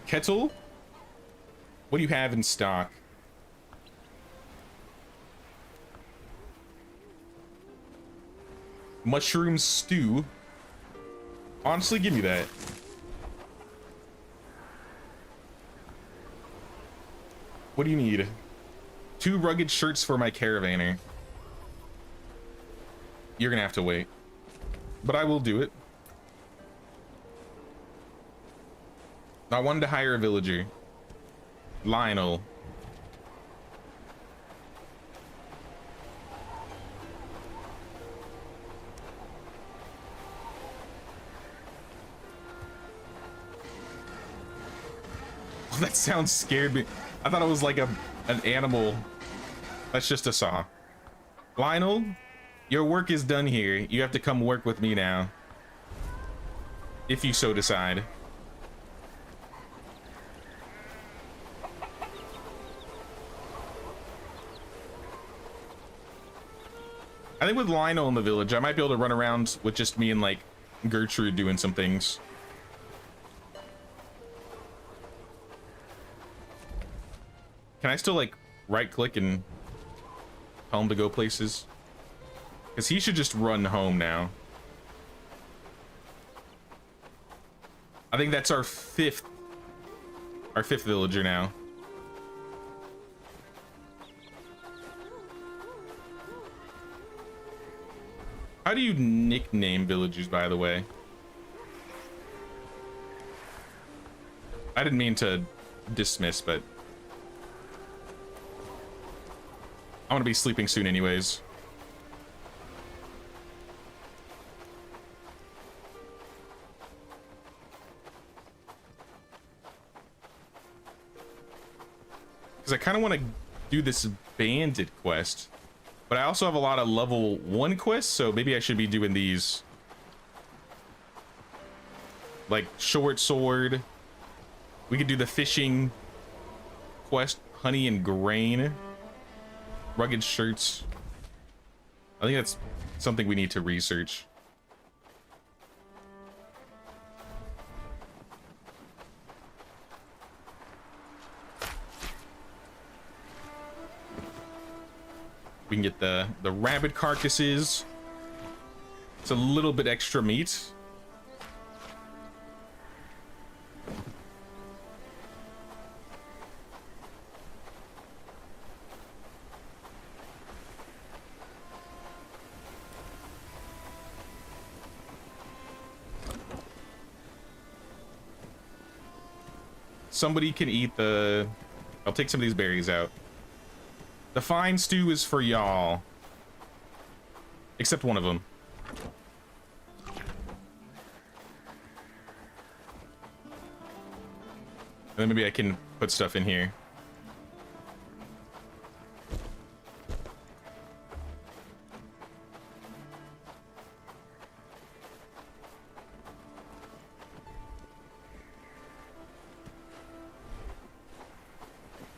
Kettle? What do you have in stock? Mushroom stew. Honestly, give me that. What do you need? 2 rugged shirts for my caravaner. You're gonna have to wait. But I will do it. I wanted to hire a villager. Lionel. Oh, that sounds scared me. I thought it was like an animal. That's just a saw. Lionel, your work is done here. You have to come work with me now. If you so decide. I think with Lionel in the village, I might be able to run around with just me and like Gertrude doing some things. Can I still like right click and tell him to go places? Because he should just run home now. I think that's our fifth villager now. How do you nickname villagers, by the way? I didn't mean to dismiss, but I want to be sleeping soon anyways. Because I kind of want to do this bandit quest, but I also have a lot of level 1 quests, so maybe I should be doing these. Like short sword. We could do the fishing quest, honey and grain, rugged shirts. I think that's something we need to research. We can get the rabbit carcasses. It's a little bit extra meat. Somebody can eat the... I'll take some of these berries out. The fine stew is for y'all. Except one of them. And then maybe I can put stuff in here.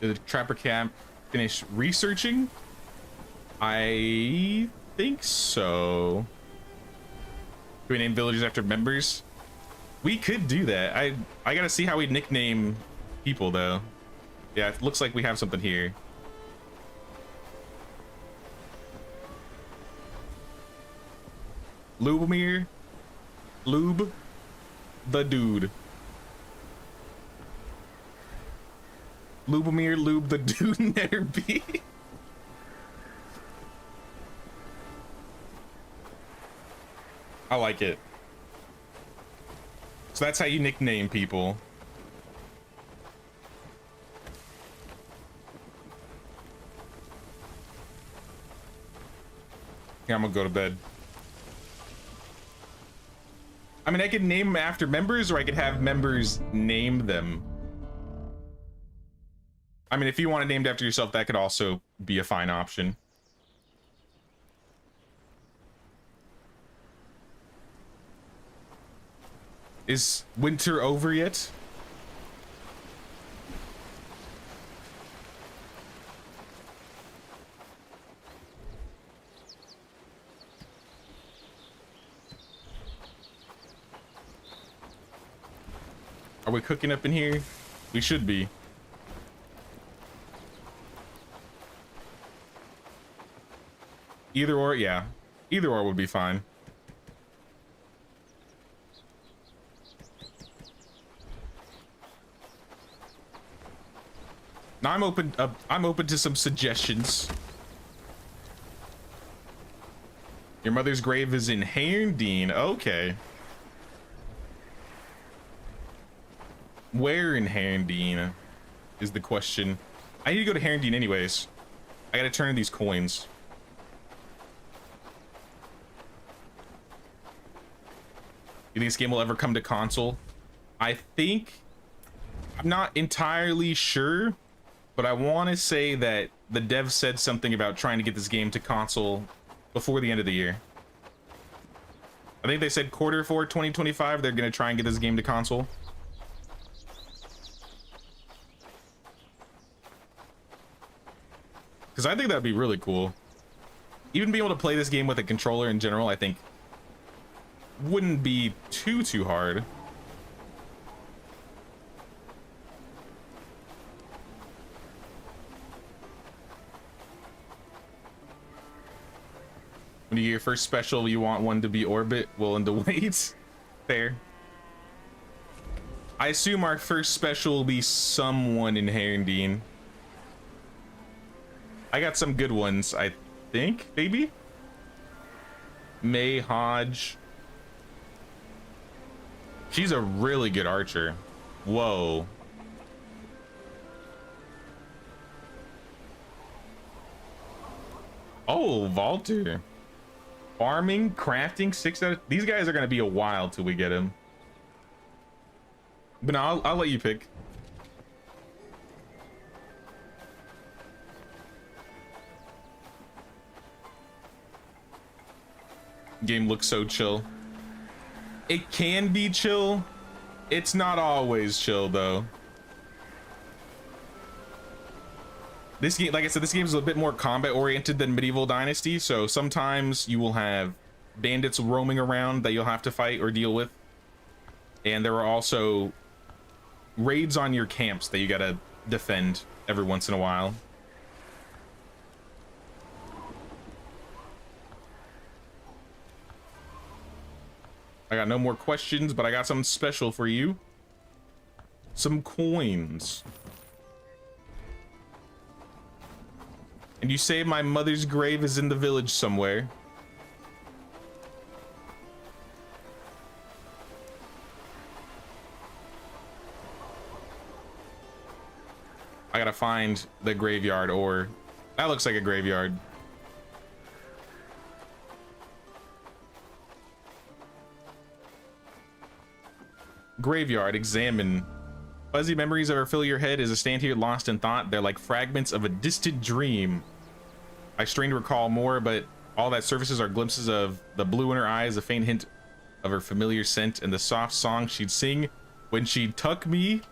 Did the trapper camp finish researching? I think so. Can we name villages after members? We could do that. I gotta see how we nickname people though. Yeah, it looks like we have something here. Lubomir, Lube, the dude. Lubomir, Lube, the dude, never be. I like it. So that's how you nickname people. Yeah, I'm gonna go to bed. I mean, I could name them after members, or I could have members name them. I mean, if you want it named after yourself, that could also be a fine option. Is winter over yet? Are we cooking up in here? We should be. Either or, yeah. Either or would be fine. Now I'm open to some suggestions. Your mother's grave is in Herndeen. Okay. Where in Herndeen is the question. I need to go to Herndeen anyways. I gotta turn in these coins. You think this game will ever come to console? I think, I'm not entirely sure, but I want to say that the dev said something about trying to get this game to console before the end of the year. I think they said Q4 2025 they're going to try and get this game to console. Because I think that'd be really cool. Even being able to play this game with a controller in general, I think wouldn't be too hard. When you get your first special, you want one to be orbit, willing to wait. Fair. I assume our first special will be someone in Herondine. I got some good ones, I think, maybe? May Hodge. She's a really good archer. Whoa. Oh, Valter. Farming, crafting, 6 out of... These guys are going to be a while till we get him. But no, I'll let you pick. Game looks so chill. It can be chill. It's not always chill though. This game, like I said, this game is a bit more combat oriented than Medieval Dynasty, so sometimes you will have bandits roaming around that you'll have to fight or deal with. And there are also raids on your camps that you gotta defend every once in a while. I got no more questions, but I got something special for you. Some coins. And you say my mother's grave is in the village somewhere. I gotta find the graveyard, or that looks like a graveyard. Graveyard, examine. Fuzzy memories ever fill your head as I stand here lost in thought. They're like fragments of a distant dream. I strain to recall more, but all that surfaces are glimpses of the blue in her eyes, a faint hint of her familiar scent, and the soft song she'd sing when she'd tuck me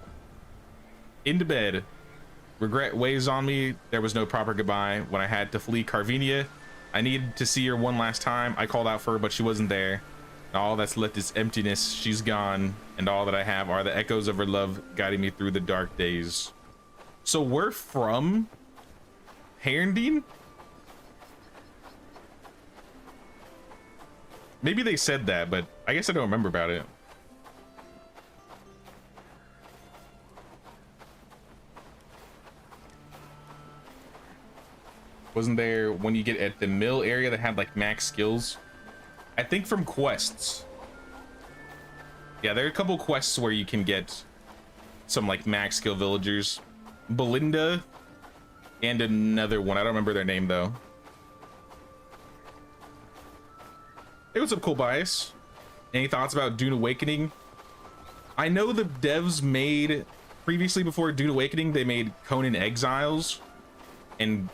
into bed. Regret weighs on me. There was no proper goodbye when I had to flee Carvenia. I needed to see her one last time. I called out for her, but she wasn't there. All that's left is emptiness. She's gone, and all that I have are the echoes of her love guiding me through the dark days. So we're from Herondine? Maybe they said that, but I guess I don't remember about it. Wasn't there when you get at the mill area that had like max skills? I think from quests. Yeah, there are a couple quests where you can get some like max skill villagers. Belinda and another one. I don't remember their name though. Hey, what's up, Cool Bias? Any thoughts about Dune Awakening? I know the devs made previously, before Dune Awakening, they made Conan Exiles, and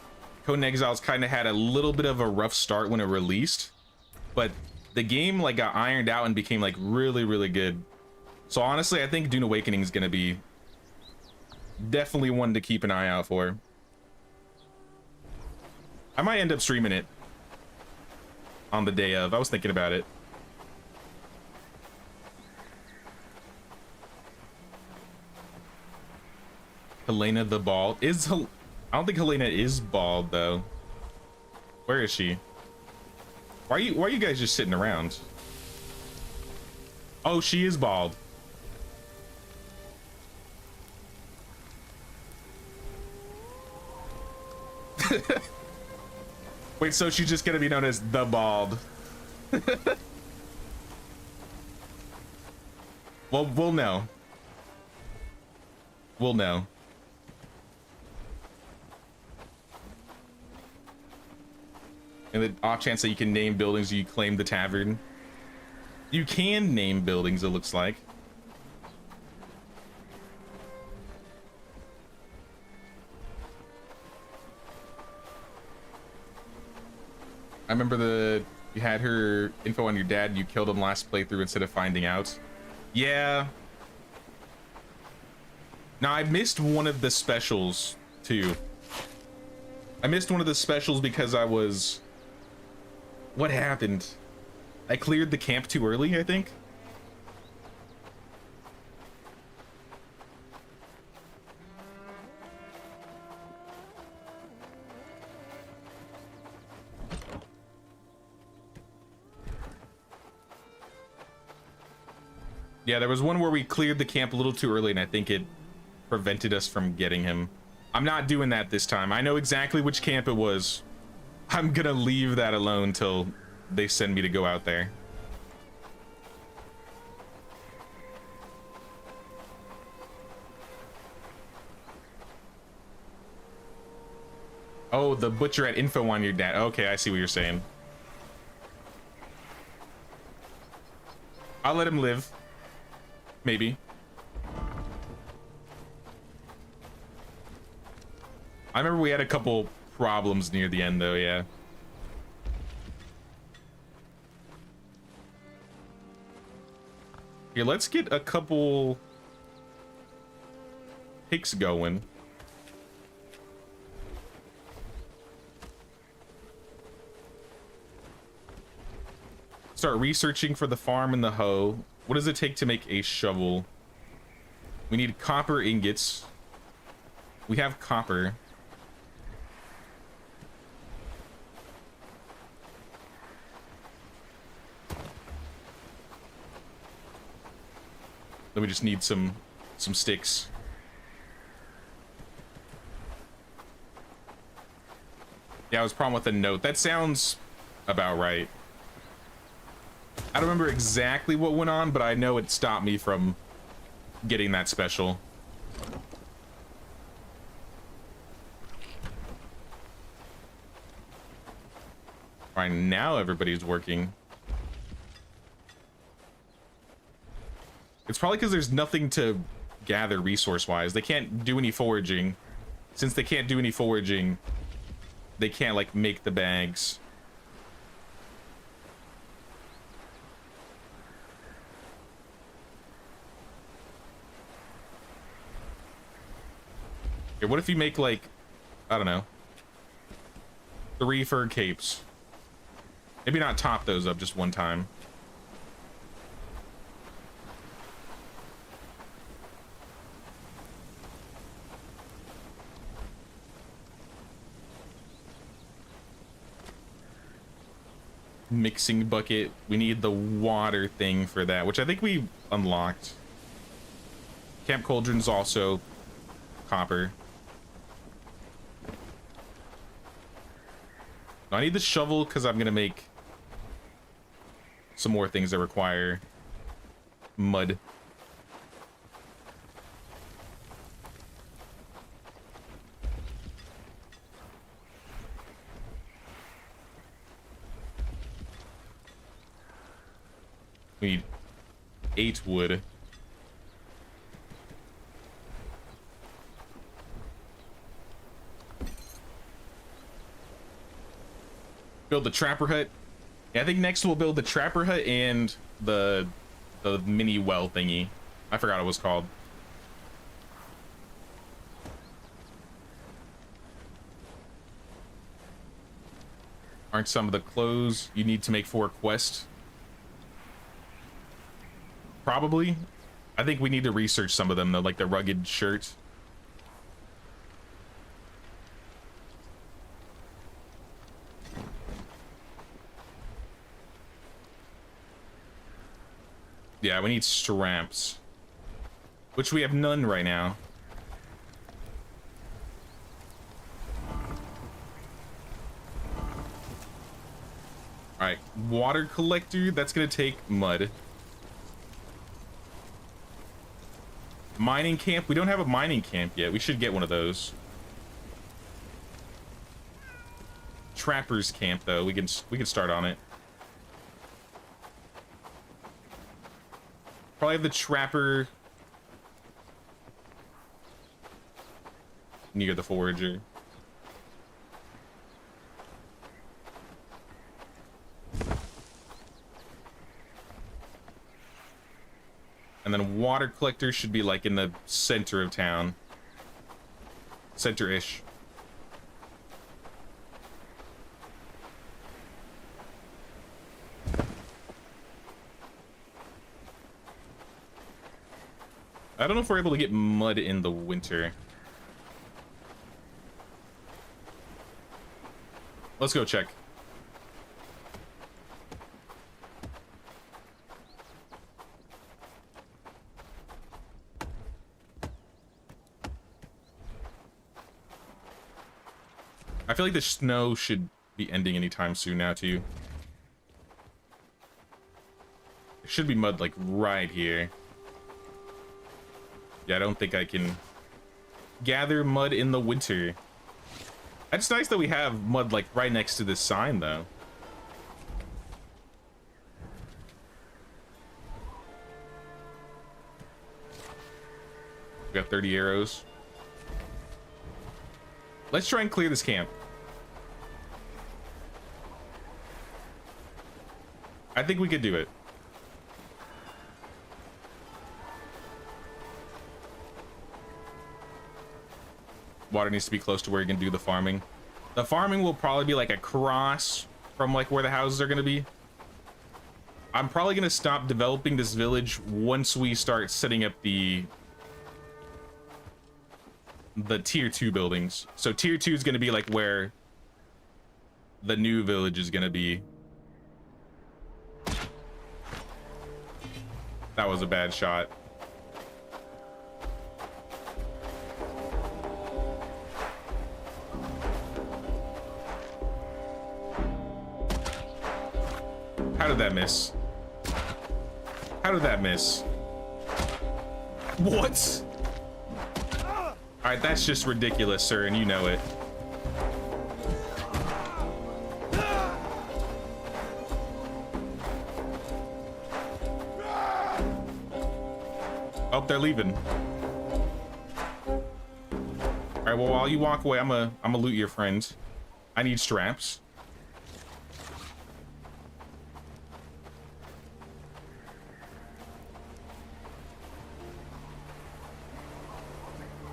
Conan Exiles kind of had a little bit of a rough start when it released, but the game like got ironed out and became like really good. So honestly, I think Dune Awakening is gonna be definitely one to keep an eye out for. I might end up streaming it on the day of. I was thinking about it. Helena the Bald is I don't think Helena is bald though. Where is she? Why are you guys just sitting around? Oh, she is bald. Wait, so she's just gonna be known as the Bald. Well, we'll know. We'll know. And the off chance that you can name buildings, you claim the tavern. You can name buildings, it looks like. I remember you had her info on your dad and you killed him last playthrough instead of finding out. Yeah. Now, I missed one of the specials too. I missed one of the specials because I was... What happened? I cleared the camp too early, I think. Yeah, there was one where we cleared the camp a little too early, and I think it prevented us from getting him. I'm not doing that this time. I know exactly which camp it was. I'm gonna leave that alone till they send me to go out there. Oh, the butcher had info on your dad. Okay, I see what you're saying. I'll let him live. Maybe. I remember we had a couple problems near the end though, yeah. Here, let's get a couple picks going. Start researching for the farm and the hoe. What does it take to make a shovel? We need copper ingots. We have copper. Then we just need some sticks. Yeah, I was problem with the note. That sounds about right. I don't remember exactly what went on, but I know it stopped me from getting that special. All right, now everybody's working. It's probably because there's nothing to gather resource-wise. They can't do any foraging. Since they can't do any foraging, they can't, like, make the bags. Here, what if you make, like, I don't know, 3 fur capes? Maybe not top those up just one time. Mixing bucket. We need the water thing for that, which I think we unlocked. Camp cauldron's also copper. I need the shovel because I'm gonna make some more things that require mud. We need 8 wood. Build the trapper hut. Yeah, I think next we'll build the trapper hut and the mini well thingy. I forgot what it was called. Aren't some of the clothes you need to make for a quest? Probably. I think we need to research some of them though, like the rugged shirt. Yeah, we need straps, which we have none right now. All right, water collector, that's gonna take mud. Mining camp, we don't have a mining camp yet. We should get one of those. Trappers camp though, we can start on it. Probably have the trapper near the forager. And then water collector should be like in the center of town. Center-ish. I don't know if we're able to get mud in the winter. Let's go check. I feel like the snow should be ending anytime soon now too. There should be mud like right here. Yeah, I don't think I can gather mud in the winter. It's nice that we have mud like right next to this sign though. We got 30 arrows. Let's try and clear this camp. I think we could do it. Water needs to be close to where you can do the farming. The farming will probably be like across from like where the houses are going to be. I'm probably going to stop developing this village once we start setting up the tier 2 buildings. So tier 2 is going to be like where the new village is going to be. That was a bad shot. How did that miss? How did that miss? What? All right, that's just ridiculous, sir, and you know it. Oh, they're leaving. All right, well, while you walk away, I'm gonna loot your friend. I need straps.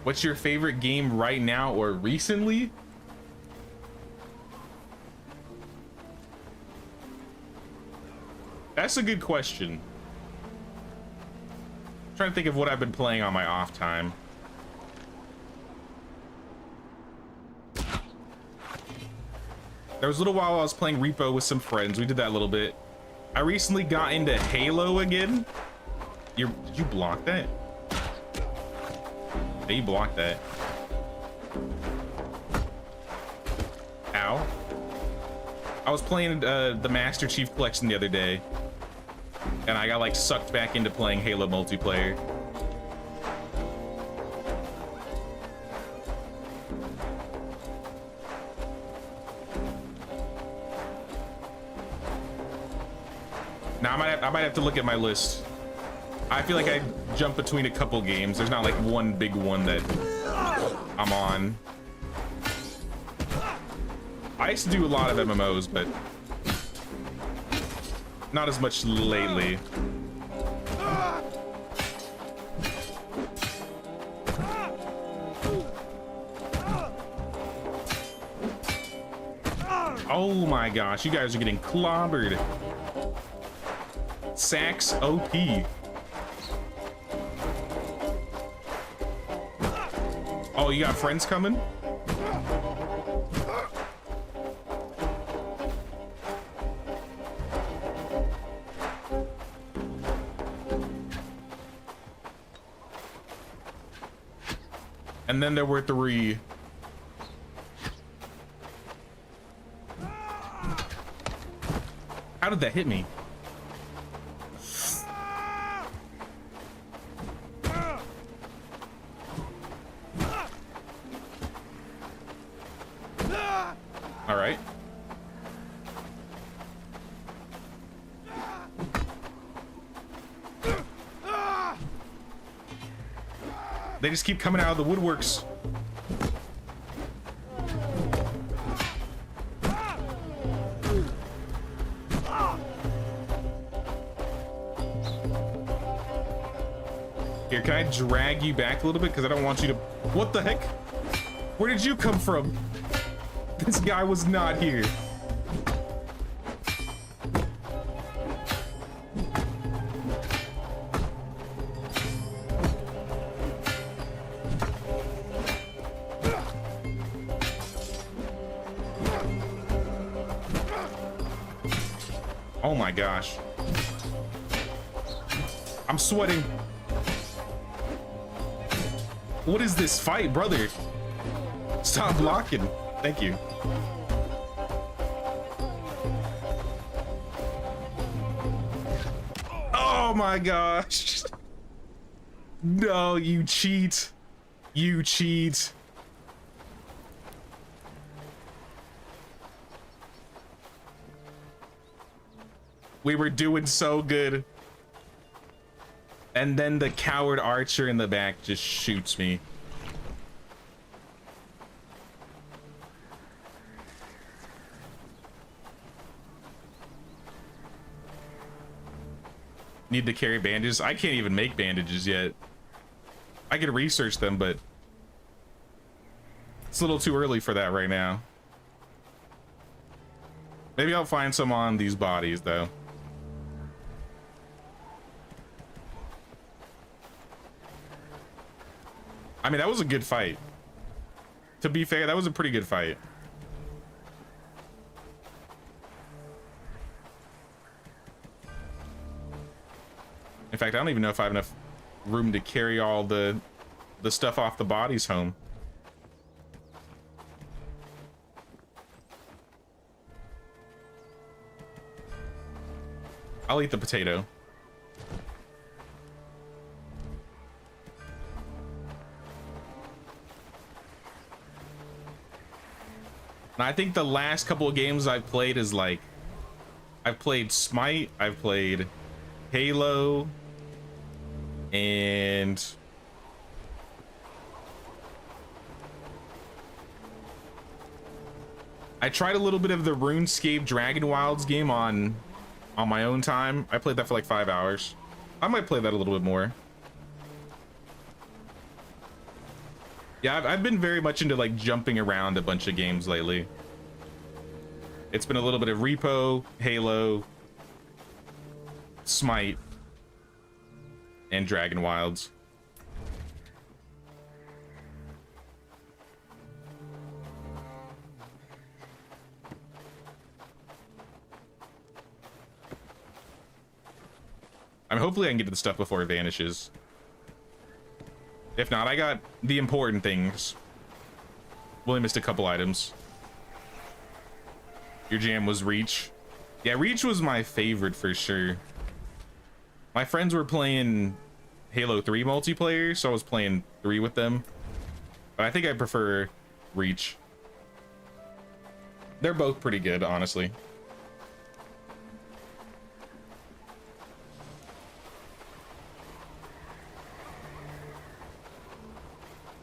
What's your favorite game right now or recently? That's a good question. I'm trying to think of what I've been playing on my off time. There was a little while I was playing Repo with some friends. We did that a little bit. I recently got into Halo again. Did you block that? Yeah, you blocked that. Ow. I was playing the Master Chief Collection the other day, and I got like sucked back into playing Halo multiplayer. Now I might have to look at my list. I feel like I jump between a couple games. There's not like one big one that I'm on. I used to do a lot of MMOs, but not as much lately. Oh my gosh, you guys are getting clobbered. Sax OP. Oh, you got friends coming? And then there were 3. How did that hit me? All right. They just keep coming out of the woodworks. Here, can I drag you back a little bit? Because I don't want you to... What the heck? Where did you come from? This guy was not here. Oh my gosh. I'm sweating. What is this fight, brother? Stop blocking. Thank you. Oh my gosh. No, you cheat. You cheat. We were doing so good. And then the coward archer in the back just shoots me. Need to carry bandages? I can't even make bandages yet. I could research them, but it's a little too early for that right now. Maybe I'll find some on these bodies though. I mean, that was a good fight. To be fair, that was a pretty good fight. In fact, I don't even know if I have enough room to carry all the stuff off the bodies home. I'll eat the potato. And I think the last couple of games I've played is like, I've played Smite, I've played Halo, and I tried a little bit of the RuneScape Dragon Wilds game on my own time. I played that for like 5 hours. I might play that a little bit more. Yeah, I've been very much into like jumping around a bunch of games lately. It's been a little bit of Repo, Halo, Smite, and Dragon Wilds. I mean, hopefully I can get to the stuff before it vanishes. If not, I got the important things. We only missed a couple items. Your jam was Reach. Yeah, Reach was my favorite for sure. My friends were playing Halo 3 multiplayer, so I was playing 3 with them. But I think I prefer Reach. They're both pretty good, honestly.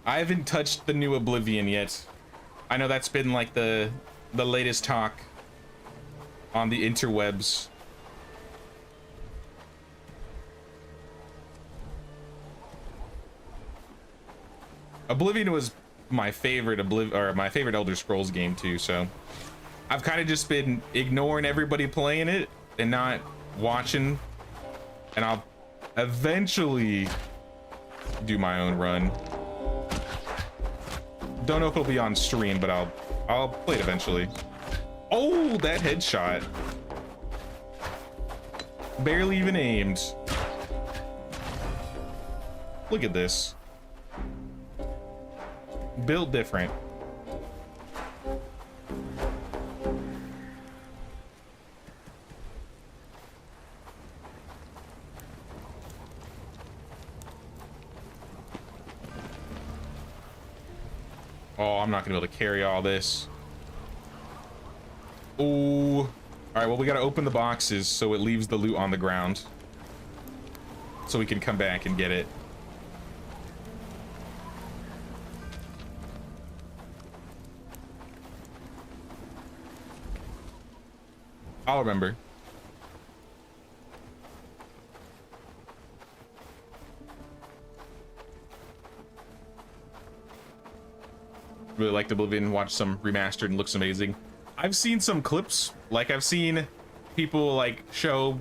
I haven't touched the new Oblivion yet. I know that's been like the latest talk on the interwebs. Oblivion was my favorite my favorite Elder Scrolls game too, so I've kind of just been ignoring everybody playing it and not watching, and I'll eventually do my own run. Don't know if it'll be on stream, but I'll play it eventually. Oh, that headshot. Barely even aimed. Look at this. Built different. Oh, I'm not gonna be able to carry all this. Oh, all right, well, we gotta open the boxes so it leaves the loot on the ground so we can come back and get it. I'll remember. Really liked Oblivion, watched some remastered and looks amazing. I've seen some clips, like I've seen people like show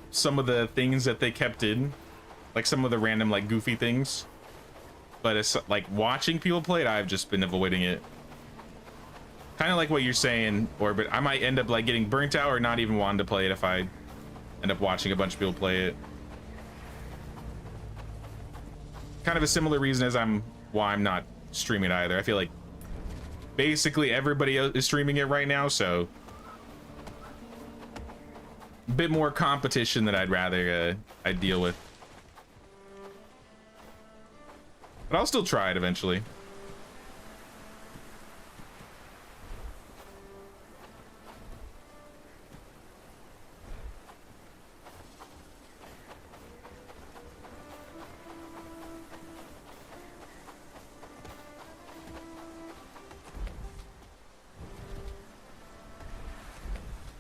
some of the things that they kept in, like some of the random like goofy things, but it's like watching people play it, I've just been avoiding it. Kind of like what you're saying, but I might end up like getting burnt out or not even wanting to play it if I end up watching a bunch of people play it. Kind of a similar reason as why I'm not streaming either. I feel like basically everybody else is streaming it right now, so a bit more competition that I'd rather I deal with. But I'll still try it eventually.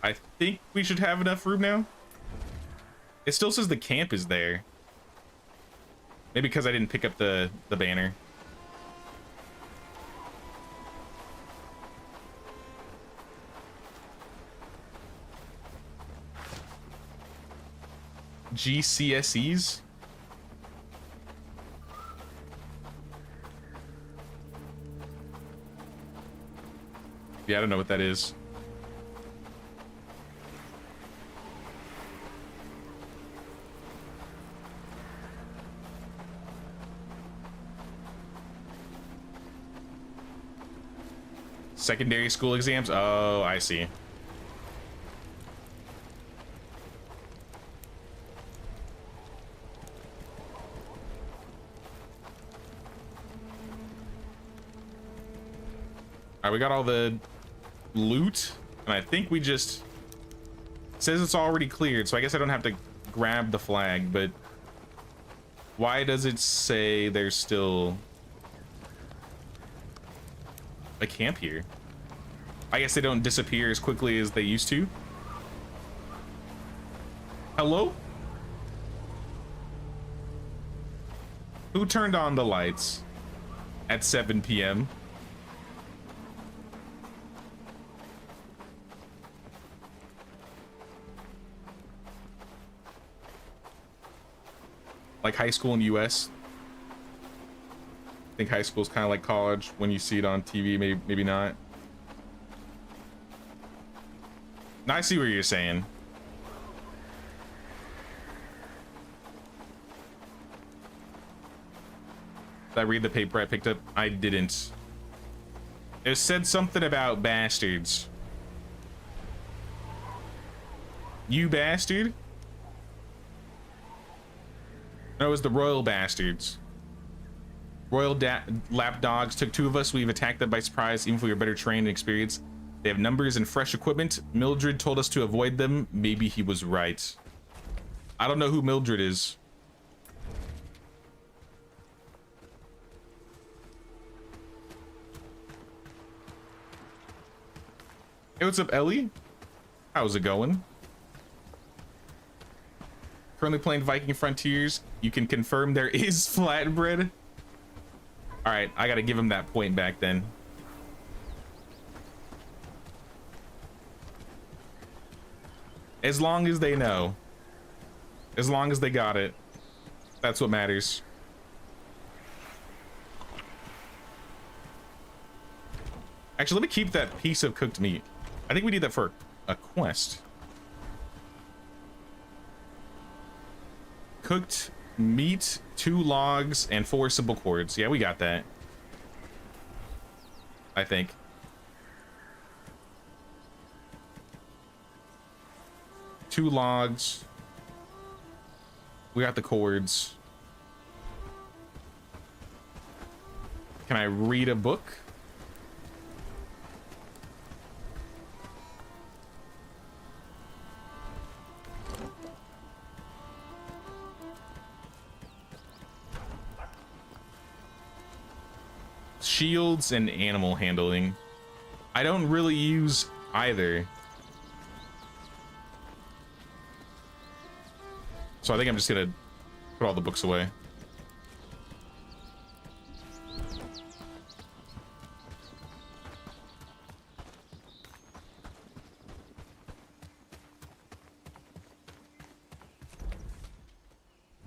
I think we should have enough room now. It still says the camp is there. Maybe because I didn't pick up the banner. GCSEs? Yeah, I don't know what that is. Secondary school exams? Oh, I see. All right, we got all the loot, and I think we just... It says it's already cleared, so I guess I don't have to grab the flag, but why does it say there's still a camp here? I guess they don't disappear as quickly as they used to. Hello? Who turned on the lights at 7 p.m.? Like high school in the US? I think high school is kind of like college when you see it on TV, maybe not. Now I see what you're saying. Did I read the paper I picked up? I didn't. It said something about bastards. You bastard? No, it was the royal bastards. Royal lapdogs took 2 of us. We've attacked them by surprise, even if we were better trained and experienced. They have numbers and fresh equipment. Mildred told us to avoid them. Maybe he was right. I don't know who Mildred is. Hey, what's up, Ellie? How's it going? Currently playing Viking Frontiers. You can confirm there is flatbread. All right, I gotta give him that point back then. As long as they know. As long as they got it. That's what matters. Actually, let me keep that piece of cooked meat. I think we need that for a quest. Cooked meat, 2 logs, and 4 simple cords. Yeah, we got that. I think. Two logs. We got the cords. Can I read a book? Shields and animal handling. I don't really use either. So I think I'm just gonna put all the books away.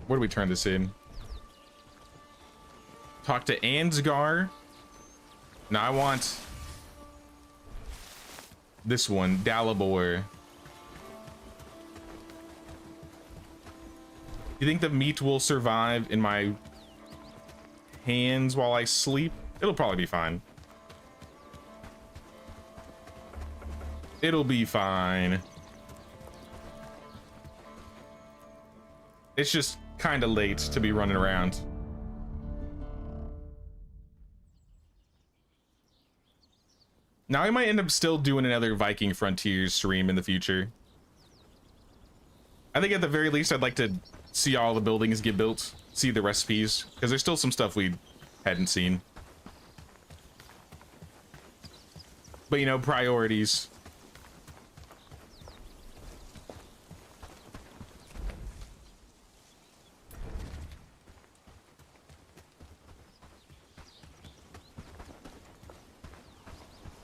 Where do we turn this in? Talk to Ansgar. Now I want this one, Dalibor. You think the meat will survive in my hands while I sleep? It'll probably be fine. It'll be fine. It's just kind of late to be running around. Now I might end up still doing another Viking Frontiers stream in the future. I think at the very least I'd like to see all the buildings get built, see the recipes, because there's still some stuff we hadn't seen. But you know, priorities.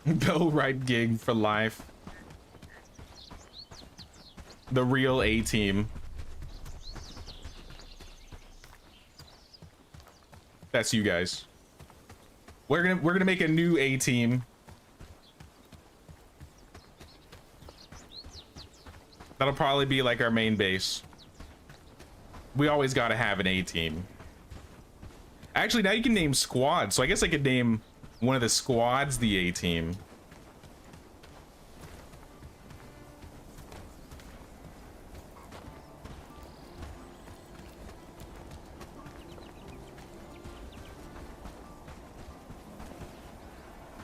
Bellwright gig for life. The real A team. That's you guys. We're gonna make a new A team. That'll probably be like our main base. We always gotta have an A team. Actually, now you can name squads, so I guess I could name one of the squads the A team.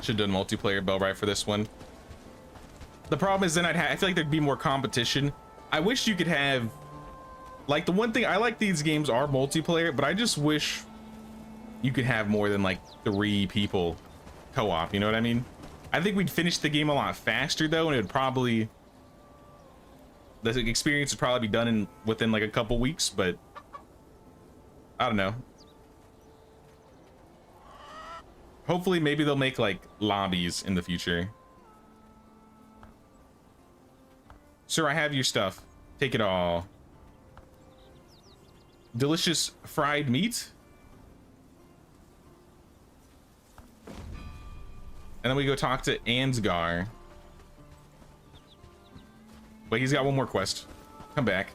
Should have done multiplayer Bellwright for this one. The problem is then I feel like there'd be more competition. I wish you could have, like, the one thing I like, these games are multiplayer, but I just wish you could have more than like 3 people co-op, you know what I mean? I think we'd finish the game a lot faster though, and it would probably, the experience would probably be done within like a couple weeks, but I don't know. Hopefully maybe they'll make like lobbies in the future. Sir, I have your stuff. Take it all. Delicious fried meat. And then we go talk to Ansgar. Wait, he's got one more quest. Come back.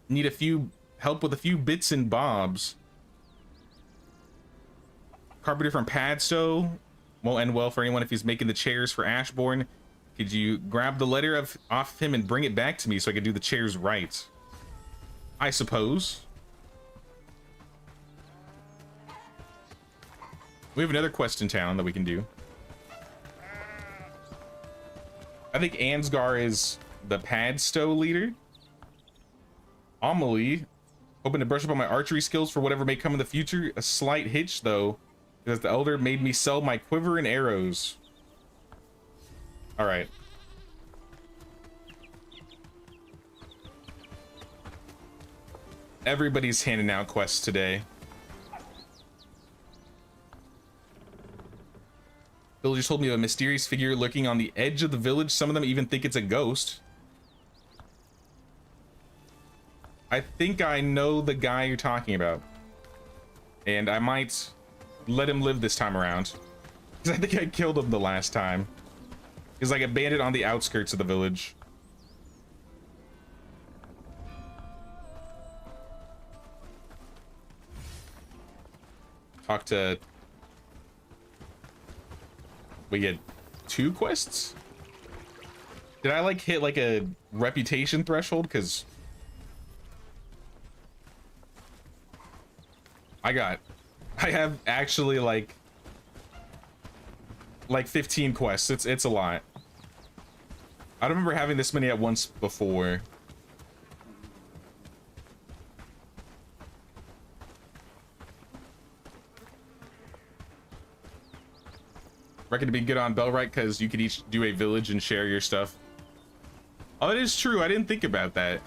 Need a few help with a few bits and bobs. Carpenter from Padstow won't end well for anyone if he's making the chairs for Ashbourne. Could you grab the letter off him and bring it back to me so I can do the chairs right? I suppose. We have another quest in town that we can do. I think Ansgar is the Padstow leader. Amelie, hoping to brush up on my archery skills for whatever may come in the future. A slight hitch though, because the elder made me sell my quiver and arrows. All right. Everybody's handing out quests today. Villagers told me of a mysterious figure lurking on the edge of the village. Some of them even think it's a ghost. I think I know the guy you're talking about. And I might let him live this time around. Because I think I killed him the last time. He's like a bandit on the outskirts of the village. Talk to... We get 2 quests? Did I like hit like a reputation threshold? Because I have actually like 15 quests. It's a lot. I don't remember having this many at once before. Reckon to be good on Bellwright because you could each do a village and share your stuff. Oh, that is true. I didn't think about that.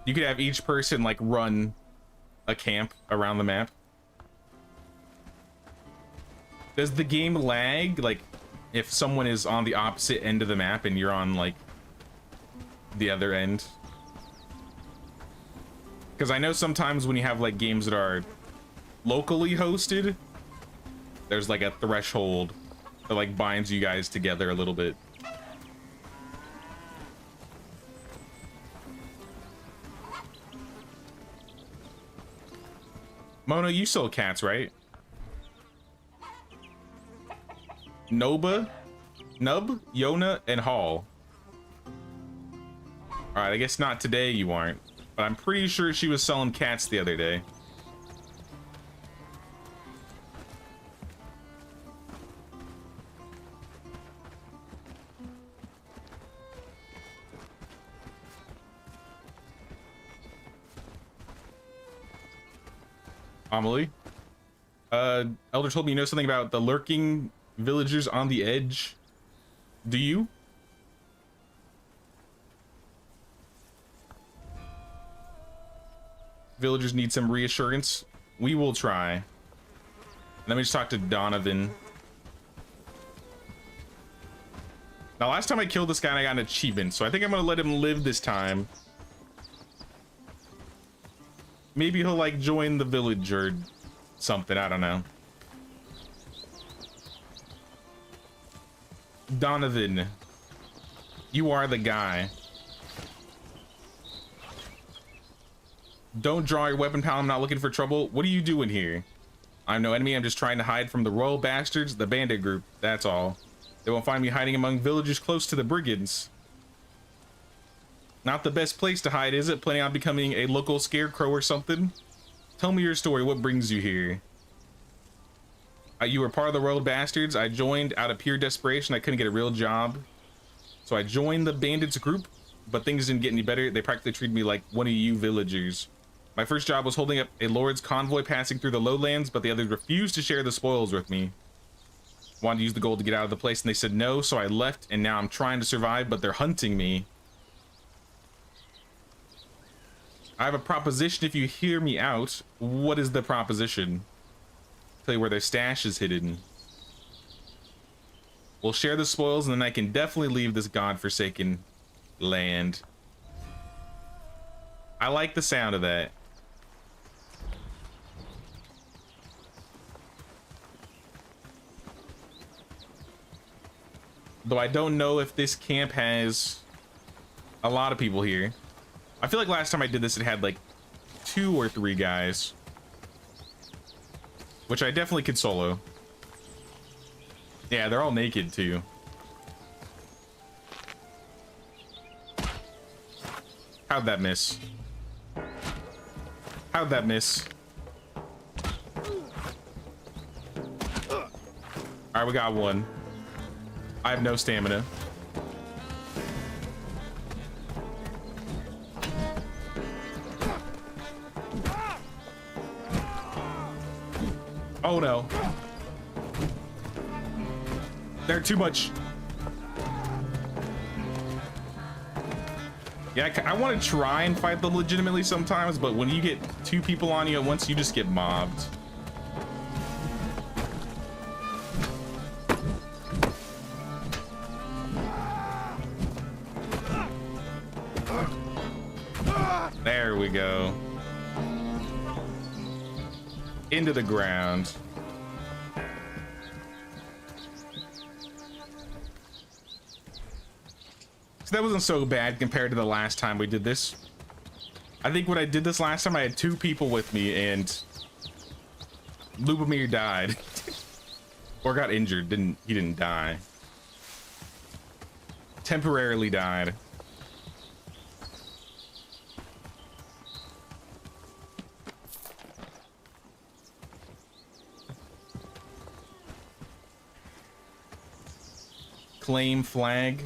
You could have each person like run a camp around the map. Does the game lag like if someone is on the opposite end of the map and you're on like the other end? Because I know sometimes when you have like games that are locally hosted, there's like a threshold that like binds you guys together a little bit. Mona, you sold cats, right? Noba, Nub, Yona, and Hall. All right, I guess not today you aren't, but I'm pretty sure she was selling cats the other day. Amelie? Elder told me you know something about the lurking villagers on the edge. Do you? Villagers need some reassurance. We will try. Let me just talk to Donovan. Now, last time I killed this guy, I got an achievement, so I think I'm gonna let him live this time. Maybe he'll like join the village or something, I don't know. Donovan, you are the guy. Don't draw your weapon, pal. I'm not looking for trouble. What are you doing here? I'm no enemy. I'm just trying to hide from the royal bastards, the bandit group. That's all. They won't find me hiding among villagers close to the brigands. Not the best place to hide, is it? Planning on becoming a local scarecrow or something? Tell me your story. What brings you here? You were part of the royal bastards. I joined out of pure desperation. I couldn't get a real job, so I joined the bandits group, but things didn't get any better. They practically treated me like one of you villagers. My first job was holding up a lord's convoy passing through the lowlands, but the others refused to share the spoils with me. Wanted to use the gold to get out of the place, and they said no, so I left, and now I'm trying to survive, but they're hunting me. I have a proposition if you hear me out. What is the proposition? Tell you where their stash is hidden. We'll share the spoils, and then I can definitely leave this godforsaken land. I like the sound of that. Though I don't know if this camp has a lot of people here. I feel like last time I did this, it had like 2 or 3 guys, which I definitely could solo. Yeah, they're all naked too. How'd that miss? How'd that miss? All right, we got one. I have no stamina. Oh no. They're too much. Yeah, I want to try and fight them legitimately sometimes, but when you get 2 people on you at once, you just get mobbed. There we go. Into the ground. So that wasn't so bad compared to the last time we did this. I think when I did this last time, I had 2 people with me and Lubomir died. Or got injured. He didn't die. Temporarily died. Claim flag.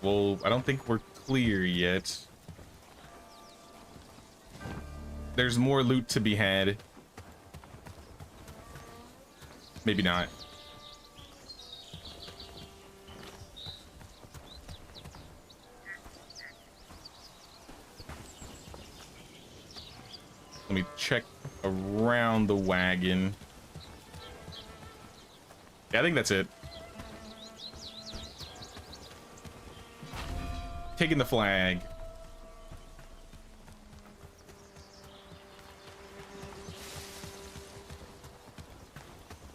Well, I don't think we're clear yet. There's more loot to be had. Maybe not. Let me check around the wagon. Yeah, I think that's it. Taking the flag.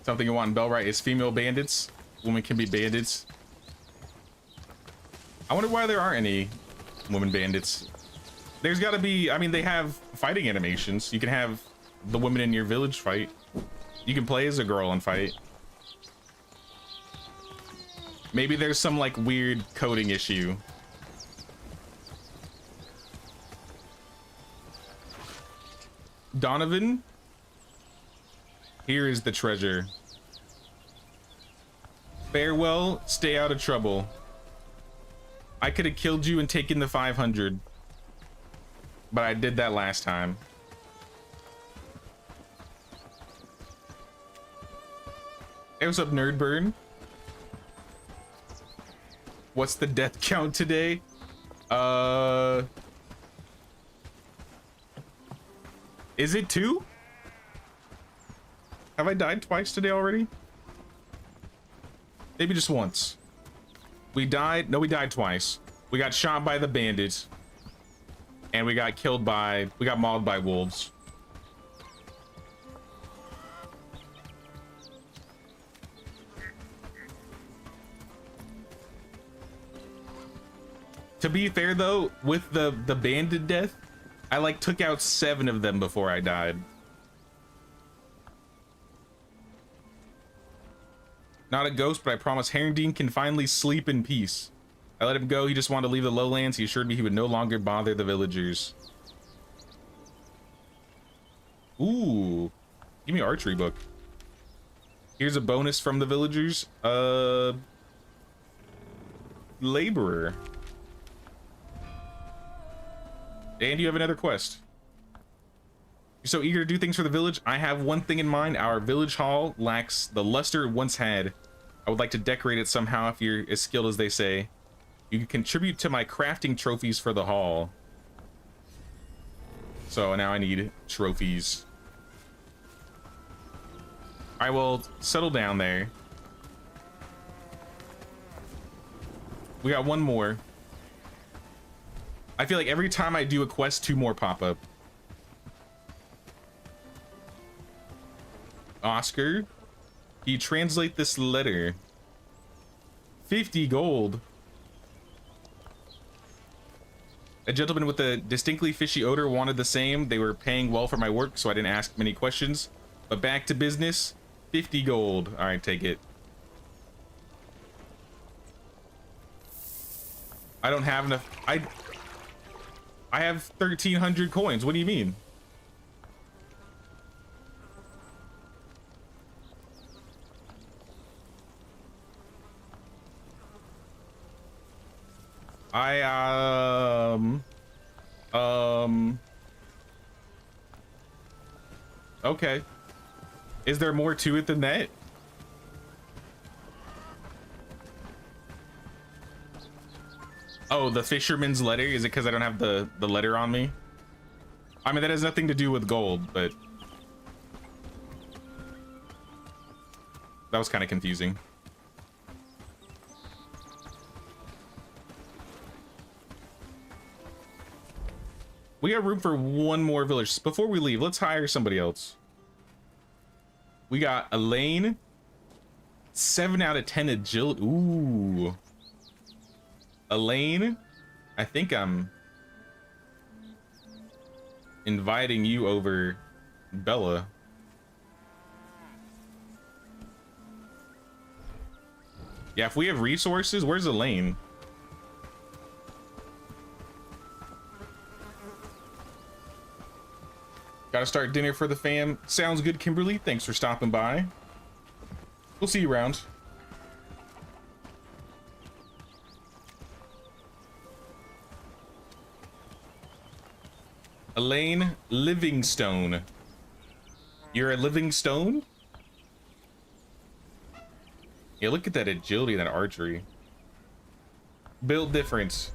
Something you want in Bellwright is female bandits. Women can be bandits. I wonder why there aren't any women bandits. There's got to be, I mean, they have fighting animations. You can have the women in your village fight. You can play as a girl and fight. Maybe there's some like weird coding issue. Donovan, here is the treasure. Farewell, stay out of trouble. I could have killed you and taken the 500, but I did that last time. Hey, what's up, Nerdburn? What's the death count today? Is it 2? Have I died twice today already? Maybe just once. We died. No, we died twice. We got shot by the bandits. And we got killed by... We got mauled by wolves. To be fair, though, with the bandit death, I, like, took out 7 of them before I died. Not a ghost, but I promise Herondine can finally sleep in peace. I let him go. He just wanted to leave the lowlands. He assured me he would no longer bother the villagers. Ooh. Give me an archery book. Here's a bonus from the villagers. Laborer. And you have another quest. You're so eager to do things for the village. I have one thing in mind. Our village hall lacks the luster it once had. I would like to decorate it somehow if you're as skilled as they say. You can contribute to my crafting trophies for the hall. So now I need trophies. I will settle down there. We got one more. I feel like every time I do a quest, 2 more pop up. Oscar, can you translate this letter? 50 gold. A gentleman with a distinctly fishy odor wanted the same. They were paying well for my work, so I didn't ask many questions. But back to business. 50 gold. All right, take it. I don't have enough. I have 1,300 coins. What do you mean? Okay. Is there more to it than that? Oh, the fisherman's letter? Is it because I don't have the letter on me? I mean, that has nothing to do with gold, but that was kind of confusing. We got room for one more village. Before we leave, let's hire somebody else. We got Elaine. 7 out of 10 agility. Ooh. Elaine, I think I'm inviting you over Bella. Yeah, if we have resources, where's Elaine? Gotta start dinner for the fam. Sounds good, Kimberly. Thanks for stopping by. We'll see you around. Elaine Livingstone. You're a Livingstone? Yeah, look at that agility and that archery. Build difference.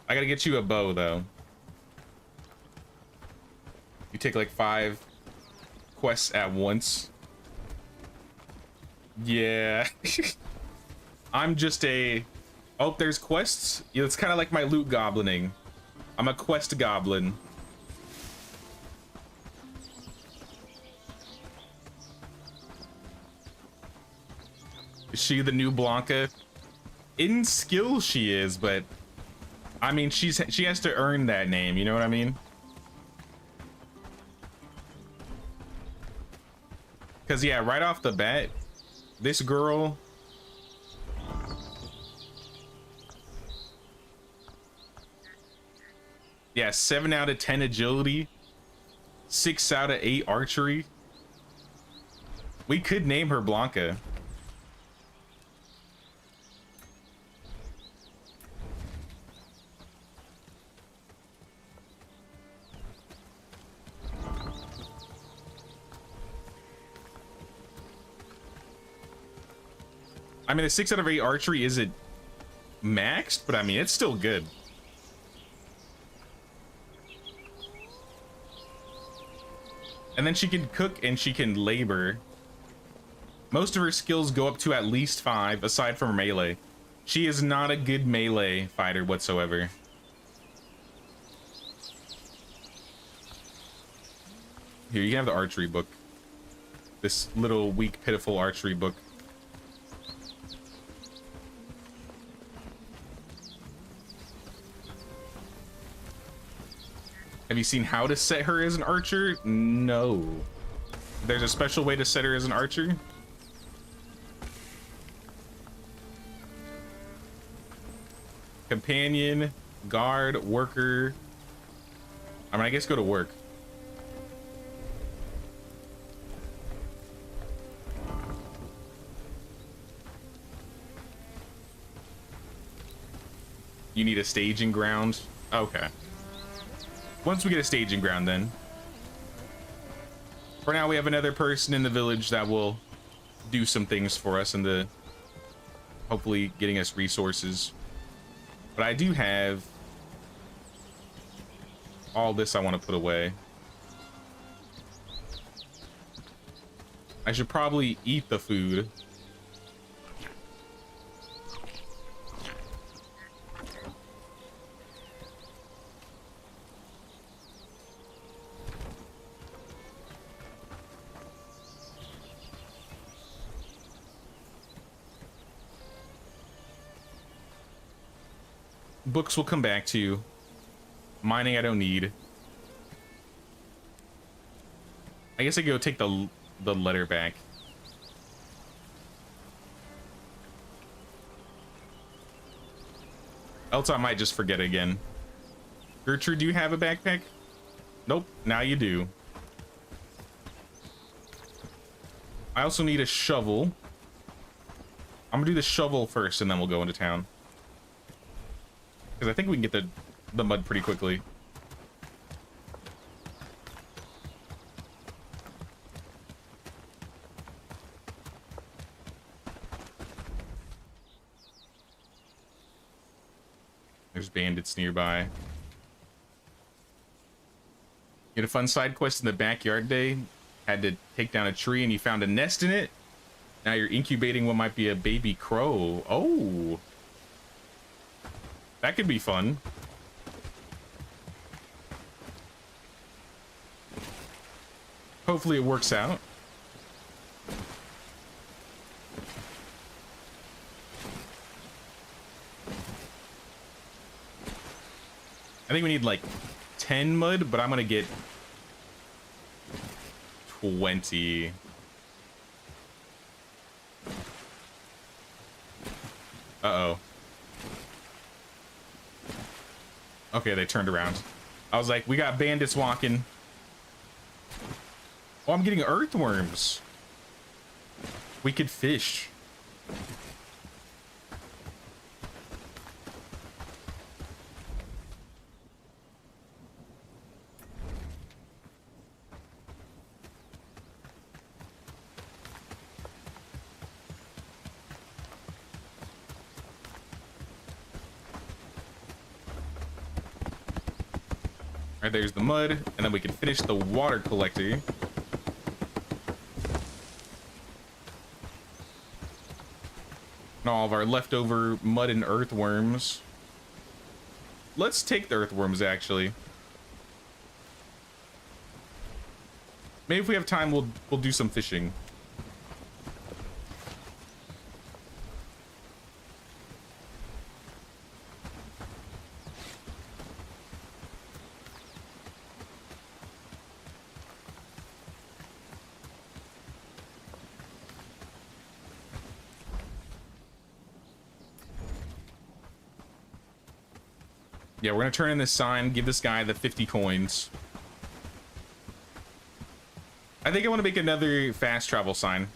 I gotta get you a bow, though. You take like 5 quests at once. Yeah. I'm just a... Oh, there's quests? Yeah, it's kind of like my loot goblining. I'm a quest goblin. Is she the new Blanca? In skill she is, but I mean, she has to earn that name, you know what I mean? Because, yeah, right off the bat, this girl... Yeah, 7 out of 10 agility. 6 out of 8 archery. We could name her Blanca. I mean, a 6 out of 8 archery isn't maxed, but I mean, it's still good. And then she can cook and she can labor. Most of her skills go up to at least 5, aside from melee. She is not a good melee fighter whatsoever. Here, you can have the archery book. This little weak, pitiful archery book. Have you seen how to set her as an archer? No. There's a special way to set her as an archer. Companion, guard, worker. I mean, I guess go to work. You need a staging ground. Okay. Once we get a staging ground, then. For now, we have another person in the village that will do some things for us, and the hopefully getting us resources. But I do have all this I want to put away. I should probably eat the food. Books will come back to you. Mining I don't need. I guess I go take the letter back. Else I might just forget again. Gertrude, do you have a backpack? Nope, now you do. I also need a shovel. I'm gonna do the shovel first and then we'll go into town. Because I think we can get the mud pretty quickly. There's bandits nearby. You had a fun side quest in the backyard day. Had to take down a tree and you found a nest in it. Now you're incubating what might be a baby crow. Oh. That could be fun. Hopefully it works out. I think we need like 10 mud, but I'm gonna get 20. Uh-oh. Okay, they turned around. I was like, we got bandits walking. Oh, I'm getting earthworms. We could fish. Right, there's the mud, and then we can finish the water collector. And all of our leftover mud and earthworms. Let's take the earthworms, actually. Maybe if we have time, we'll do some fishing. Yeah, we're gonna turn in this sign, give this guy the 50 coins. I think I want to make another fast travel sign.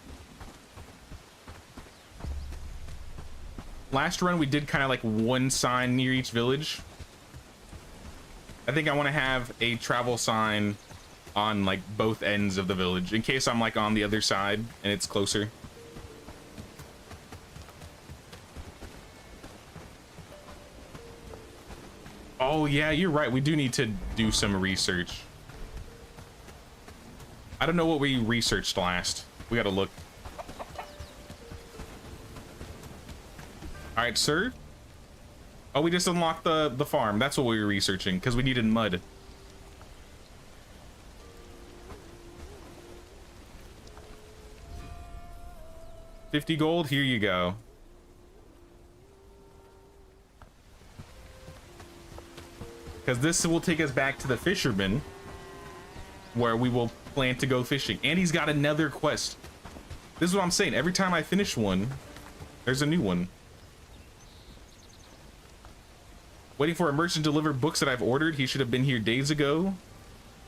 Last run, we did kind of like one sign near each village. I think I want to have a travel sign on like both ends of the village in case I'm like on the other side and it's closer. Oh yeah, you're right. We do need to do some research. I don't know what we researched last. We gotta look. All right, sir. Oh, we just unlocked the farm. That's what we were researching because we needed mud. $50 gold. Here you go. Because this will take us back to the fisherman, where we will plan to go fishing. And he's got another quest. This is what I'm saying. Every time I finish one, there's a new one. Waiting for a merchant to deliver books that I've ordered. He should have been here days ago.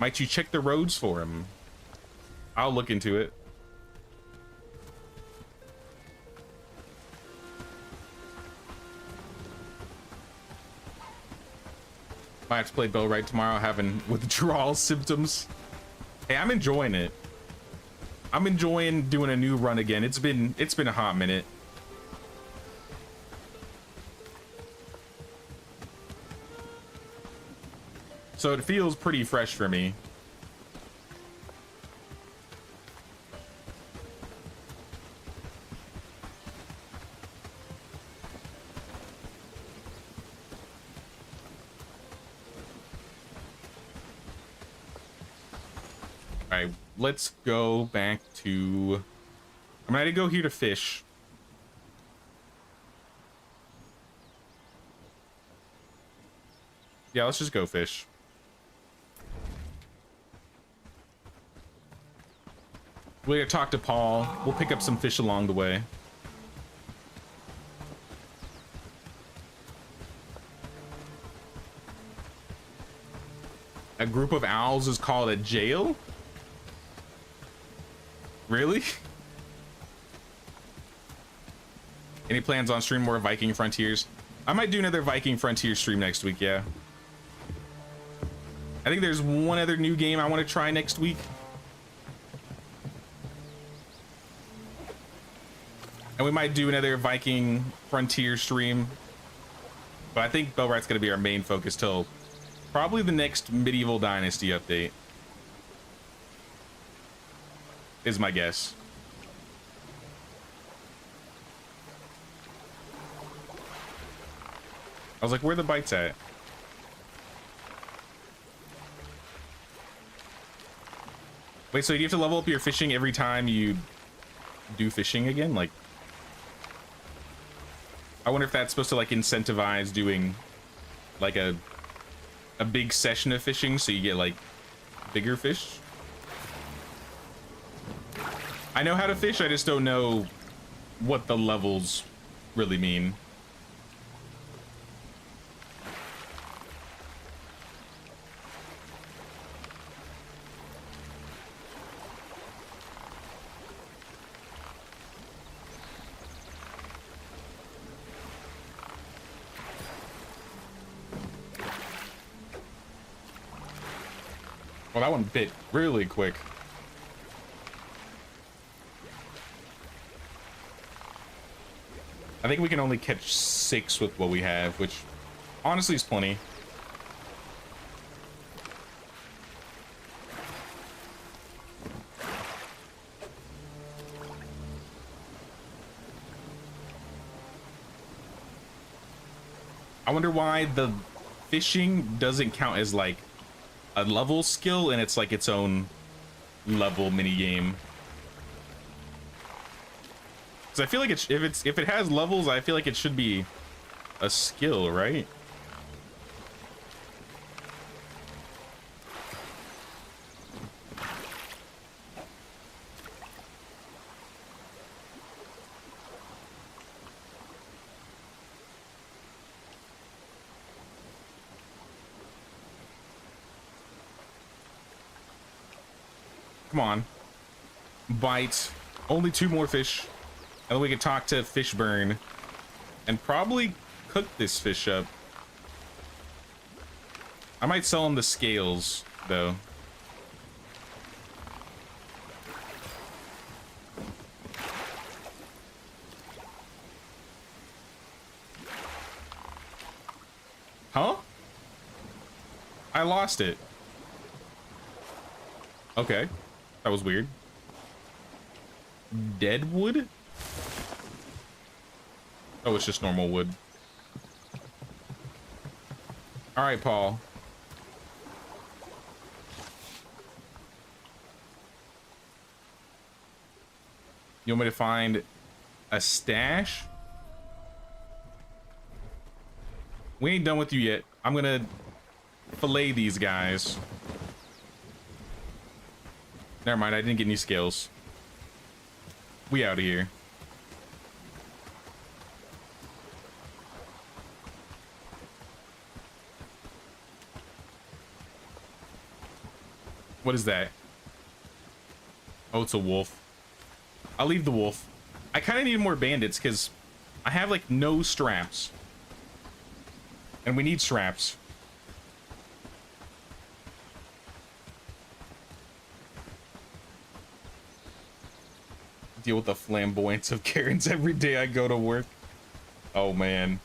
Might you check the roads for him? I'll look into it. Might have to play Bellwright tomorrow, having withdrawal symptoms. Hey, I'm enjoying it. I'm enjoying doing a new run again. It's been a hot minute. So it feels pretty fresh for me. All right, let's go back to... I'm gonna go here to fish. Yeah, let's just go fish. We're gonna talk to Paul. We'll pick up some fish along the way. A group of owls is called a jail? Really? Any plans on stream more Viking Frontiers? I might do another Viking Frontier stream next week, yeah. I think there's one other new game I want to try next week. And we might do another Viking Frontier stream. But I think Bellwright's going to be our main focus till probably the next Medieval Dynasty update. Is my guess. I was like, where are the bites at? Wait, so do you have to level up your fishing every time you do fishing again? Like, I wonder if that's supposed to like incentivize doing like a big session of fishing so you get like bigger fish. I know how to fish, I just don't know what the levels really mean. Well, that one bit really quick. I think we can only catch 6 with what we have, which honestly is plenty. I wonder why the fishing doesn't count as like a level skill and it's like its own level mini game. Because I feel like if it has levels, I feel like it should be a skill, right? Come on. Bite. Only 2 more fish. And then we can talk to Fishburne. And probably cook this fish up. I might sell him the scales, though. Huh? I lost it. Okay. That was weird. Dead wood? Oh, it's just normal wood. All right, Paul. You want me to find a stash? We ain't done with you yet. I'm gonna fillet these guys. Never mind, I didn't get any scales. We out of here. What is that? Oh, it's a wolf. I'll leave the wolf. I kind of need more bandits because I have like no straps. And we need straps. Deal with the flamboyance of Karens every day I go to work. Oh man.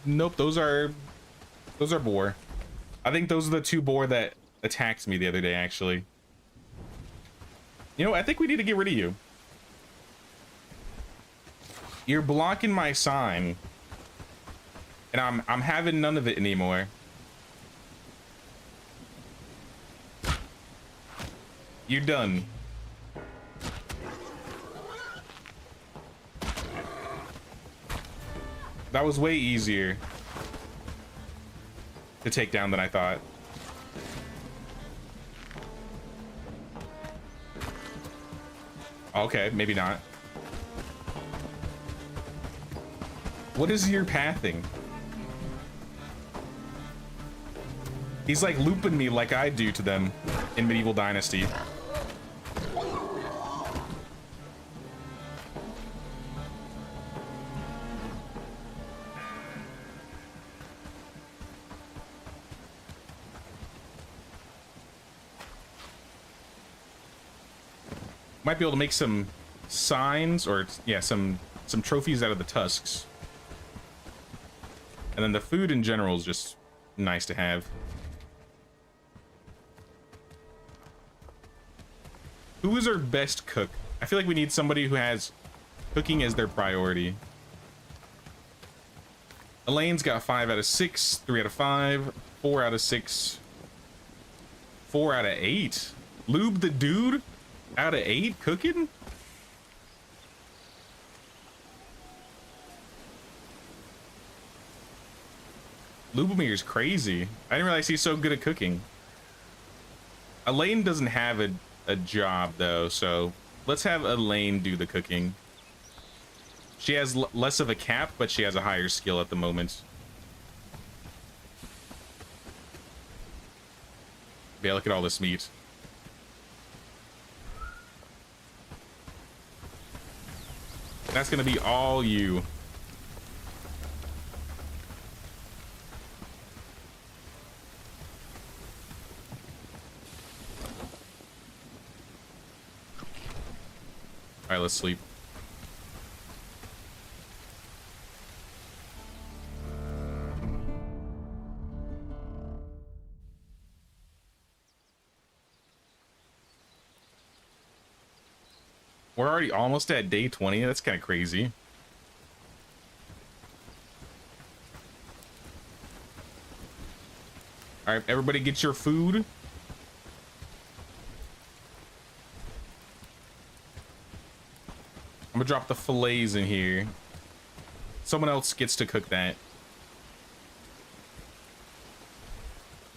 Nope, those are boar. I think those are the 2 boar that attacked me the other day, actually. You know, I think we need to get rid of you. You're blocking my sign. And I'm having none of it anymore. You're done. That was way easier to take down than I thought. Okay, maybe not. What is your pathing? He's like looping me like I do to them in Medieval Dynasty. Might be able to make some signs, or yeah, some trophies out of the tusks. And then the food in general is just nice to have. Who is our best cook? I feel like we need somebody who has cooking as their priority. Elaine's got 5 out of 6, 3 out of 5, 4 out of 6, 4 out of 8. Lube the dude out of 8 cooking? Lubomir's crazy. I didn't realize he's so good at cooking. Elaine doesn't have a job though, so let's have Elaine do the cooking. She has less of a cap, but she has a higher skill at the moment. Yeah, look at all this meat. That's gonna be all you. All right, let's sleep. We're already almost at day 20. That's kind of crazy. All right, everybody get your food. I'm gonna drop the fillets in here. Someone else gets to cook that.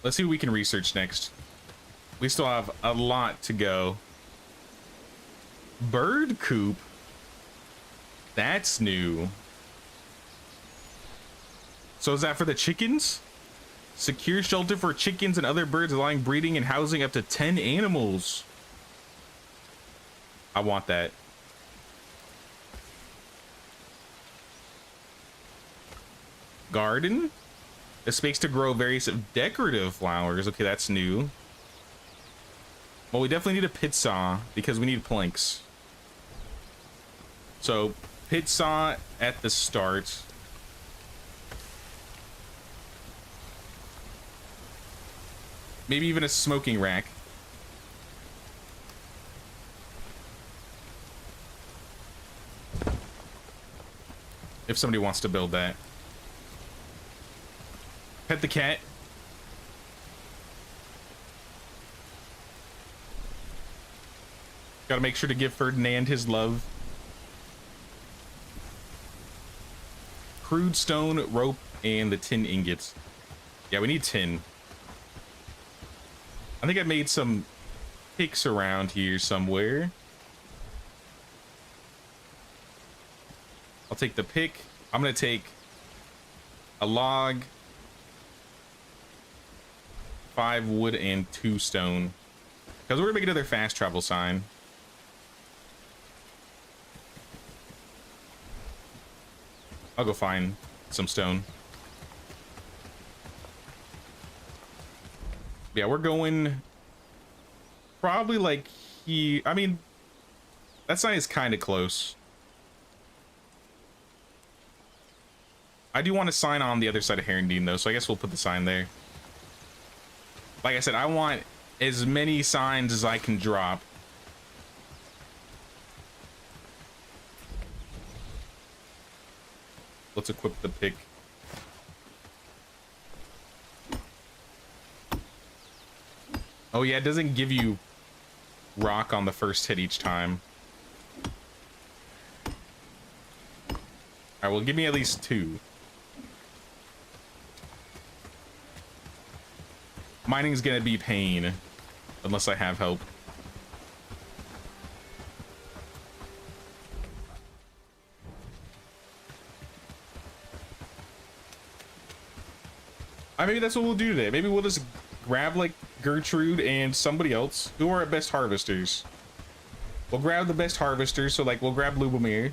Let's see what we can research next. We still have a lot to go. Bird coop? That's new. So is that for the chickens? Secure shelter for chickens and other birds, allowing breeding and housing up to 10 animals. I want that. Garden? A space to grow various decorative flowers. Okay, that's new. Well, we definitely need a pit saw because we need planks. So, pit saw at the start. Maybe even a smoking rack. If somebody wants to build that. Pet the cat. Gotta make sure to give Ferdinand his love. Crude stone, rope, and the tin ingots. Yeah, we need tin. I think I made some picks around here somewhere. I'll take the pick. I'm gonna take a log, 5 wood, and 2 stone. Because we're gonna make another fast travel sign. I'll go find some stone. Yeah, we're going probably like he. I mean, that sign is kind of close. I do want a sign on the other side of Herondine though, so I guess we'll put the sign there. Like I said, I want as many signs as I can drop. Let's equip the pick. Oh yeah, it doesn't give you rock on the first hit each time. Alright, well, give me at least 2. Mining's gonna be pain unless I have help. Maybe that's what we'll do today. Maybe we'll just grab like Gertrude and somebody else. Who are our best harvesters? We'll grab the best harvesters, so like we'll grab Lubomir.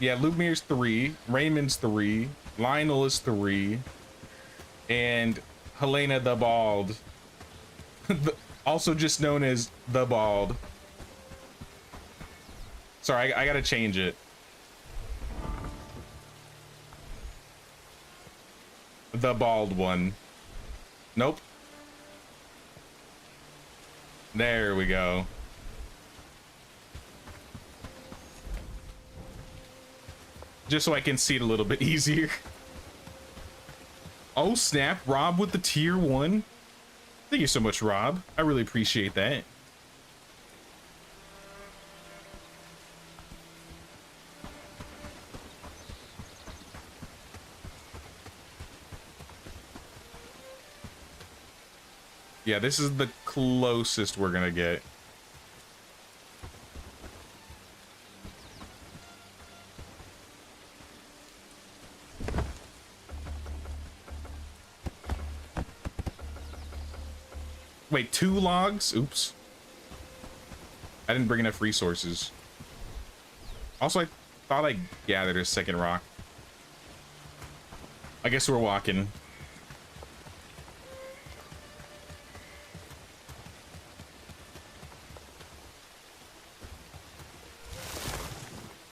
Yeah, Lubomir's 3, Raymond's 3, Lionel is 3, and Helena the Bald. Also just known as the Bald. Sorry, I gotta change it. The bald one. Nope. There we go. Just so I can see it a little bit easier. Oh snap, Rob with the tier 1. Thank you so much, Rob. I really appreciate that. Yeah, this is the closest we're gonna get. Wait, 2 logs? Oops. I didn't bring enough resources. Also, I thought I gathered a second rock. I guess we're walking.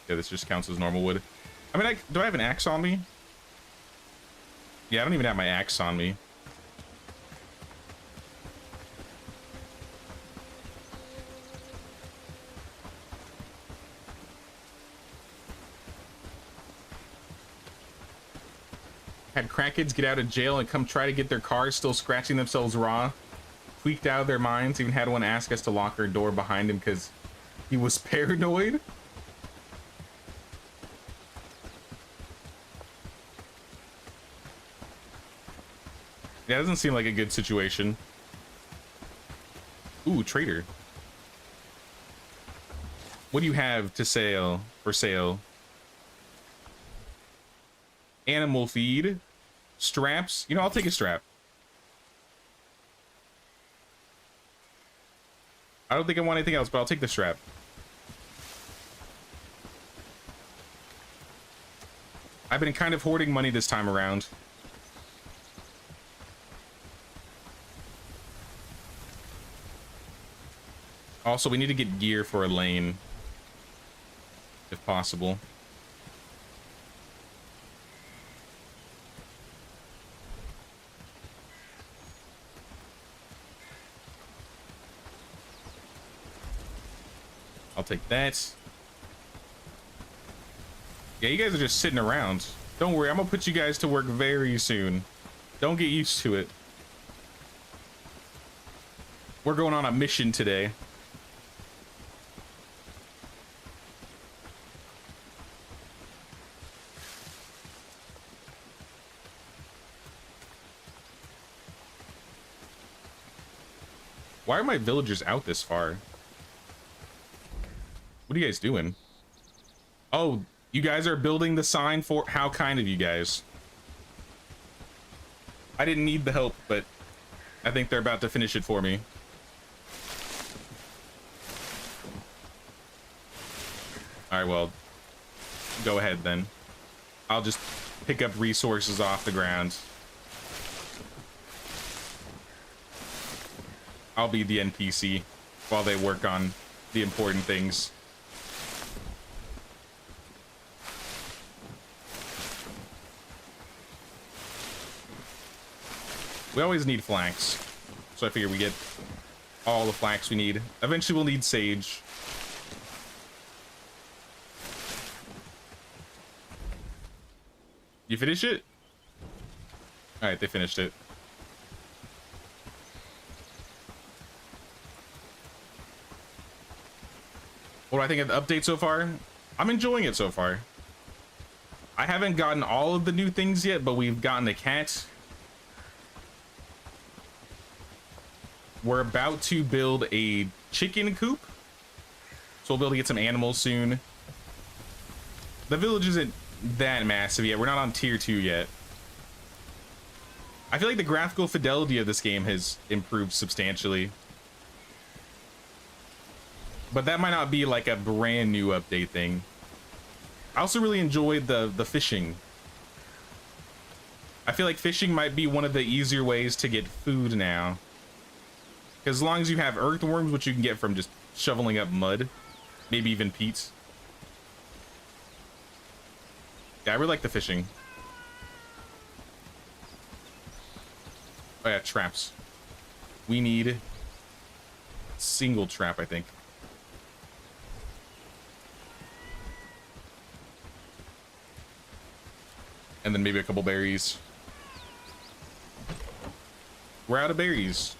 Yeah, this just counts as normal wood. I mean, do I have an axe on me? Yeah, I don't even have my axe on me. Had crackheads get out of jail and come try to get their cars, still scratching themselves raw. Tweaked out of their minds. Even had one ask us to lock our door behind him because he was paranoid. Yeah, it doesn't seem like a good situation. Ooh, trader. What do you have to sale for sale? Animal feed, straps. You know, I'll take a strap. I don't think I want anything else, but I'll take the strap. I've been kind of hoarding money this time around. Also, we need to get gear for a lane, if possible. I'll take that. Yeah, you guys are just sitting around. Don't worry, I'm gonna put you guys to work very soon. Don't get used to it. We're going on a mission today. Why are my villagers out this far? What are you guys doing? Oh, you guys are building the sign for... How kind of you guys. I didn't need the help, but I think they're about to finish it for me. Alright, well, go ahead then. I'll just pick up resources off the ground. I'll be the NPC while they work on the important things. We always need flax, so I figure we get all the flax we need. Eventually we'll need sage. You finish it? All right, they finished it. What do I think of the update so far? I'm enjoying it so far. I haven't gotten all of the new things yet, but we've gotten a cat. We're about to build a chicken coop, so we'll be able to get some animals soon. The village isn't that massive yet. We're not on tier 2 yet. I feel like the graphical fidelity of this game has improved substantially, but that might not be like a brand new update thing. I also really enjoyed the fishing. I feel like fishing might be one of the easier ways to get food now. Because as long as you have earthworms, which you can get from just shoveling up mud, maybe even peats. Yeah, I really like the fishing. Oh yeah, traps. We need a single trap, I think. And then maybe a couple berries. We're out of berries.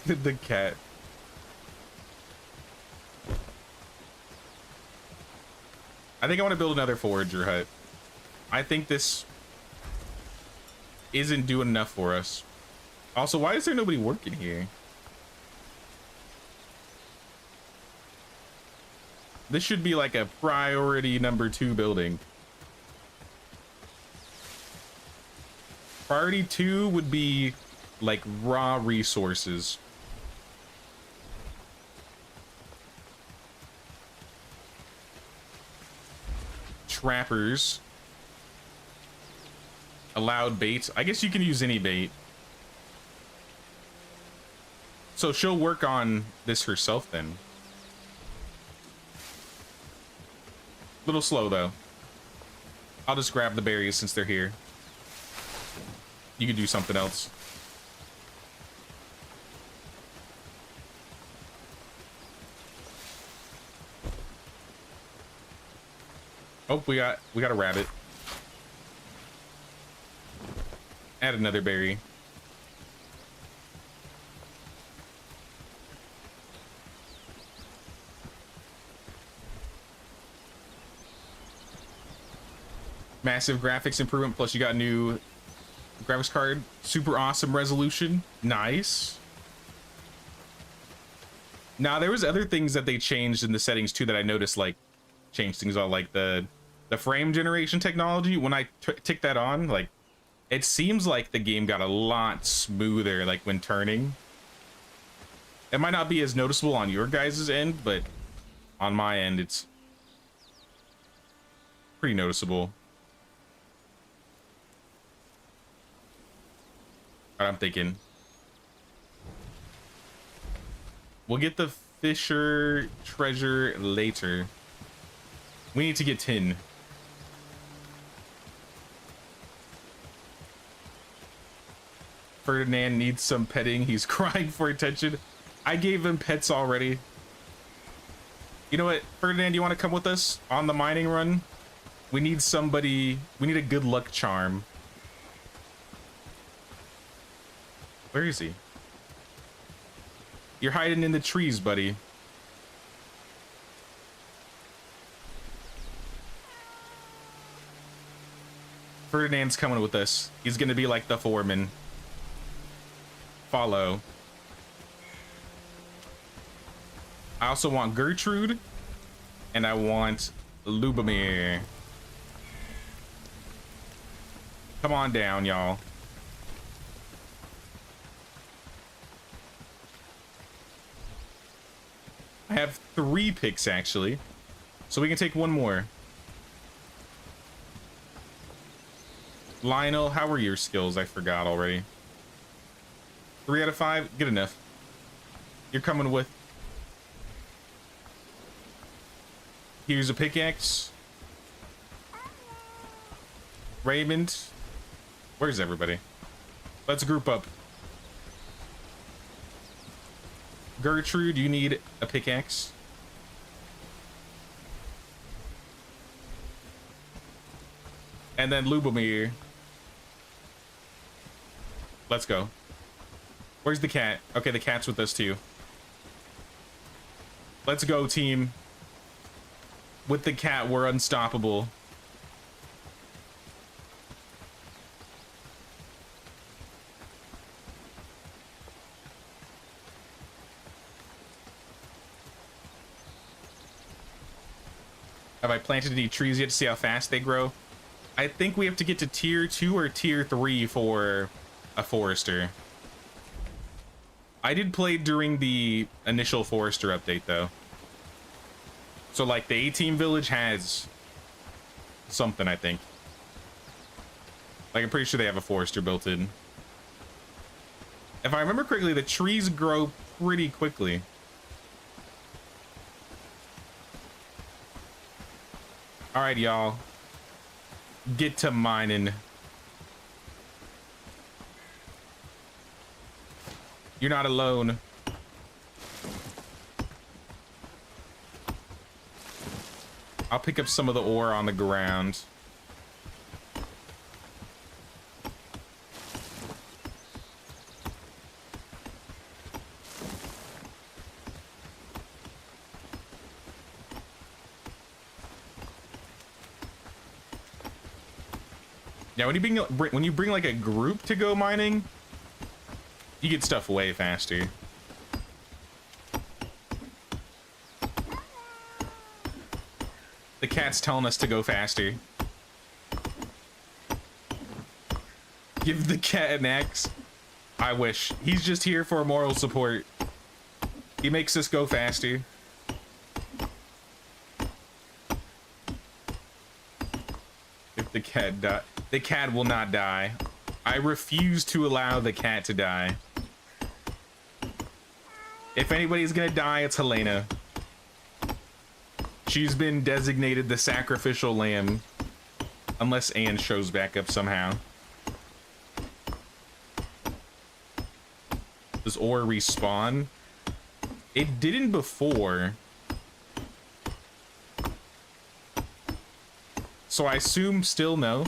The cat. I think I want to build another forager hut. I think this isn't doing enough for us. Also, why is there nobody working here? This should be like a priority number 2 building. Priority 2 would be like raw resources. Trappers. Allowed bait. I guess you can use any bait. So she'll work on this herself then. A little slow though. I'll just grab the berries since they're here. You can do something else. Oh, we got a rabbit. Add another berry. Massive graphics improvement, plus you got new Graphics card, super awesome resolution. Nice. Now, there was other things that they changed in the settings too that I noticed, like changed things all like the frame generation technology. When I tick that on, like it seems like the game got a lot smoother, like when turning. It might not be as noticeable on your guys' end, but on my end, it's pretty noticeable. I'm thinking we'll get the Fisher treasure later. We need to get tin. Ferdinand needs some petting. He's crying for attention. I gave him pets already. You know what, Ferdinand, you want to come with us on the mining run? We need somebody. We need a good luck charm. Where is he? You're hiding in the trees, buddy. Ferdinand's coming with us. He's gonna be like the foreman. Follow. I also want Gertrude, and I want Lubomir. Come on down, y'all. I have 3 picks actually, so we can take one more. Lionel, how are your skills? I forgot already. 3 out of 5, good enough. You're coming with. Here's a pickaxe. Raymond, where's everybody? Let's group up. Gertrude, you need a pickaxe. And then Lubomir. Let's go. Where's the cat? Okay, the cat's with us too. Let's go, team. With the cat, we're unstoppable. Have I planted any trees yet to see how fast they grow? I think we have to get to tier 2 or tier 3 for a forester. I did play during the initial forester update though. So like the 18 village has something, I think. Like I'm pretty sure they have a forester built in. If I remember correctly, the trees grow pretty quickly. All right, y'all. Get to mining. You're not alone. I'll pick up some of the ore on the ground. Yeah, when you bring like a group to go mining, you get stuff way faster. The cat's telling us to go faster. Give the cat an axe. I wish. He's just here for moral support. He makes us go faster. If the cat die, the cat will not die. I refuse to allow the cat to die. If anybody's gonna die, it's Helena. She's been designated the sacrificial lamb. Unless Anne shows back up somehow. Does ore respawn? It didn't before. So I assume still no.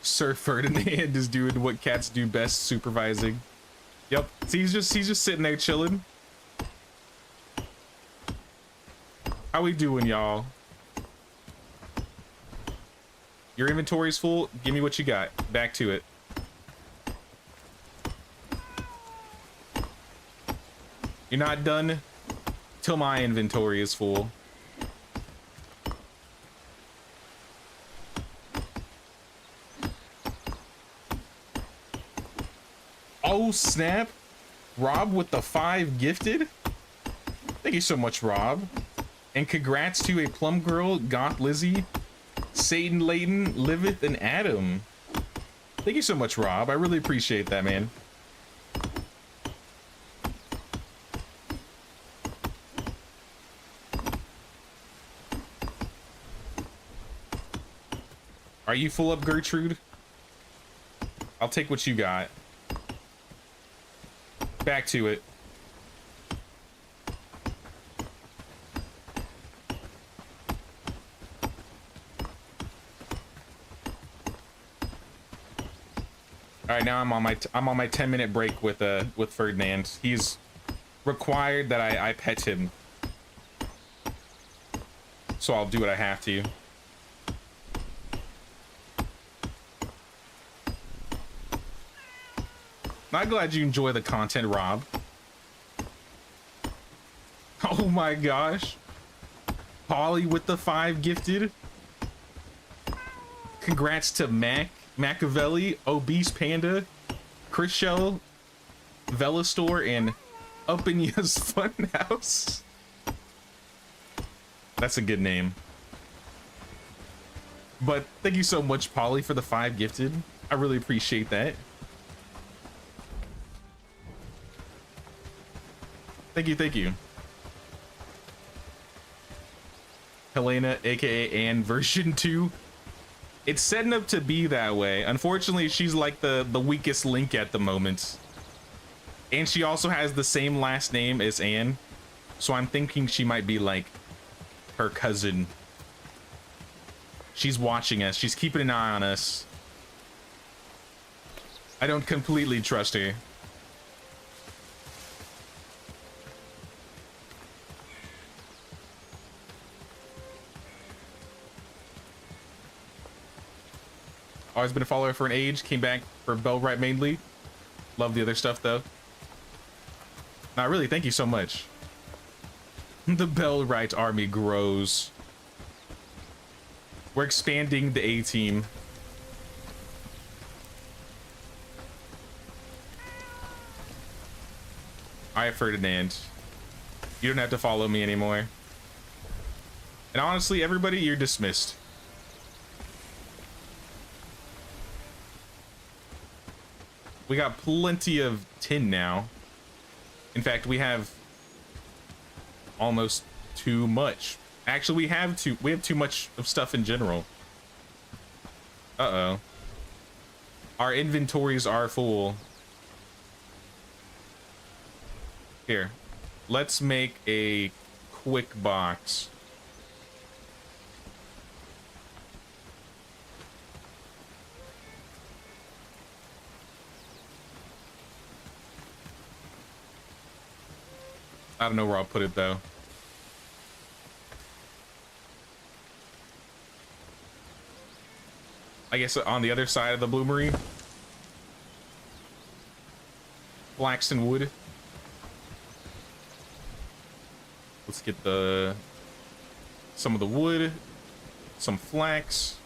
Sir Ferdinand is doing what cats do best, supervising. Yep. See, he's just sitting there chilling. How we doing, y'all? Your inventory is full. Give me what you got. Back to it. You're not done till my inventory is full. Oh, snap. Rob with the 5 gifted. Thank you so much, Rob. And congrats to a Plum Girl, Goth Lizzie, Satan Layton, Liveth, and Adam. Thank you so much, Rob. I really appreciate that, man. Are you full up, Gertrude? I'll take what you got. Back to it. All right, now I'm on my 10-minute break with Ferdinand. He's required that I pet him, so I'll do what I have to. I'm glad you enjoy the content, Rob. Oh my gosh. Polly with the 5 gifted. Congrats to Machiavelli, Obese Panda, Chris Shell, Velastor, and Upinya's Funhouse. That's a good name. But thank you so much, Polly, for the 5 gifted. I really appreciate that. Thank you, thank you. Helena, aka Anne version 2. It's setting up to be that way. Unfortunately, she's like the weakest link at the moment. And she also has the same last name as Anne. So I'm thinking she might be like her cousin. She's watching us. She's keeping an eye on us. I don't completely trust her. Always been a follower for an age. Came back for Bellwright mainly. Love the other stuff though. Not really. Thank you so much. The Bellwright army grows. We're expanding the A team. Alright, Ferdinand. You don't have to follow me anymore. And honestly, everybody, you're dismissed. We got plenty of tin now. In fact, we have almost too much. Actually, we have too much of stuff in general. Uh-oh. Our inventories are full. Here. Let's make a quick box. I don't know where I'll put it though. I guess on the other side of the bloomery. Flaxen wood. Let's get some of the wood, some flax.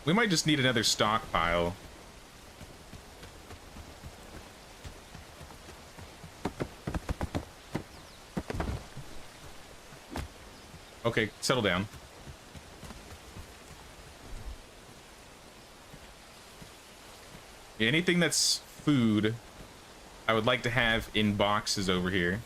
We might just need another stockpile. Okay, settle down. Yeah, anything that's food, I would like to have in boxes over here.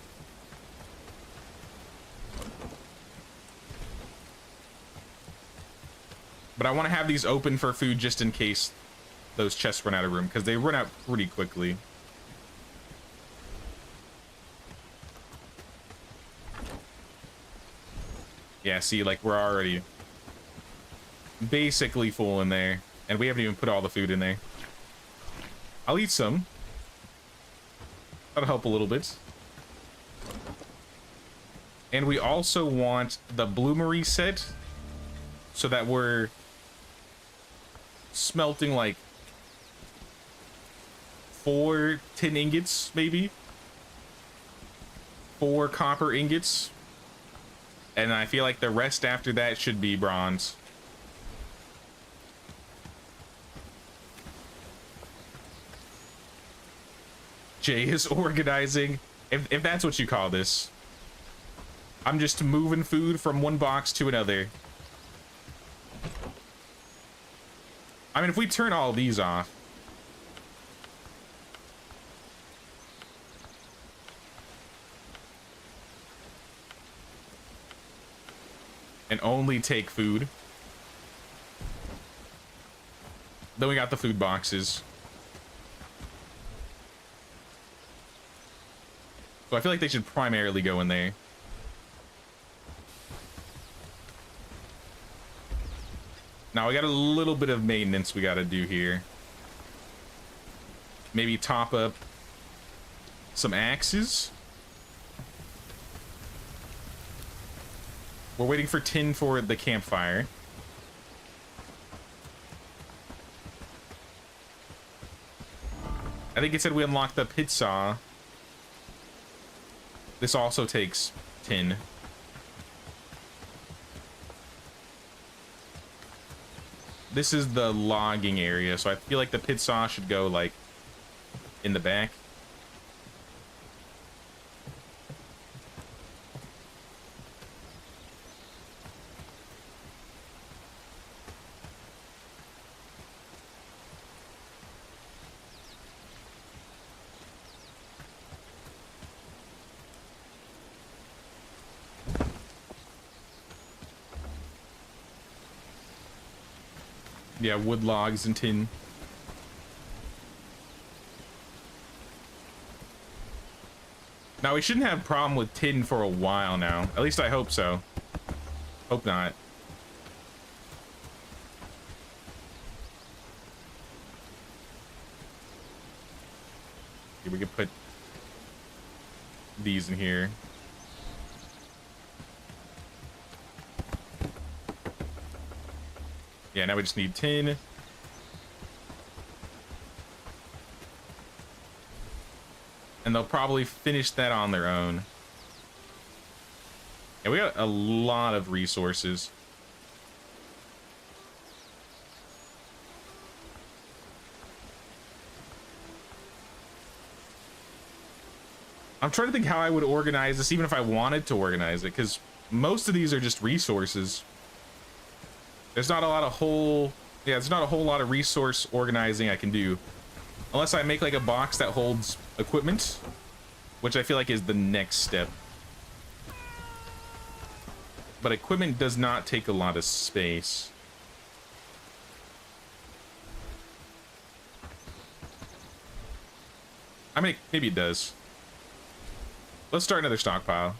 But I want to have these open for food just in case those chests run out of room, because they run out pretty quickly. Yeah, see, like, we're already basically full in there, and we haven't even put all the food in there. I'll eat some. That'll help a little bit. And we also want the bloomery set so that we're smelting like 4 tin ingots, maybe 4 copper ingots, and I feel like the rest after that should be bronze. Jay is organizing, if that's what you call this. I'm just moving food from one box to another. I mean, if we turn all these off, and only take food, then we got the food boxes. So I feel like they should primarily go in there. Now we got a little bit of maintenance we got to do here. Maybe top up some axes. We're waiting for tin for the campfire. I think it said we unlocked the pit saw. This also takes tin. This is the logging area, so I feel like the pit saw should go like in the back. Yeah, wood logs and tin. Now, we shouldn't have a problem with tin for a while now. At least I hope so. Hope not. Okay, we could put these in here. Yeah, now we just need tin. And they'll probably finish that on their own. Yeah, we got a lot of resources. I'm trying to think how I would organize this, even if I wanted to organize it, because most of these are just resources. There's not a lot of there's not a whole lot of resource organizing I can do. Unless I make like a box that holds equipment, which I feel like is the next step. But equipment does not take a lot of space. I mean, maybe it does. Let's start another stockpile.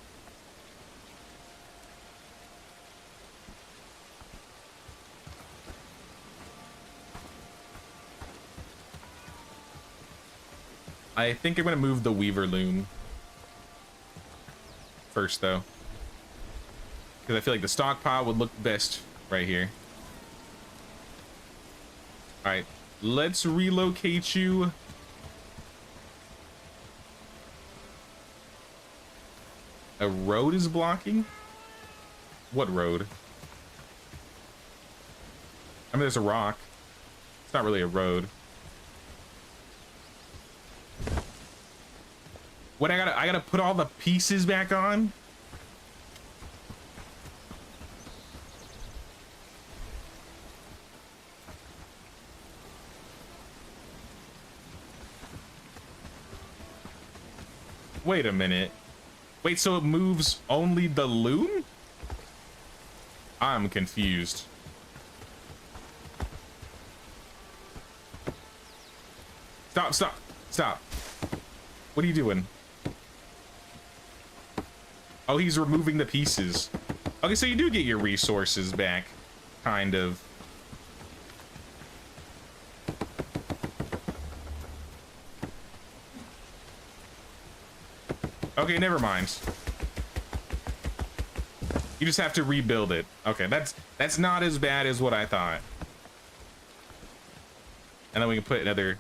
I think I'm gonna move the weaver loom first, though, because I feel like the stockpile would look best right here. All right, let's relocate you. A road is blocking? What road? I mean, there's a rock. It's not really a road. What, I gotta put all the pieces back on? Wait a minute. Wait, so it moves only the loom? I'm confused. Stop, stop, stop. What are you doing? Oh, he's removing the pieces. Okay, so you do get your resources back, kind of. Okay, never mind. You just have to rebuild it. Okay, that's not as bad as what I thought. And then we can put another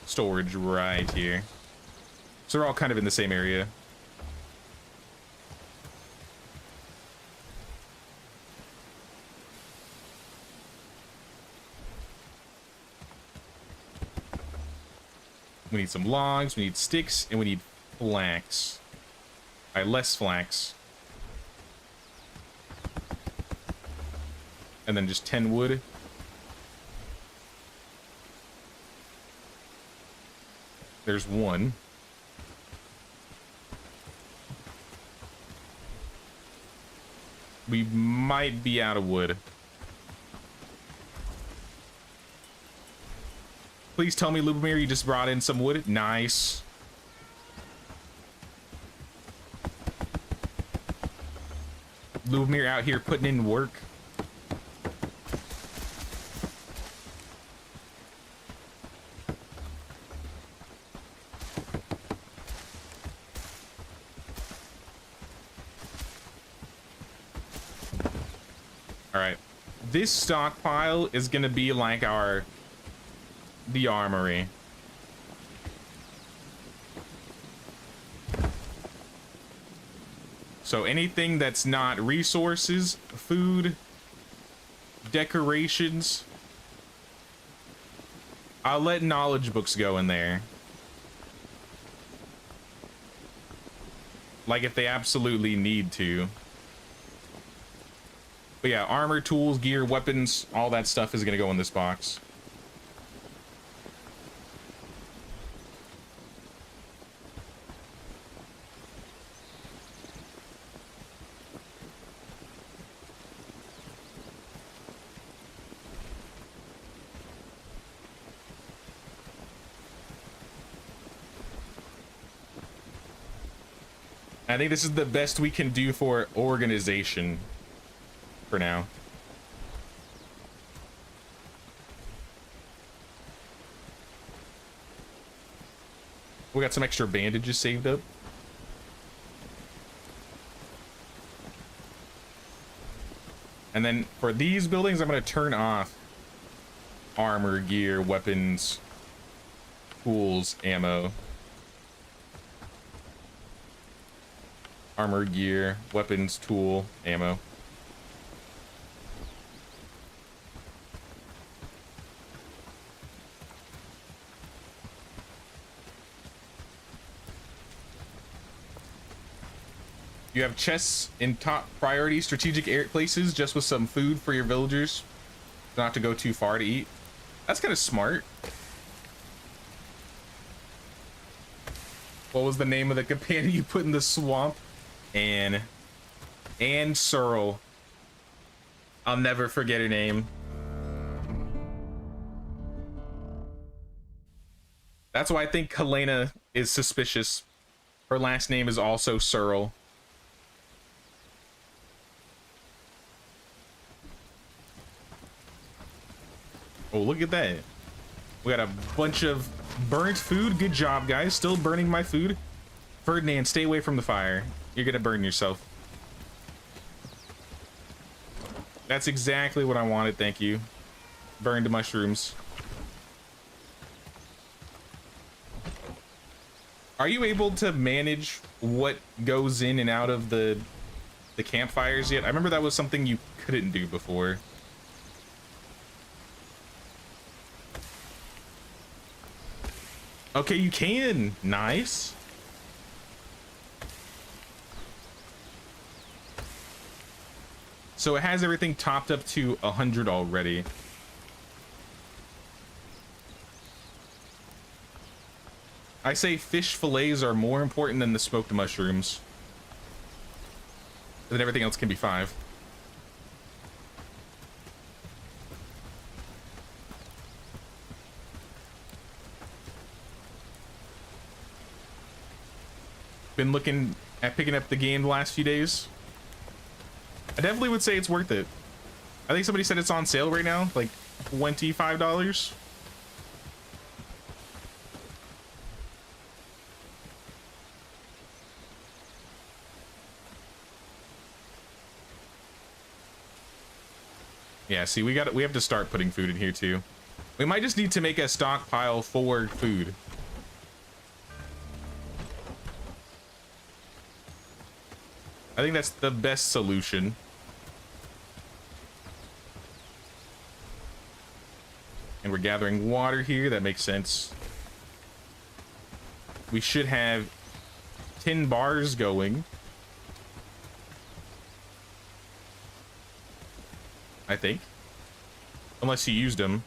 storage right here. So they're all kind of in the same area. We need some logs, we need sticks, and we need flax. All right, less flax. And then just 10 wood. There's one. We might be out of wood. Please tell me, Lubomir, you just brought in some wood. Nice. Lubomir out here putting in work. All right. This stockpile is going to be like the armory. So anything that's not resources, food, decorations, I'll let knowledge books go in there. Like if they absolutely need to. But yeah, armor, tools, gear, weapons, all that stuff is gonna go in this box. I think this is the best we can do for organization for now. We got some extra bandages saved up. And then for these buildings, I'm going to turn off armor, gear, weapons, tools, ammo. Armor, gear, weapons, tool, ammo. You have chests in top priority strategic air places just with some food for your villagers. Not to go too far to eat. That's kind of smart. What was the name of the companion you put in the swamp? Anne Searle. I'll never forget her name. That's why I think Helena is suspicious. Her last name is also Searle. Oh, look at that. We got a bunch of burnt food. Good job, guys. Still burning my food. Ferdinand, stay away from the fire. You're gonna burn yourself. That's exactly what I wanted, thank you. Burned mushrooms. Are you able to manage what goes in and out of the campfires yet? I remember that was something you couldn't do before. Okay, you can. Nice. So it has everything topped up to 100 already. I say fish fillets are more important than the smoked mushrooms. And then everything else can be 5. Been looking at picking up the game the last few days. I definitely would say it's worth it. I think somebody said it's on sale right now, like $25. Yeah, see, we have to start putting food in here too. We might just need to make a stockpile for food. I think that's the best solution. And we're gathering water here. That makes sense. We should have 10 bars going. I think. Unless you used them.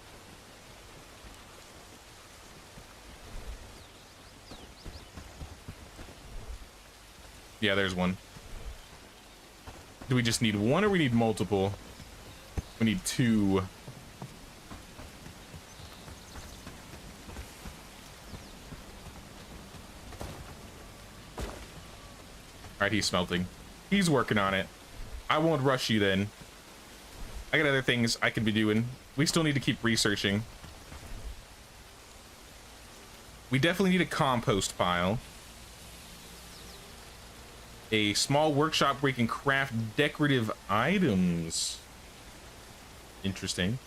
Yeah, there's one. Do we just need one or we need multiple? We need two. Alright, he's smelting. He's working on it. I won't rush you then. I got other things I could be doing. We still need to keep researching. We definitely need a compost pile. A small workshop where you can craft decorative items. Interesting.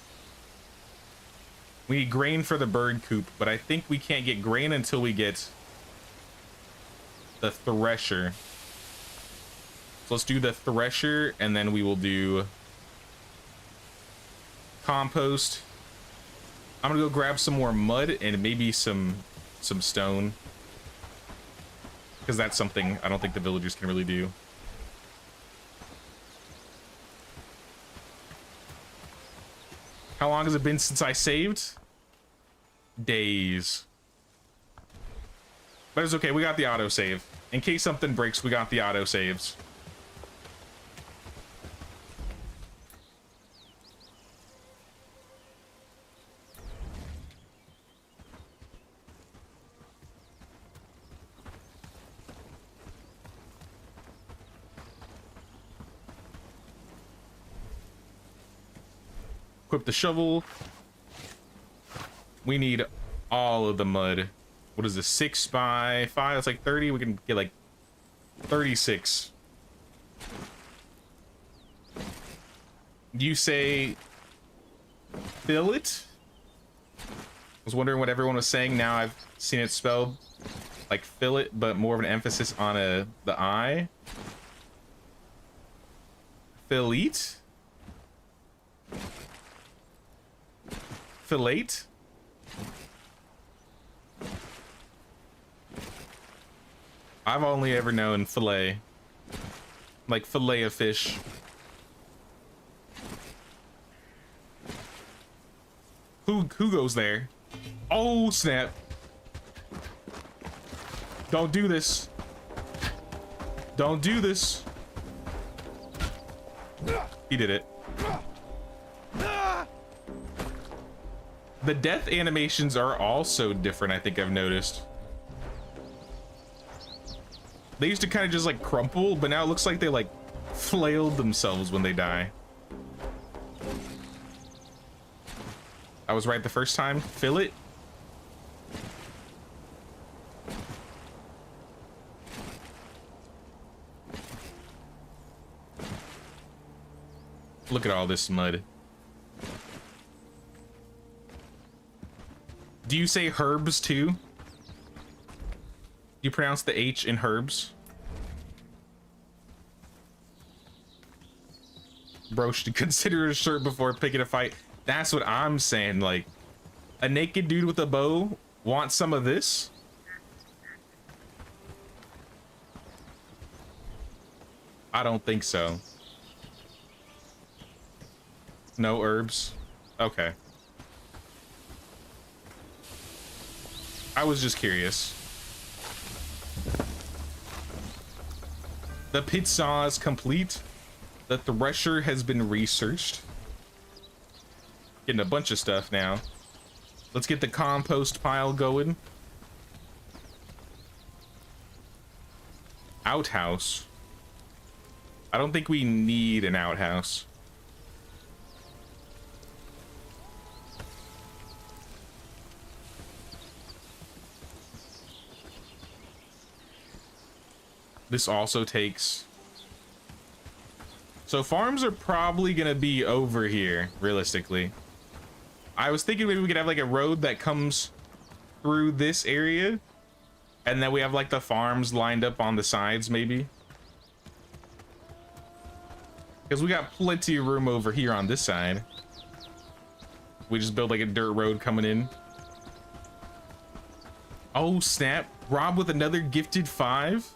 We need grain for the bird coop, but I think we can't get grain until we get the thresher. So let's do the thresher, and then we will do compost. I'm gonna go grab some more mud and maybe some stone, because that's something I don't think the villagers can really do. How long has it been since I saved? Days. But it's okay, we got the autosave. In case something breaks, we got the autosaves. Equip the shovel. We need all of the mud. What is this? 6 by 5? That's like 30. We can get like 36. You say fill it? I was wondering what everyone was saying. Now I've seen it spelled like fill it, but more of an emphasis on the I. Fillet? Fillet? I've only ever known fillet. Like fillet of fish. Who goes there? Oh, snap. Don't do this. Don't do this. He did it. The death animations are also different, I think I've noticed. They used to kind of just like crumple, but now it looks like they like flailed themselves when they die. I was right the first time. Fill it. Look at all this mud. Do you say herbs too? You pronounce the H in herbs? Bro should consider a shirt before picking a fight. That's what I'm saying. Like, a naked dude with a bow wants some of this? I don't think so. No herbs? Okay. I was just curious. The pit saw is complete. The thresher has been researched. Getting a bunch of stuff now. Let's get the compost pile going. Outhouse. I don't think we need an outhouse. This also takes So farms are probably gonna be over here, realistically. I was thinking maybe we could have like a road that comes through this area, and then we have like the farms lined up on the sides, maybe. Because we got plenty of room over here on this side. We just build like a dirt road coming in. Oh snap, Rob with another gifted 5.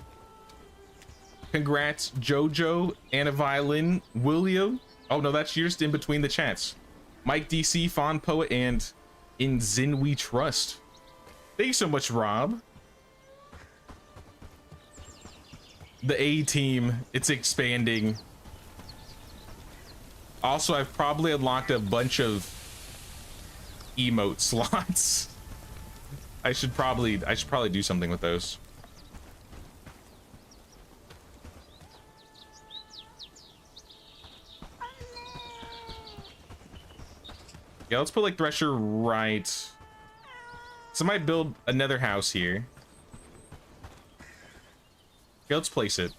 Congrats, Jojo, Anna Violin, Willio. Oh no, that's just in between the chats. Mike DC, Fond Poet, and In Zin We Trust. Thank you so much, Rob. The A team, it's expanding. Also, I've probably unlocked a bunch of emote slots. I should probably do something with those. Yeah, let's put like Thresher right. So I might build another house here. Okay, let's place it.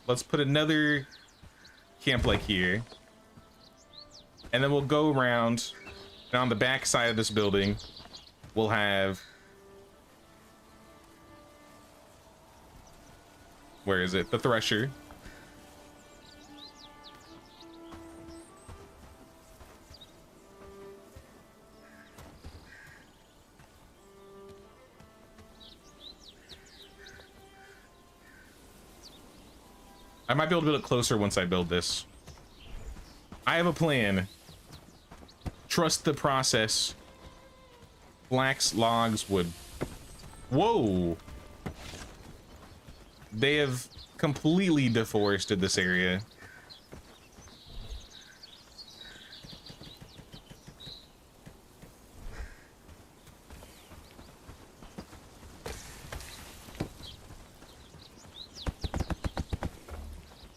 Let's put another camp like here. And then we'll go around, and on the back side of this building, we'll have... Where is it? The Thresher. I might be able to build it closer once I build this. I have a plan. Trust the process. Flax, logs, wood. Whoa! They have completely deforested this area.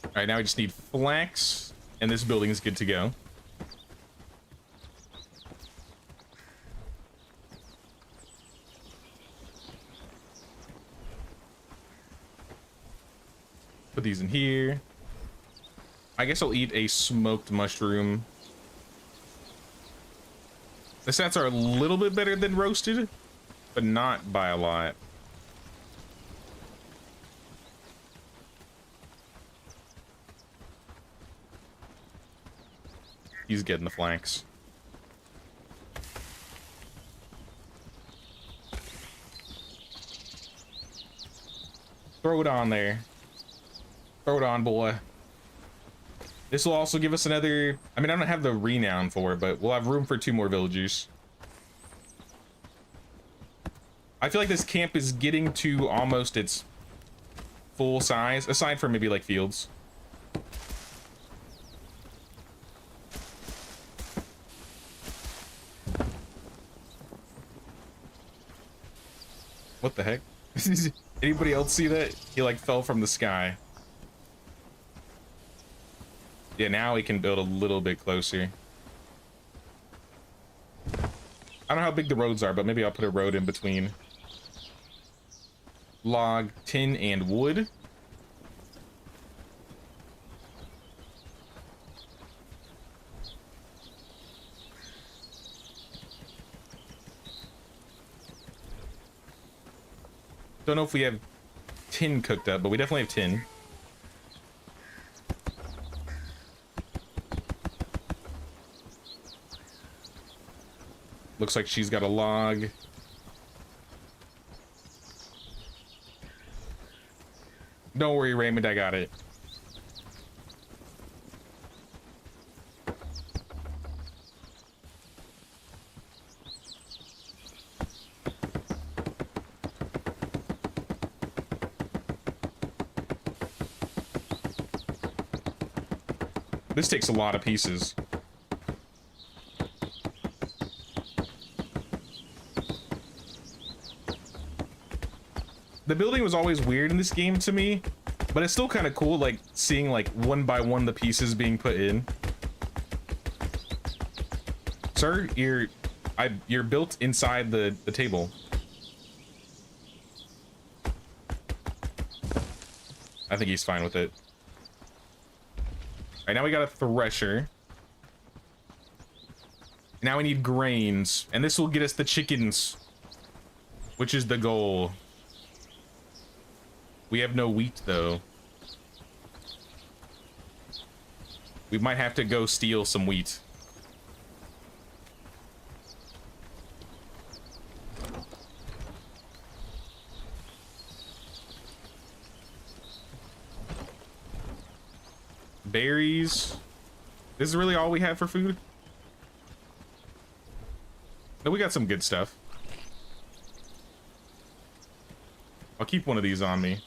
All right, now we just need flax, and this building is good to go. Put these in here. I guess I'll eat a smoked mushroom. The stats are a little bit better than roasted, but not by a lot. He's getting the flanks. Throw it on there. Throw it on, boy. This will also give us another... I mean, I don't have the renown for it, but we'll have room for 2 more villagers. I feel like this camp is getting to almost its full size, aside from maybe like fields. What the heck? Anybody else see that? He like fell from the sky. Yeah, now we can build a little bit closer. I don't know how big the roads are, but maybe I'll put a road in between. Log, tin, and wood. Don't know if we have tin cooked up, but we definitely have tin. Looks like she's got a log. Don't worry, Raymond, I got it. This takes a lot of pieces. The building was always weird in this game to me, but it's still kind of cool, like seeing like one by one the pieces being put in. Sir, You're built inside the table. I think he's fine with it. All right, now we got a thresher. Now we need grains, and this will get us the chickens, which is the goal. We have no wheat, though. We might have to go steal some wheat. Berries. This is really all we have for food? No, we got some good stuff. I'll keep one of these on me.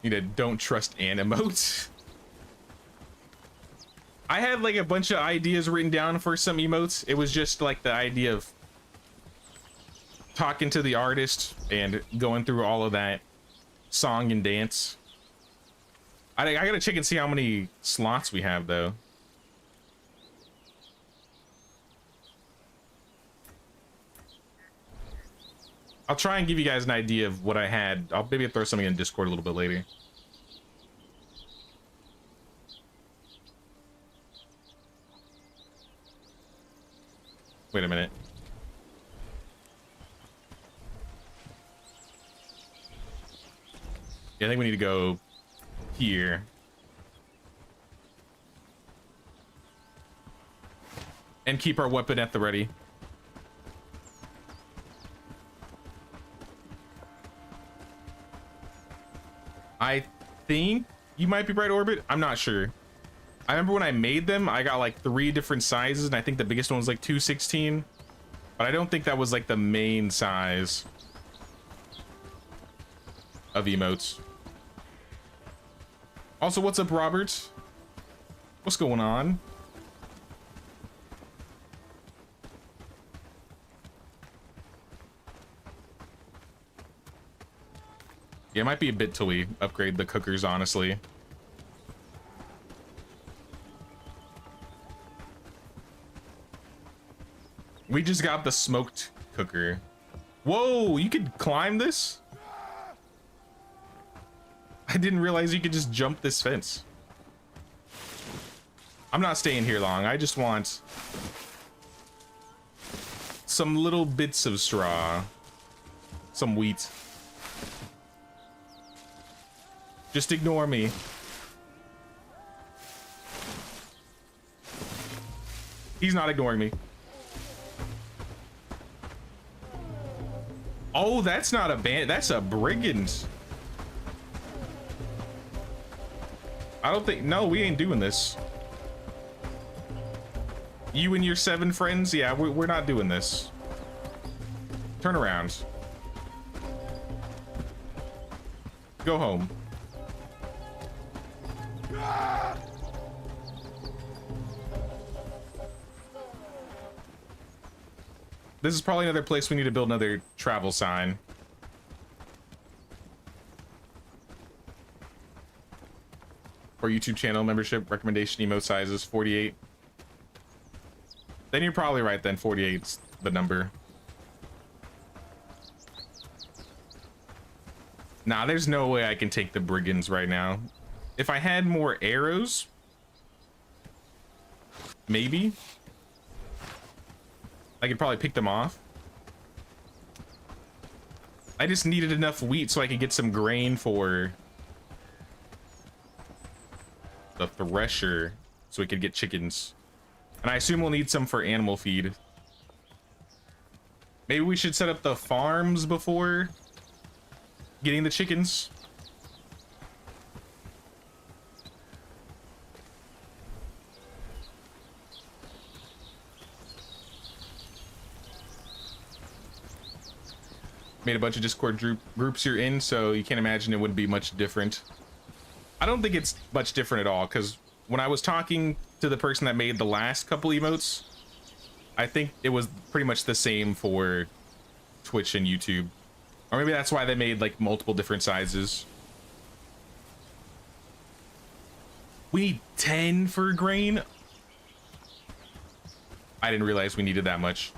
Need a don't trust an emote. I had like a bunch of ideas written down for some emotes. It was just like the idea of talking to the artist and going through all of that song and dance. I gotta check and see how many slots we have though. I'll try and give you guys an idea of what I had. I'll maybe throw something in Discord a little bit later. Wait a minute. Yeah, I think we need to go here. And keep our weapon at the ready. I think you might be right, Orbit. I'm not sure. I remember when I made them, I got like 3 different sizes, and I think the biggest one was like 216. But I don't think that was like the main size of emotes. Also, what's up, Robert? What's going on? Yeah, it might be a bit till we upgrade the cookers, honestly. We just got the smoked cooker. Whoa, you could climb this? I didn't realize you could just jump this fence. I'm not staying here long. I just want some little bits of straw. Some wheat. Just ignore me. He's not ignoring me. Oh, that's not a band. That's a brigand. I don't think. No, we ain't doing this. You and your 7 friends? Yeah, we're not doing this. Turn around. Go home. This is probably another place we need to build another travel sign. For YouTube channel membership, recommendation emote sizes 48. Then you're probably right then, 48's the number. Nah, there's no way I can take the brigands right now. If I had more arrows, maybe I could probably pick them off. I just needed enough wheat so I could get some grain for the thresher so we could get chickens. And I assume we'll need some for animal feed. Maybe we should set up the farms before getting the chickens. Made a bunch of Discord groups you're in, so you can't imagine it would be much different. I don't think it's much different at all, because when I was talking to the person that made the last couple emotes, I think it was pretty much the same for Twitch and YouTube. Or maybe that's why they made like multiple different sizes. We need 10 for grain. I didn't realize we needed that much.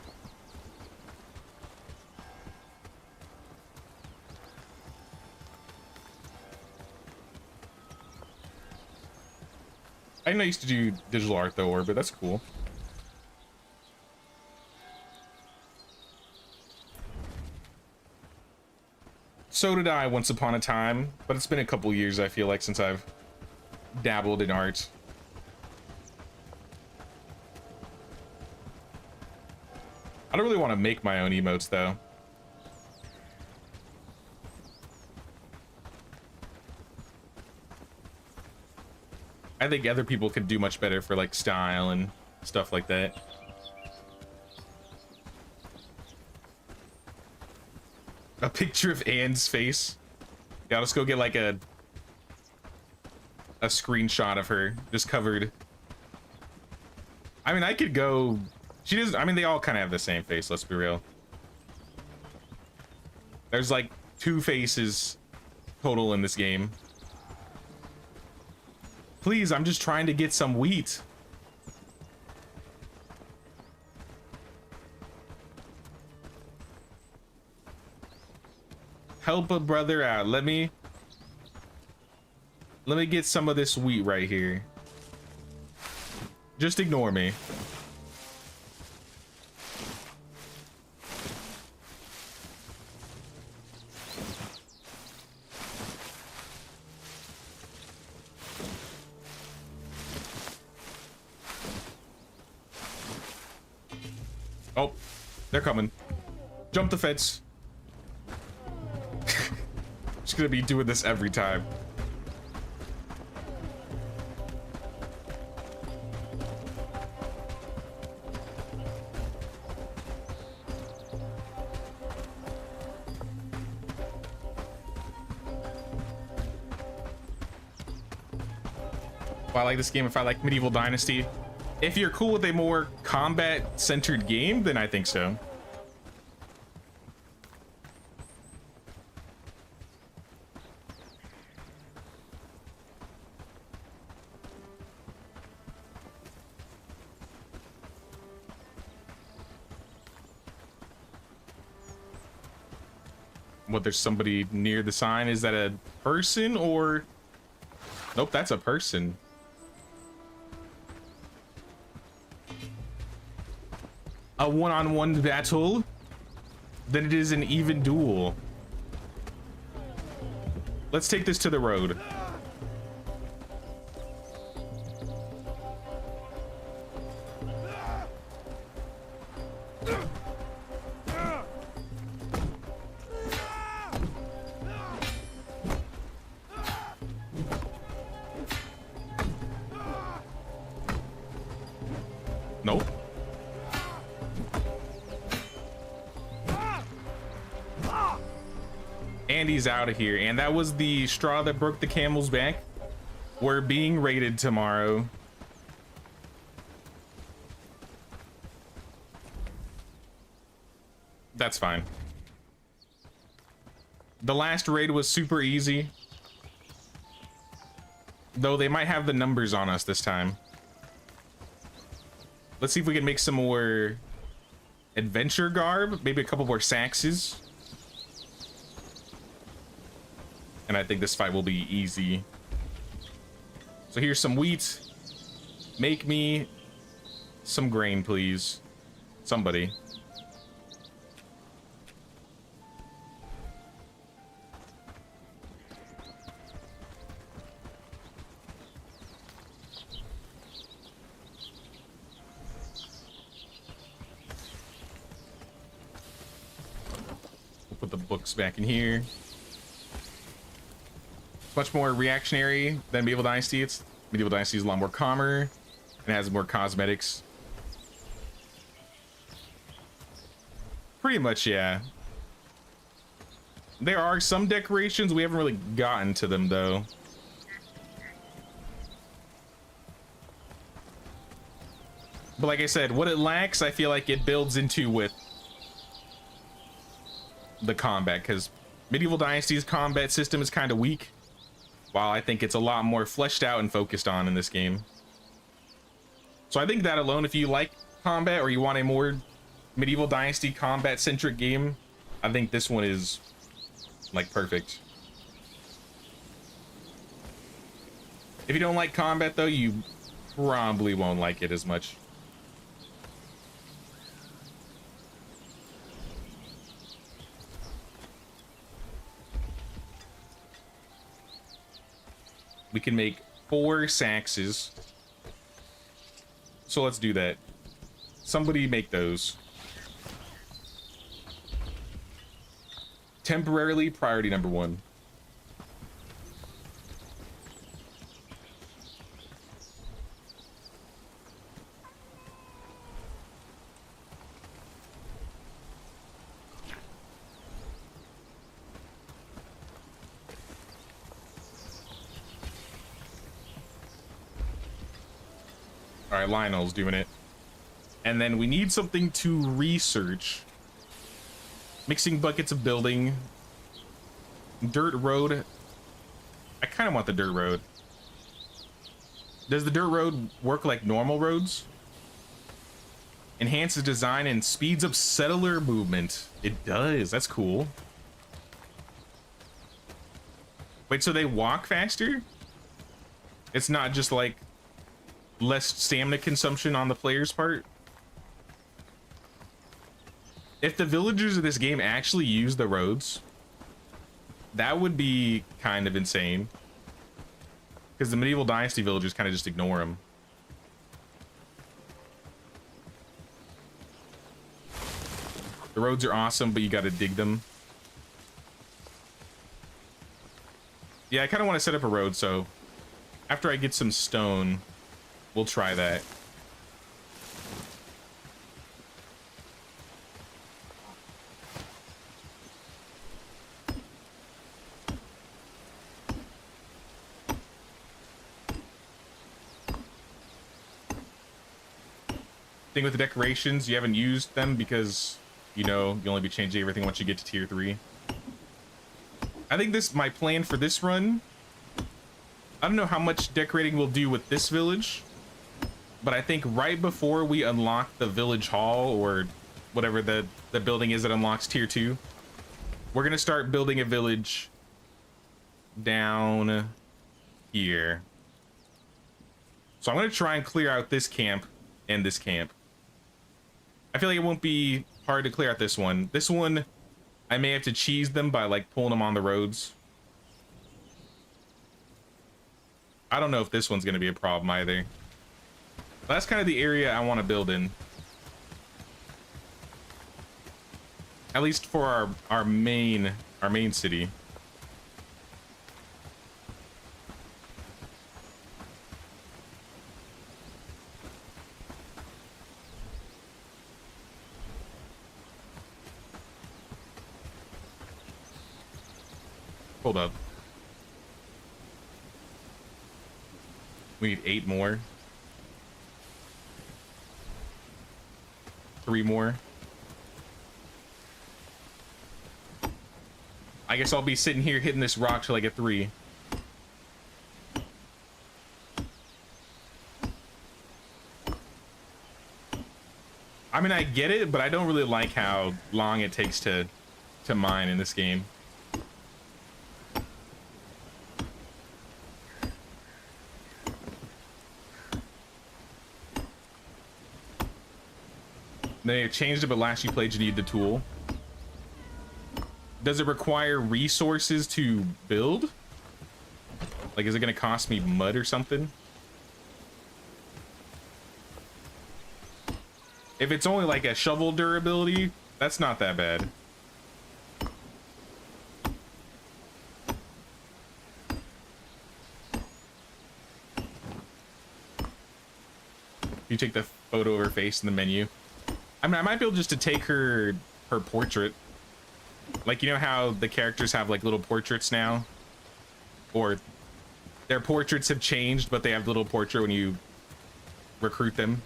I didn't know I used to do digital art though, but that's cool. So did I once upon a time, but it's been a couple years, I feel like, since I've dabbled in art. I don't really want to make my own emotes though. I think other people could do much better for like style and stuff like that. A picture of Anne's face. Yeah, let's go get like a screenshot of her just covered. I mean, I could go. She doesn't. I mean, they all kind of have the same face. Let's be real. There's like 2 faces total in this game. Please, I'm just trying to get some wheat. Help a brother out. Let me get some of this wheat right here. Just ignore me. Oh, they're coming. Jump the fence. Just gonna be doing this every time. If I like this game, if I like Medieval Dynasty, if you're cool with a more combat-centered game, then I think so. What, there's somebody near the sign? Is that a person or... Nope, that's a person. A one-on-one battle? Then it is an even duel. Let's take this to the road. Nope. And he's out of here. And that was the straw that broke the camel's back. We're being raided tomorrow. That's fine. The last raid was super easy. Though they might have the numbers on us this time. Let's see if we can make some more adventure garb. Maybe a couple more saxes. And I think this fight will be easy. So here's some wheat. Make me some grain, please. Somebody. We'll put the books back in here. Much more reactionary than Medieval Dynasty. It's Medieval Dynasty is a lot more calmer and has more cosmetics. Pretty much, yeah. There are some decorations. We haven't really gotten to them though. But like I said, what it lacks, I feel like it builds into with the combat, because Medieval Dynasty's combat system is kind of weak. while I think it's a lot more fleshed out and focused on in this game. So I think that alone, if you like combat or you want a more medieval dynasty combat centric game, I think this one is like perfect. If you don't like combat though, you probably won't like it as much. We can make 4 saxes. So let's do that. Somebody make those. Temporarily, priority number 1. All right, Lionel's doing it. And then we need something to research. Mixing buckets of building. Dirt road. I kind of want the dirt road. Does the dirt road work like normal roads? Enhances design and speeds up settler movement. It does. That's cool. Wait, so they walk faster? It's not just like less stamina consumption on the player's part? If the villagers of this game actually use the roads, that would be kind of insane. Because the medieval dynasty villagers kind of just ignore them. The roads are awesome, but you got to dig them. Yeah, I kind of want to set up a road, so after I get some stone, we'll try that. Thing with the decorations, you haven't used them because, you know, you'll only be changing everything once you get to tier 3. I think my plan for this run, I don't know how much decorating we'll do with this village, but I think right before we unlock the village hall or whatever the building is that unlocks tier 2, we're gonna start building a village down here. So I'm gonna try and clear out this camp and this camp. I feel like it won't be hard to clear out this one. This one, I may have to cheese them by like pulling them on the roads. I don't know if this one's gonna be a problem either. But that's kind of the area I want to build in. At least for our main city. Hold up. We need 8 more. 3 more. I guess I'll be sitting here hitting this rock till I get 3. I mean, I get it, but I don't really like how long it takes to mine in this game. They changed it, but last you played you need the tool. Does it require resources to build? Like, is it gonna cost me mud or something? If it's only like a shovel durability, that's not that bad. You take the photo of her face in the menu. I mean, I might be able just to take her portrait. Like, you know how the characters have like little portraits now? Or their portraits have changed, but they have the little portrait when you recruit them.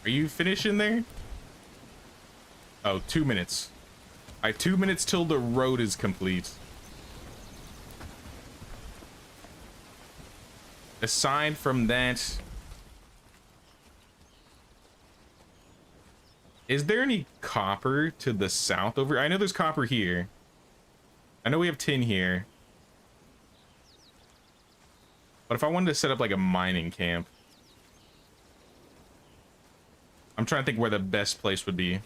Are you finishing there? Oh, 2 minutes. All right, 2 minutes till the road is complete. Aside from that, is there any copper to the south over? I know there's copper here. I know we have tin here. But if I wanted to set up like a mining camp, I'm trying to think where the best place would be.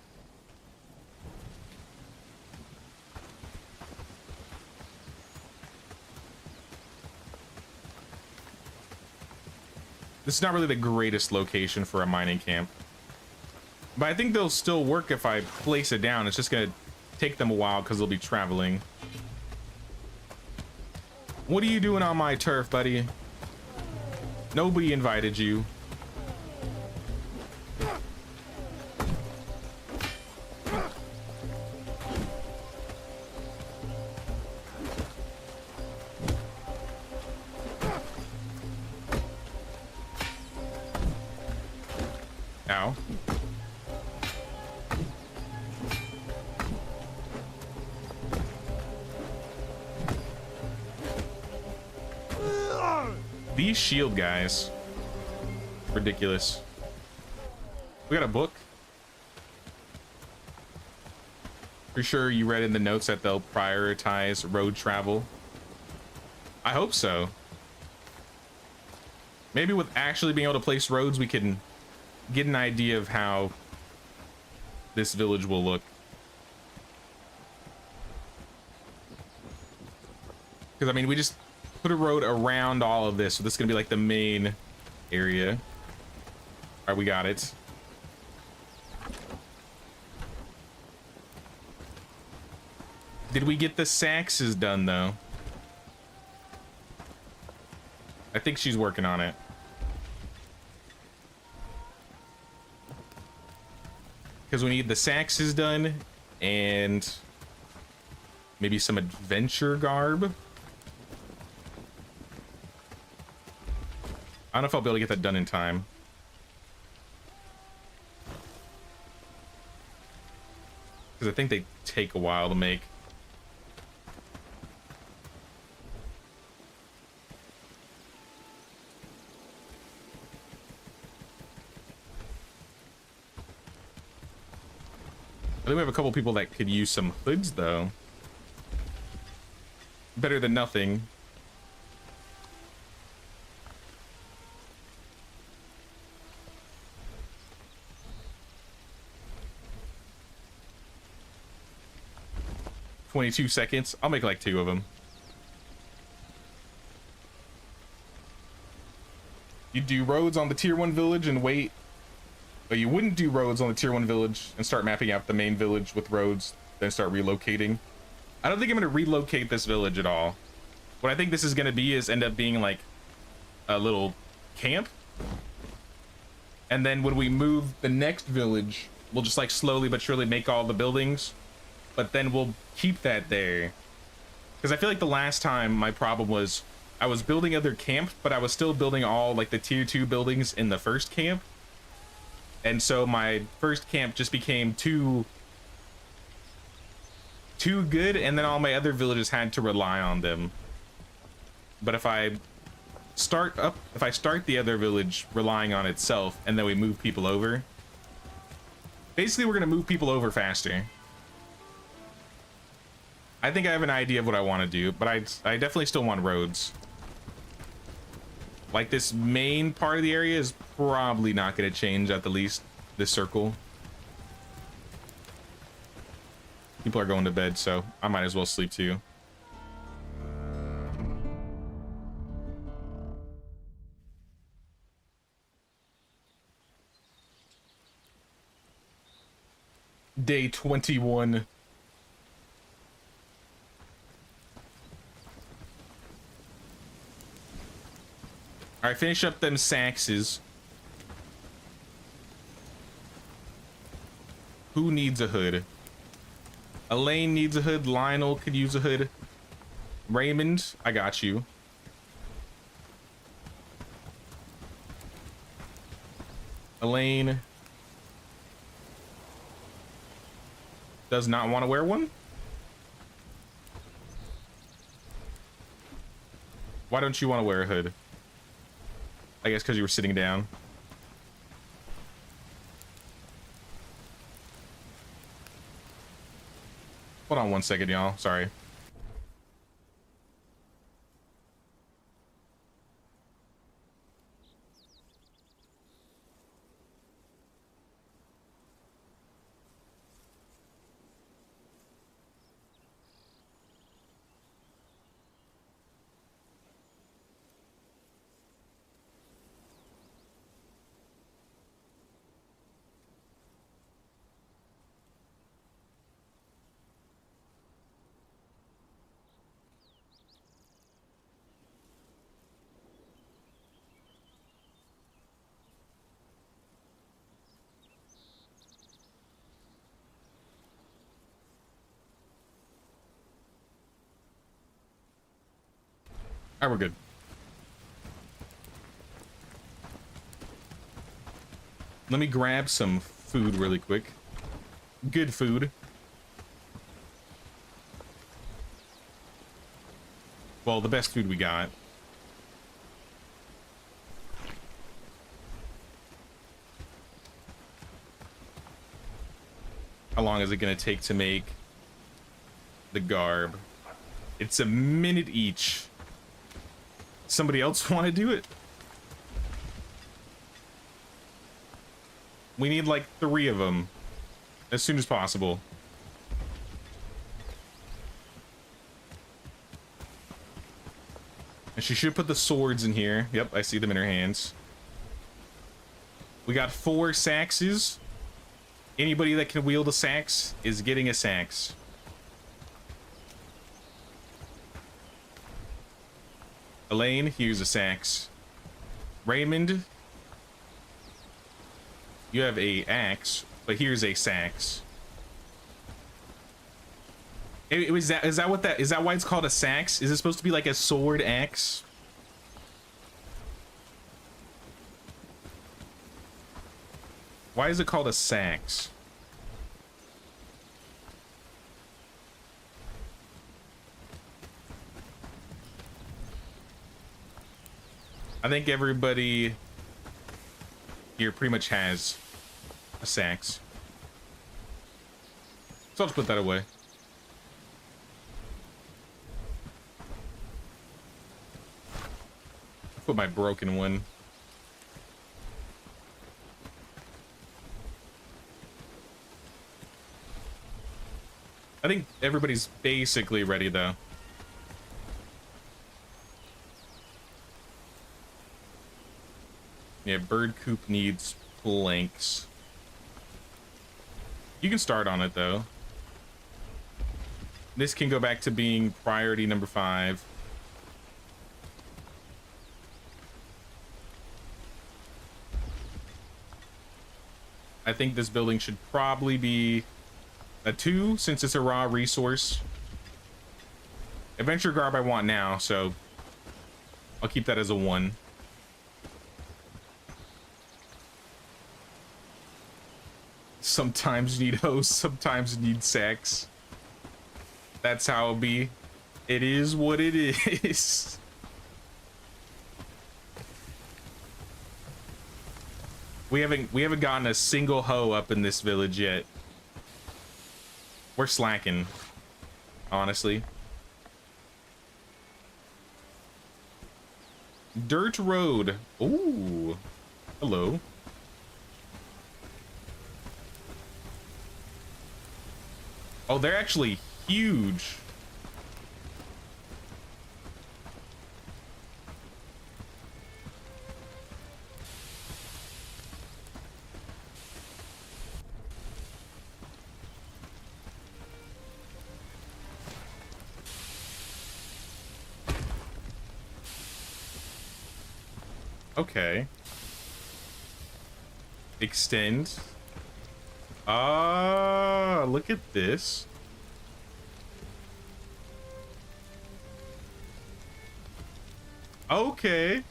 This is not really the greatest location for a mining camp. But I think they'll still work if I place it down. It's just gonna take them a while because they'll be traveling. What are you doing on my turf, buddy? Nobody invited you. Ow. These shield guys. Ridiculous. We got a book. Pretty sure you read in the notes that they'll prioritize road travel. I hope so. Maybe with actually being able to place roads, we can get an idea of how this village will look. Because, I mean, we just put a road around all of this, so this is going to be like the main area. All right, we got it. Did we get the Saxes done, though? I think she's working on it. Because we need the Saxes done and maybe some adventure garb. I don't know if I'll be able to get that done in time. Because I think they take a while to make. I think we have a couple people that could use some hoods, though. Better than nothing. "22 seconds. I'll make like 2 of them. You do roads on the tier 1 village and wait. But you wouldn't do roads on the tier 1 village and start mapping out the main village with roads, then start relocating. I don't think I'm going to relocate this village at all. What I think this is going to be is end up being like a little camp. And then when we move the next village, we'll just like slowly but surely make all the buildings. But then we'll keep that there. Because I feel like the last time my problem was I was building other camps, but I was still building all like the tier 2 buildings in the first camp. And so my first camp just became too good, and then all my other villages had to rely on them. But if I start the other village relying on itself, and then we move people over, basically we're gonna move people over faster. I think I have an idea of what I want to do, but I definitely still want roads. Like, this main part of the area is probably not going to change, at the least, this circle. People are going to bed, so I might as well sleep too. Day 21. All right, finish up them Saxes. Who needs a hood? Elaine needs a hood. Lionel could use a hood. Raymond, I got you. Elaine, does not want to wear one. Why don't you want to wear a hood? I guess because you were sitting down. Hold on one second, y'all. Sorry. All right, we're good. Let me grab some food really quick. Good food. Well, the best food we got. How long is it gonna take to make the garb? It's a minute each. Somebody else want to do it? We need like 3 of them as soon as possible. And she should put the swords in here. Yep, I see them in her hands. We got 4 saxes. Anybody that can wield a sax is getting a sax. Elaine, here's a sax. Raymond, you have a axe, but here's a sax. Is that what that is? That why it's called a sax? Is it supposed to be like a sword axe? Why is it called a sax? I think everybody here pretty much has a sax. So I'll just put that away. Put my broken one. I think everybody's basically ready though. Yeah, bird coop needs planks. You can start on it though. This can go back to being priority number 5. I think this building should probably be a 2 since it's a raw resource. Adventure garb I want now, so I'll keep that as a 1. Sometimes you need host, sometimes you need sex. That's how it be. It is what it is. We haven't gotten a single hoe up in this village yet. We're slacking, honestly. Dirt road. Ooh. Hello. Oh, they're actually huge. Okay. Extend. Ah, look at this. Okay.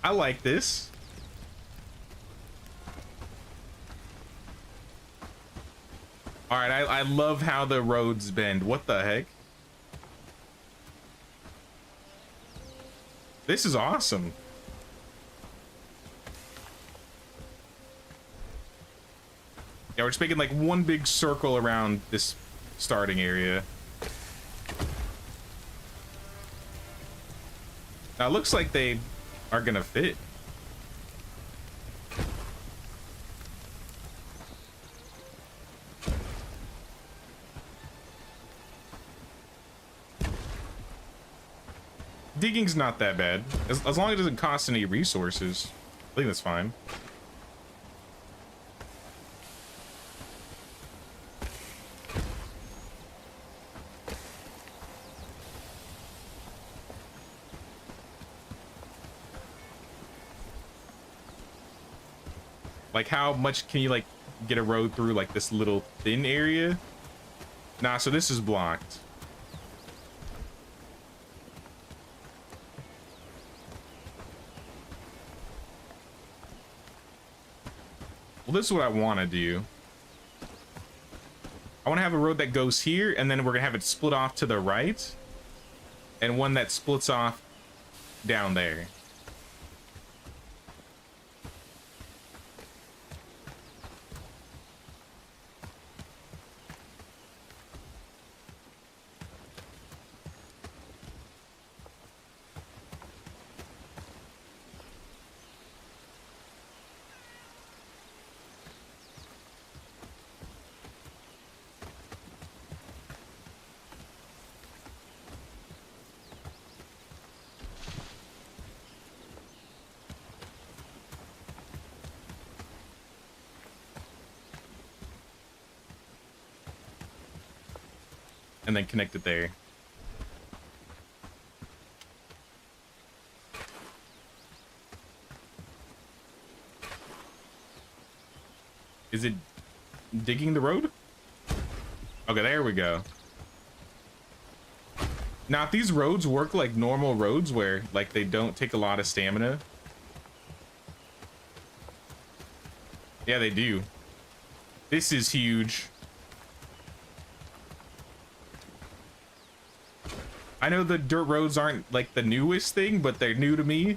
I like this. All right, I love how the roads bend. What the heck? This is awesome. Yeah, we're just making like one big circle around this starting area. Now it looks like they are gonna fit. Digging's not that bad. As long as it doesn't cost any resources. I think that's fine. Like, how much can you, like, get a road through, like, this little thin area? Nah, so this is blocked. Well, this is what I want to do. I want to have a road that goes here, and then we're going to have it split off to the right. And one that splits off down there. And then connect it there. Is it digging the road? Okay, there we go. Now, if these roads work like normal roads where, like, they don't take a lot of stamina. Yeah, they do. This is huge. I know the dirt roads aren't like the newest thing, but they're new to me.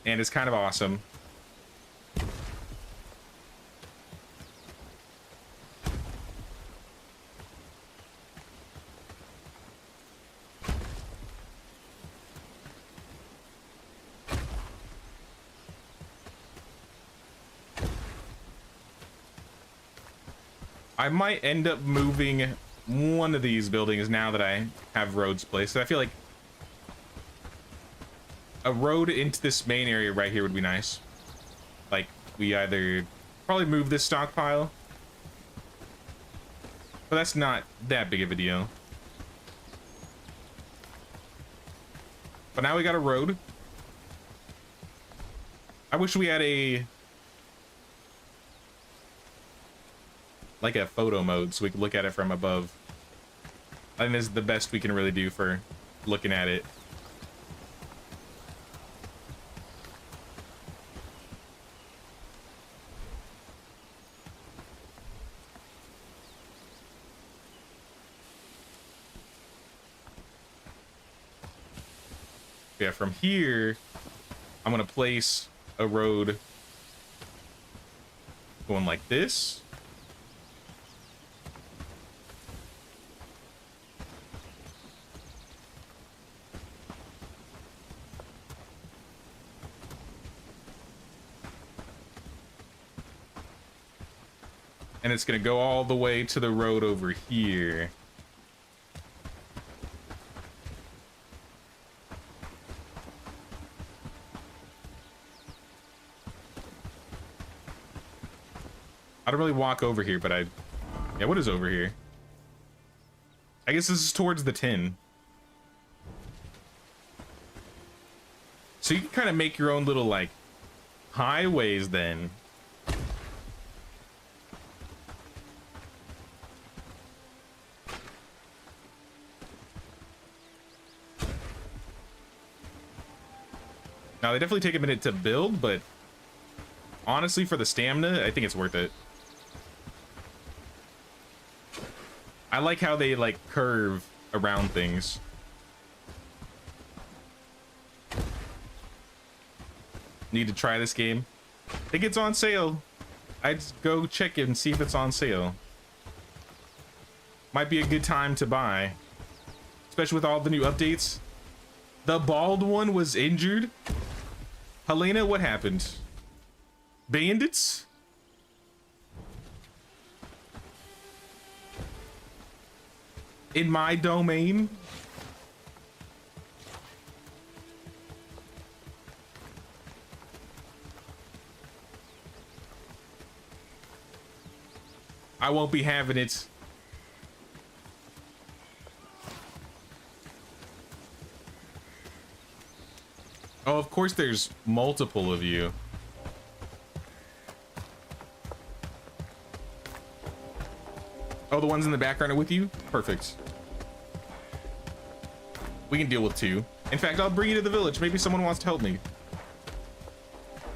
And it's kind of awesome. I might end up moving one of these buildings now that I have roads placed. I feel like a road into this main area right here would be nice. Like, we either probably move this stockpile, but that's not that big of a deal. But now we got a road. I wish we had a like a photo mode so we could look at it from above. I think this is the best we can really do for looking at it. Yeah, from here, I'm gonna place a road going like this. And it's gonna go all the way to the road over here. I don't really walk over here, but yeah, what is over here? I guess this is towards the 10. So you can kind of make your own little, like, highways then. Now, they definitely take a minute to build, but honestly, for the stamina, I think it's worth it. I like how they like curve around things. Need to try this game. I think it's on sale. I'd go check it and see if it's on sale. Might be a good time to buy, especially with all the new updates. The bald one was injured. Helena, what happened? Bandits? In my domain? I won't be having it. Oh, of course there's multiple of you. Oh, the ones in the background are with you? Perfect. We can deal with two. In fact, I'll bring you to the village. Maybe someone wants to help me.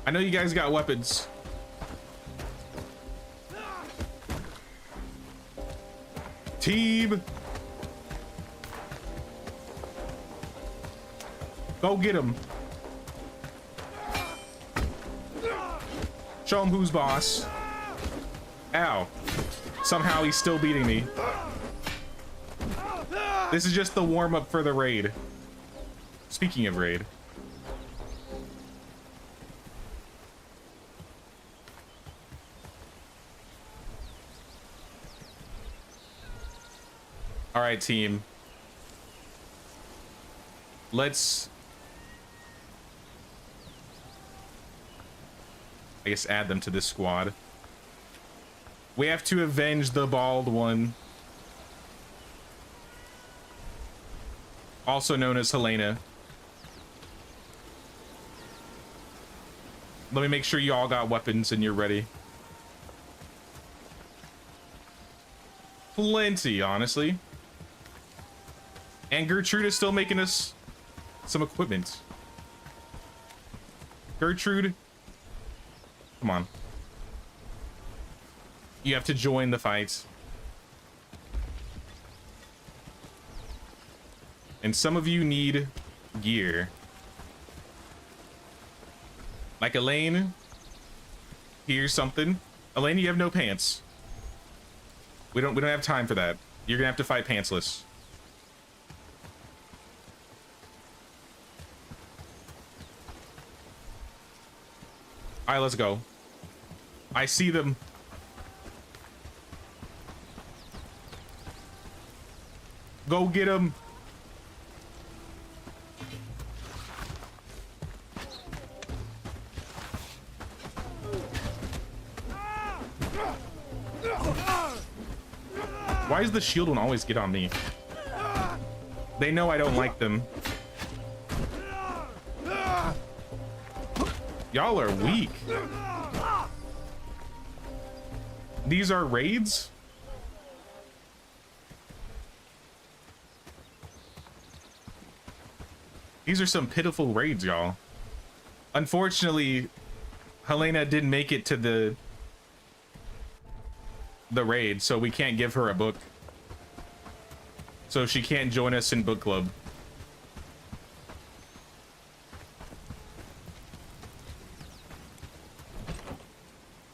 I know you guys got weapons. Team! Go get him. Show him who's boss. Ow. Somehow he's still beating me. This is just the warm-up for the raid. Speaking of raid. All right, team. Let's, I guess, add them to this squad. We have to avenge the bald one, also known as Helena. Let me make sure you all got weapons and you're ready. Plenty, honestly. And Gertrude is still making us some equipment. Gertrude, come on. You have to join the fight. And some of you need gear. Like Elaine. Here's something. Elaine, you have no pants. We don't have time for that. You're gonna have to fight pantsless. All right, let's go. I see them. Go get him. Why does the shield one always get on me? They know I don't like them. Y'all are weak. These are raids? These are some pitiful raids, y'all. Unfortunately, Helena didn't make it to the raid, so we can't give her a book. So she can't join us in book club.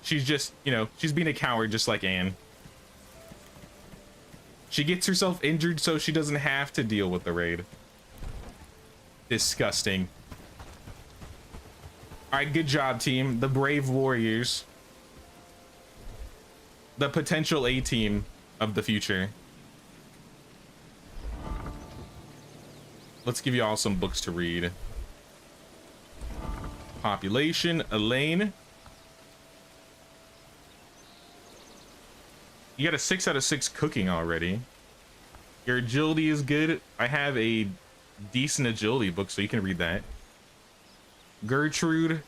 She's just, you know, she's being a coward just like Anne. She gets herself injured so she doesn't have to deal with the raid. Disgusting. All right, good job, team. The brave warriors. The potential A-team of the future. Let's give you all some books to read. Population, Elaine. You got a 6 out of 6 cooking already. Your agility is good. I have a decent agility book, so you can read that. Gertrude,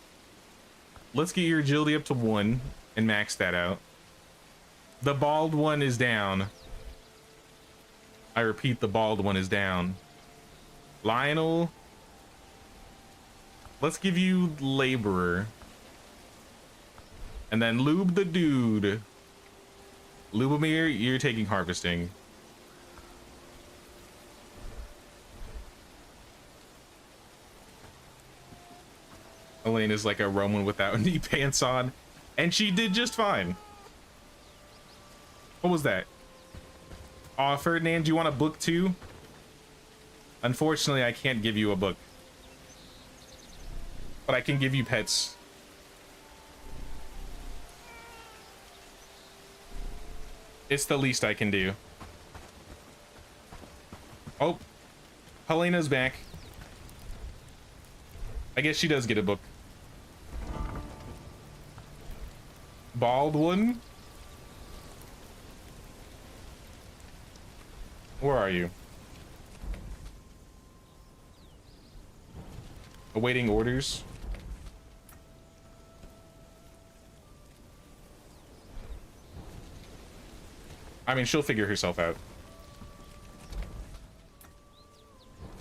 let's get your agility up to 1 and max that out. The bald one is down. I repeat, the bald one is down. Lionel, let's give you laborer. And then Lube the dude. Lubomir, you're taking harvesting. Elaine is like a Roman without knee pants on, and she did just fine. What was that? Oh, Ferdinand, do you want a book too? Unfortunately, I can't give you a book, but I can give you pets. It's the least I can do. Oh, Helena's back. I guess she does get a book. Bald one? Where are you? Awaiting orders. I mean, she'll figure herself out.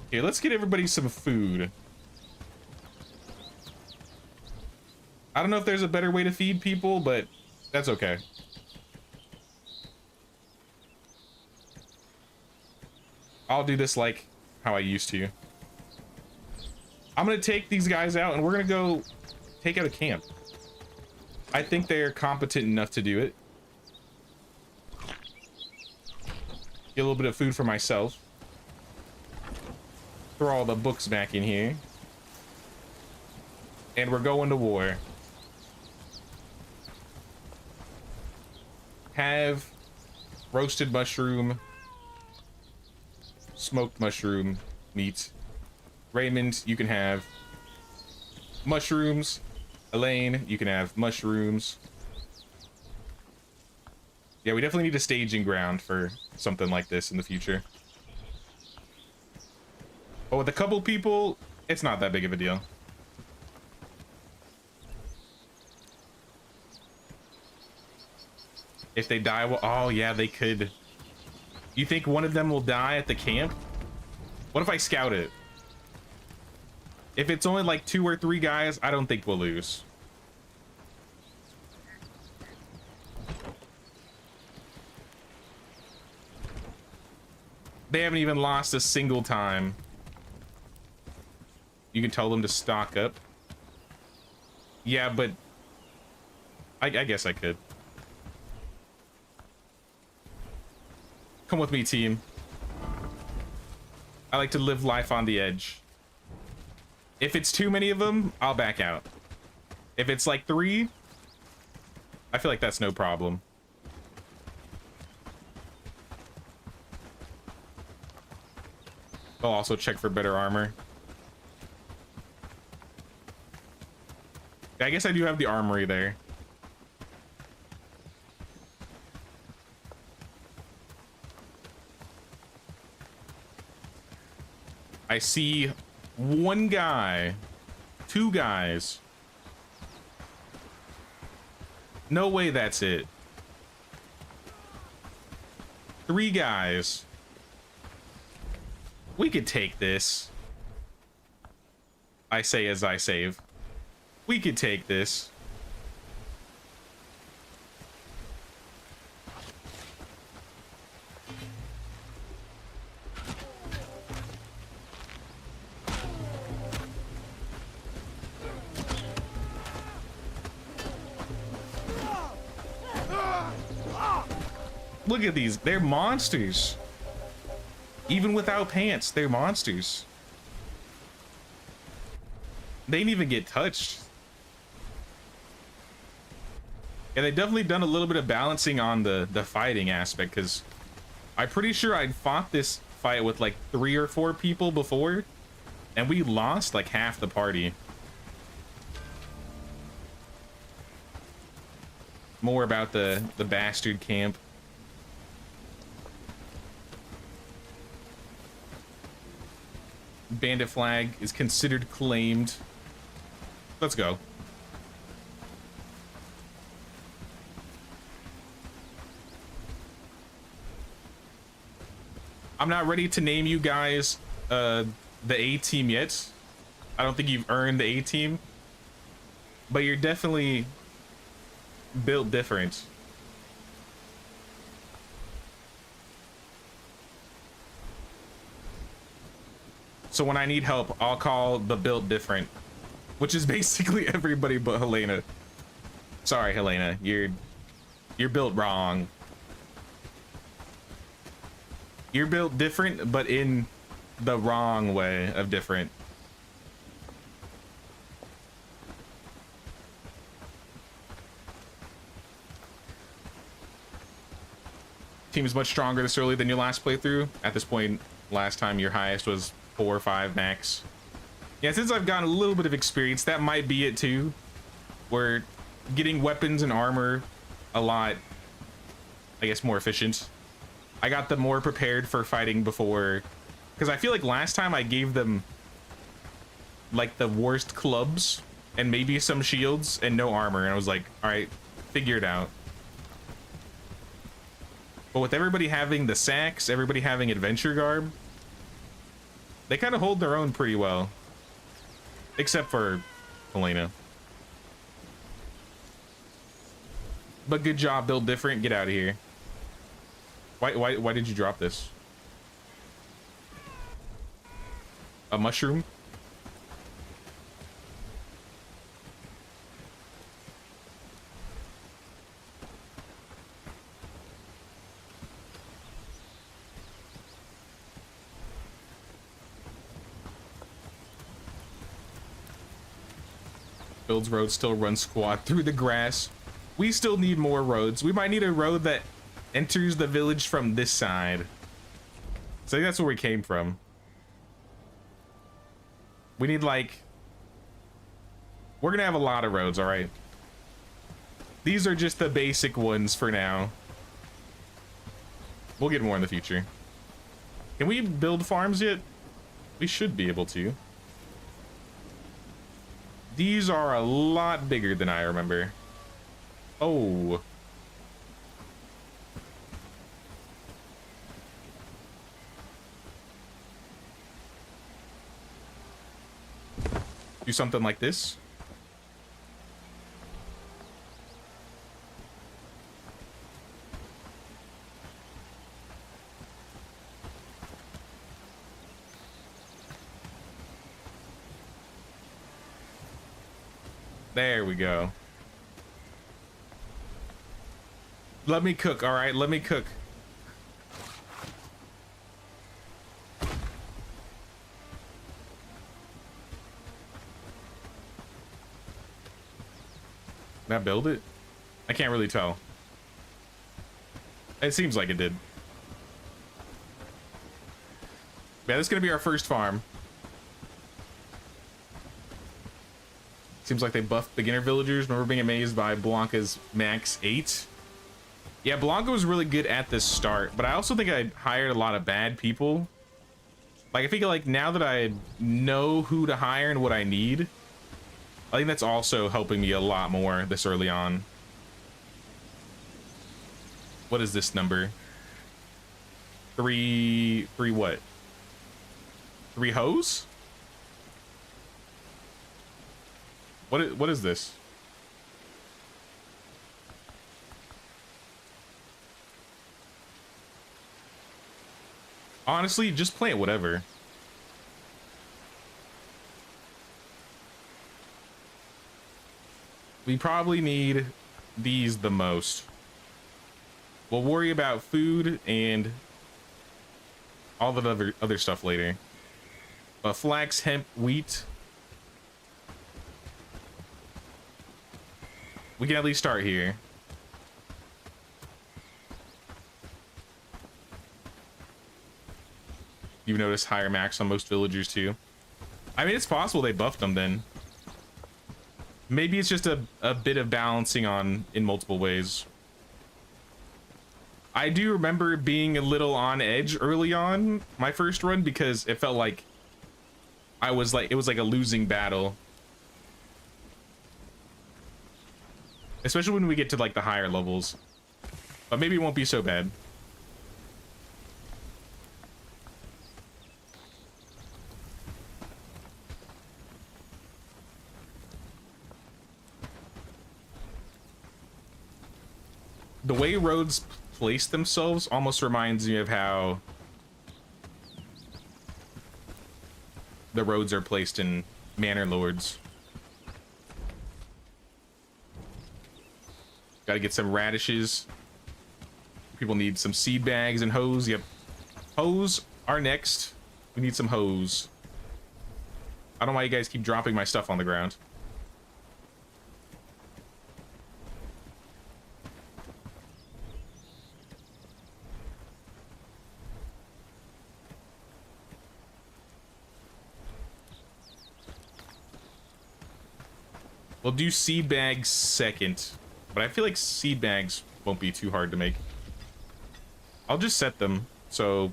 Okay, let's get everybody some food. I don't know if there's a better way to feed people, but that's okay. I'll do this like how I used to. I'm gonna take these guys out and we're gonna go take out a camp. I think they're competent enough to do it. Get a little bit of food for myself. Throw all the books back in here. And we're going to war. Have roasted mushroom, smoked mushroom meat. Raymond, you can have mushrooms. Elaine, you can have mushrooms. Yeah, we definitely need a staging ground for something like this in the future. But with a couple people, it's not that big of a deal. If they die, well, oh yeah, they could. You think one of them will die at the camp? What if I scout it? If it's only like 2 or 3 guys, I don't think we'll lose. They haven't even lost a single time. You can tell them to stock up. Yeah, but I guess I could. Come with me, team. I like to live life on the edge. If it's too many of them, I'll back out. If it's like 3, I feel like that's no problem. I'll also check for better armor. I guess I do have the armory there. I see 1 guy, 2 guys. No way that's it. 3 guys. We could take this. I say as I save. We could take this. Look at these. They're monsters. Even without pants, they're monsters. They didn't even get touched. Yeah, they've definitely done a little bit of balancing on the fighting aspect, because I'm pretty sure I'd fought this fight with like 3 or 4 people before, and we lost like half the party. More about the bastard camp. Bandit flag is considered claimed. Let's go. I'm not ready to name you guys the A team yet. I don't think you've earned the A team, but you're definitely built different. So when I need help, I'll call the built different which is basically everybody but Helena. Sorry, Helena, you're built wrong. You're built different, but in the wrong way of different. Team is much stronger this early than your last playthrough. At this point, last time your highest was 4 or 5 max. Yeah, since I've gotten a little bit of experience, that might be it too. We're getting weapons and armor a lot, I guess, more efficient. I got them more prepared for fighting before, because I feel like last time I gave them like the worst clubs and maybe some shields and no armor, and I was like, all right, figure it out. But with everybody having the sacks, everybody having adventure garb, they kind of hold their own pretty well. Except for Helena. But good job, build different. Get out of here. Why did you drop this? A mushroom? Builds roads, still run squad through the grass. We still need more roads. We might need a road that enters the village from this side. So I think that's where we came from. We need like... We're gonna have a lot of roads, alright? These are just the basic ones for now. We'll get more in the future. Can we build farms yet? We should be able to. These are a lot bigger than I remember. Oh. Do something like this. There we go. Let me cook, all right? Let me cook. Did I build it? I can't really tell. It seems like it did. Yeah, this is gonna be our first farm. Seems like they buffed beginner villagers. Remember being amazed by Blanca's max 8? Yeah, Blanca was really good at the start, but I also think I hired a lot of bad people. Like, I think like now that I know who to hire and what I need, I think that's also helping me a lot more this early on. What is this number? Three what? 3 hoes? What is this? Honestly, just plant whatever. We probably need these the most. We'll worry about food and all the other stuff later. But flax, hemp, wheat. We can at least start here. You've noticed higher max on most villagers too. I mean, it's possible they buffed them then. Maybe it's just a bit of balancing on in multiple ways. I do remember being a little on edge early on my first run because it felt like it was like a losing battle. Especially when we get to like the higher levels. But maybe it won't be so bad. The way roads place themselves almost reminds me of how the roads are placed in Manor Lords. Got to get some radishes. People need some seed bags and hose. Yep. Hose are next. We need some hose. I don't know why you guys keep dropping my stuff on the ground. We'll do seed bags second, but I feel like seed bags won't be too hard to make. I'll just set them. So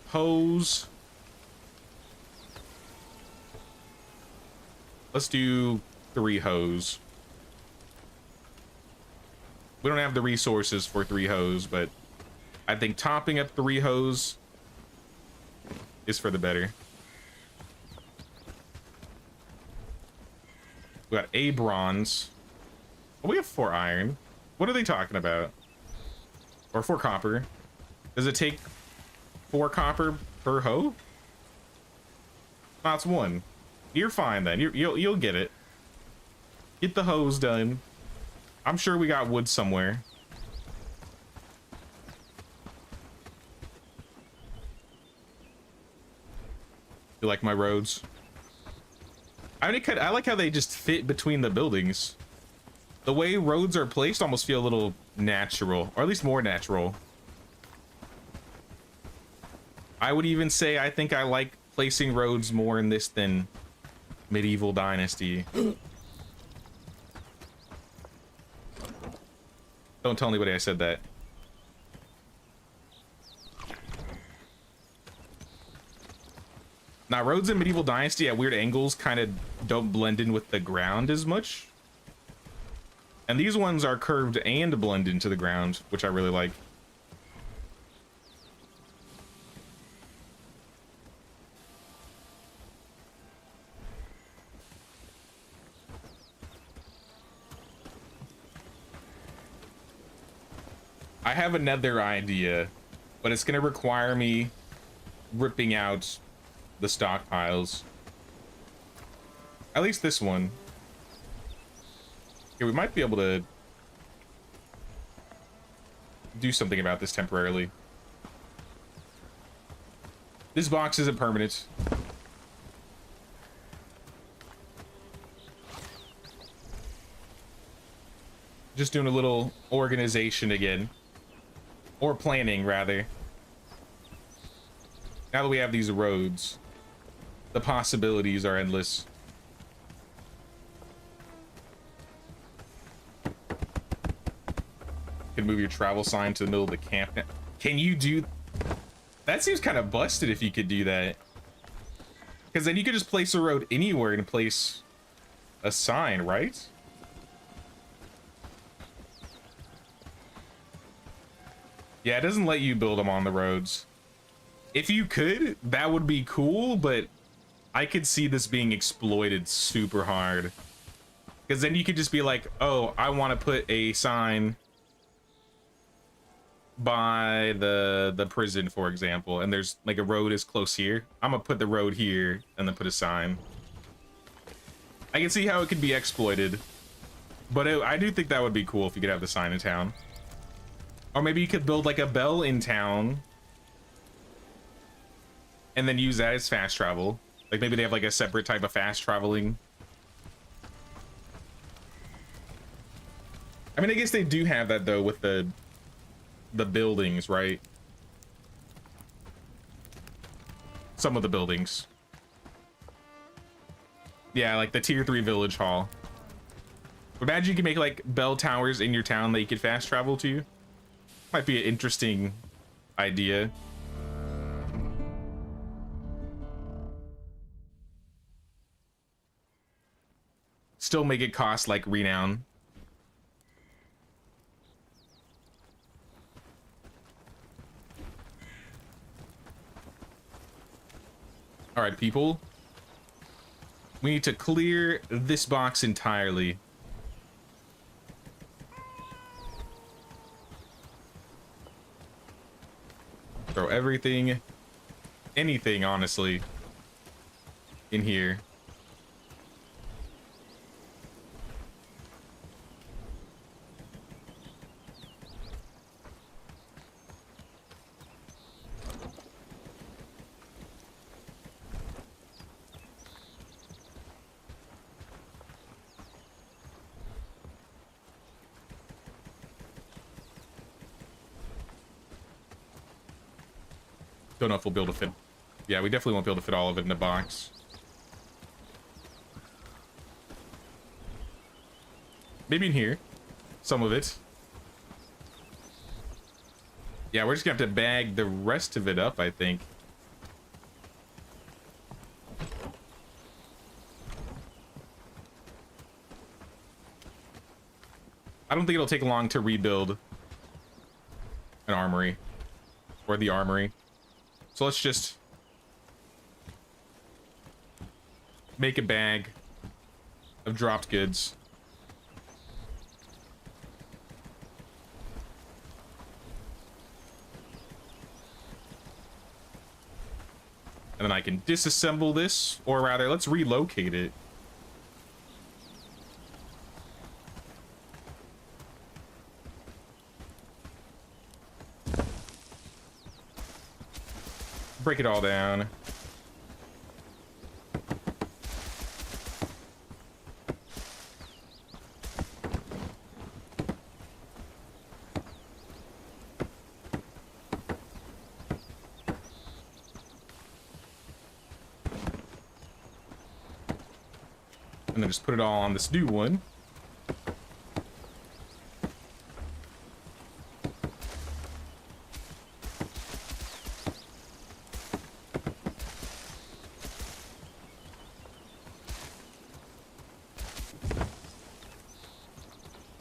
hose. Let's do 3 hose. We don't have the resources for 3 hose, but I think topping up 3 hose is for the better. We got a bronze. Oh, we have 4 iron. What are they talking about? Or 4 copper. Does it take 4 copper per hoe? That's 1. You're fine then. You'll get it. Get the hose done. I'm sure we got wood somewhere. You like my roads? I mean, I like how they just fit between the buildings. The way roads are placed almost feel a little natural, or at least more natural. I would even say I think I like placing roads more in this than Medieval Dynasty. Don't tell anybody I said that. Now, roads in Medieval Dynasty at weird angles kind of don't blend in with the ground as much. And these ones are curved and blend into the ground, which I really like. I have another idea, but it's going to require me ripping out the stockpiles. At least this one. Okay, we might be able to do something about this temporarily. This box isn't permanent. Just doing a little organization again. Or planning, rather. Now that we have these roads, the possibilities are endless. You can move your travel sign to the middle of the camp. Can you do... That seems kind of busted if you could do that. Because then you could just place a road anywhere and place a sign, right? Yeah, it doesn't let you build them on the roads. If you could, that would be cool, but I could see this being exploited super hard. Because then you could just be like, oh, I want to put a sign by the prison, for example, and there's like a road is close here. I'm gonna put the road here and then put a sign. I can see how it could be exploited, but I do think that would be cool if you could have the sign in town. Or maybe you could build like a bell in town and then use that as fast travel. Like maybe they have like a separate type of fast traveling. I mean, I guess they do have that though with the buildings, right? Some of the buildings. Yeah, like the tier 3 village hall. Imagine you can make like bell towers in your town that you could fast travel to. Might be an interesting idea. Still make it cost like renown. All right, people. We need to clear this box entirely. Throw everything, anything, honestly, in here. Don't know if we'll be able to fit. Yeah, we definitely won't be able to fit all of it in the box. Maybe in here. Some of it. Yeah, we're just gonna have to bag the rest of it up, I think. I don't think it'll take long to rebuild an armory. Or the armory. So let's just make a bag of dropped goods. And then I can disassemble this, or rather, let's relocate it. Break it all down. And then just put it all on this new one.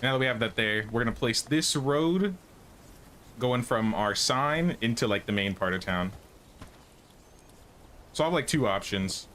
Now that we have that there, we're gonna place this road going from our sign into like the main part of town. So I have like two options.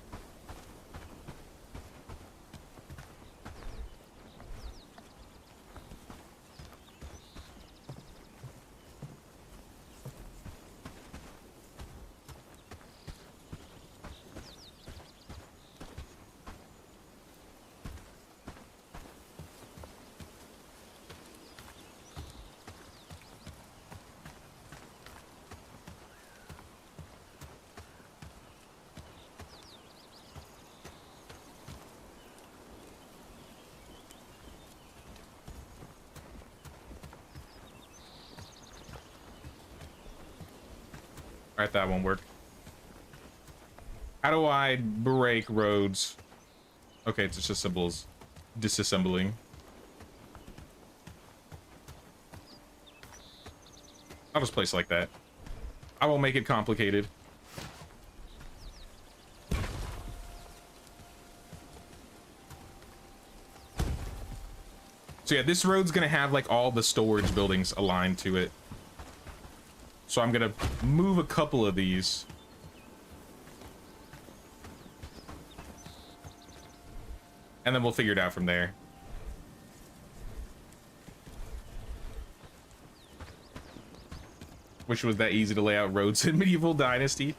All right, that won't work. How do I break roads? Okay, it's just symbols. Disassembling. I'll just place it like that. I won't make it complicated. So yeah, this road's gonna have like all the storage buildings aligned to it. So I'm gonna move a couple of these. And then we'll figure it out from there. Wish it was that easy to lay out roads in Medieval Dynasty.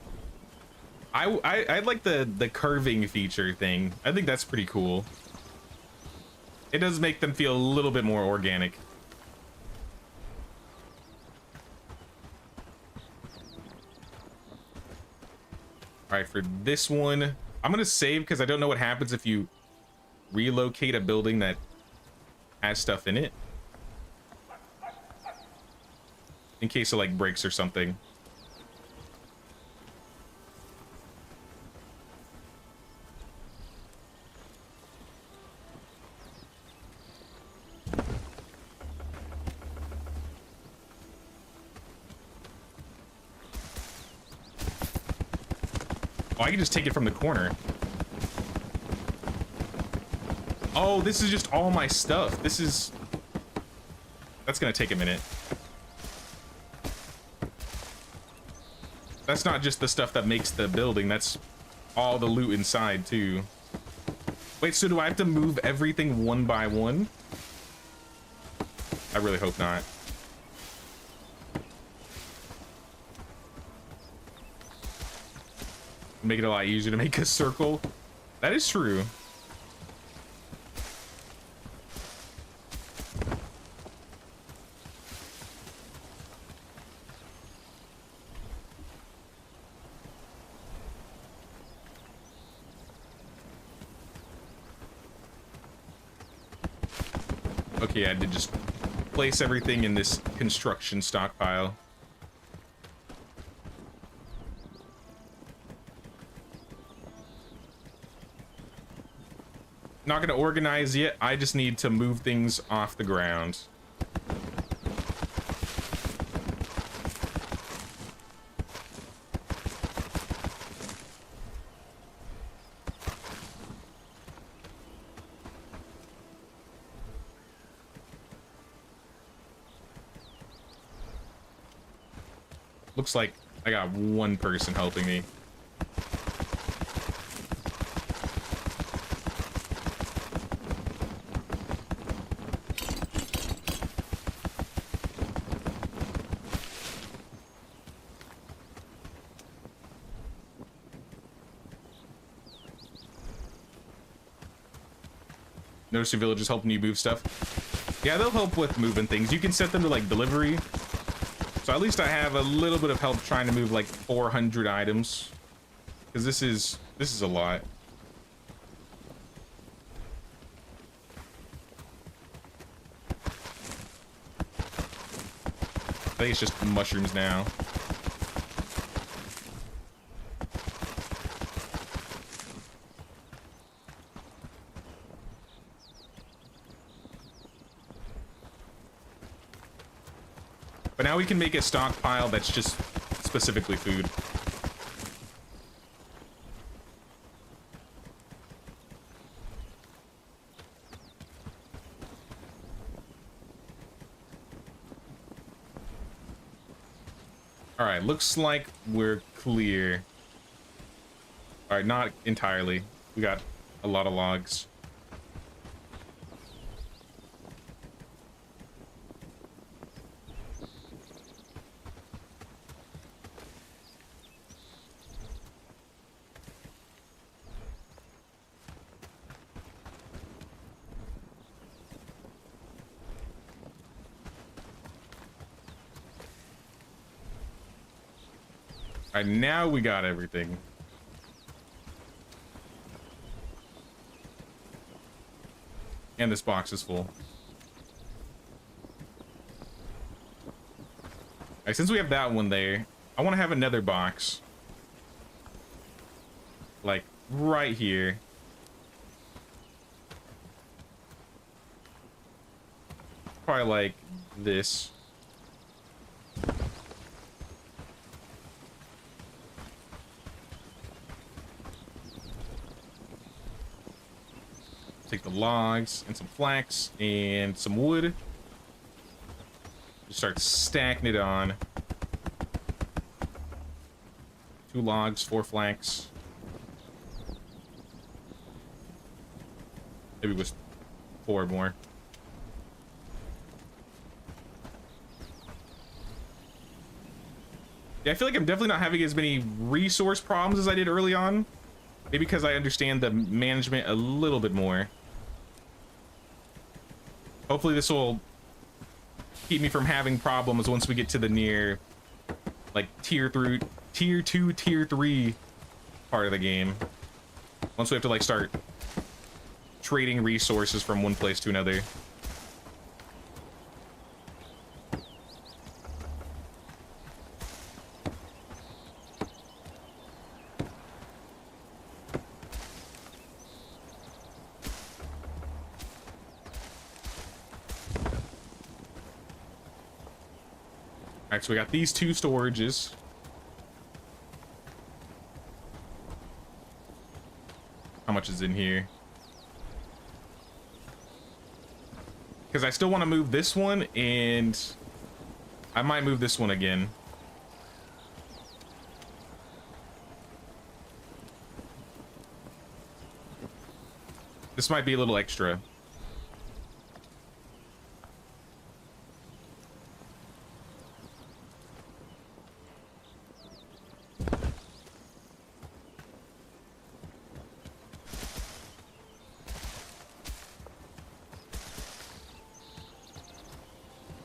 I like the curving feature thing. I think that's pretty cool. It does make them feel a little bit more organic. All right, for this one, I'm gonna save because I don't know what happens if you relocate a building that has stuff in it. In case of like breaks or something. Oh, I can just take it from the corner. Oh, this is just all my stuff. That's gonna take a minute. That's not just the stuff that makes the building, that's all the loot inside too. Wait, so do I have to move everything one by one? I really hope not. Make it a lot easier to make a circle. That is true. Okay, I did just place everything in this construction stockpile. Not gonna organize yet. I just need to move things off the ground. Looks like I got one person helping me. Notice your villagers helping you move stuff. Yeah, they'll help with moving things. You can set them to like delivery. So at least I have a little bit of help trying to move like 400 items. Because this is a lot. I think it's just mushrooms now. But now we can make a stockpile that's just specifically food. All right, looks like we're clear. All right, not entirely. We got a lot of logs. All right, now we got everything. And this box is full. All right, since we have that one there, I want to have another box. Like, right here. Probably like this. Take the logs and some flax and some wood. Just start stacking it on. 2 logs, 4 flax. Maybe it was 4 more. Yeah, I feel like I'm definitely not having as many resource problems as I did early on. Maybe because I understand the management a little bit more. Hopefully this will keep me from having problems once we get to the near, like, tier 2, tier 3 part of the game. Once we have to, like, start trading resources from one place to another. Alright, so we got these 2 storages. How much is in here? Because I still want to move this one, and I might move this one again. This might be a little extra.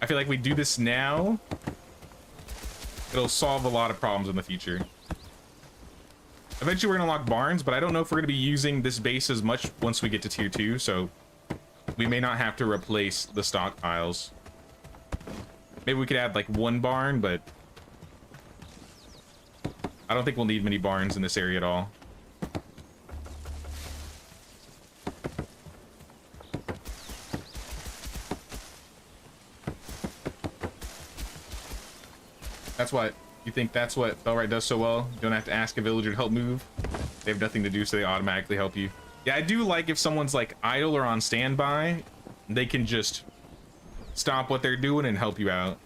I feel like we do this now, it'll solve a lot of problems in the future. Eventually we're gonna unlock barns, but I don't know if we're gonna be using this base as much once we get to tier 2, so we may not have to replace the stockpiles. Maybe we could add like 1 barn, but I don't think we'll need many barns in this area at all. That's what you think. That's what Bellwright does so well. You don't have to ask a villager to help move. They have nothing to do, so they automatically help you. Yeah, I do like if someone's like idle or on standby, they can just stop what they're doing and help you out.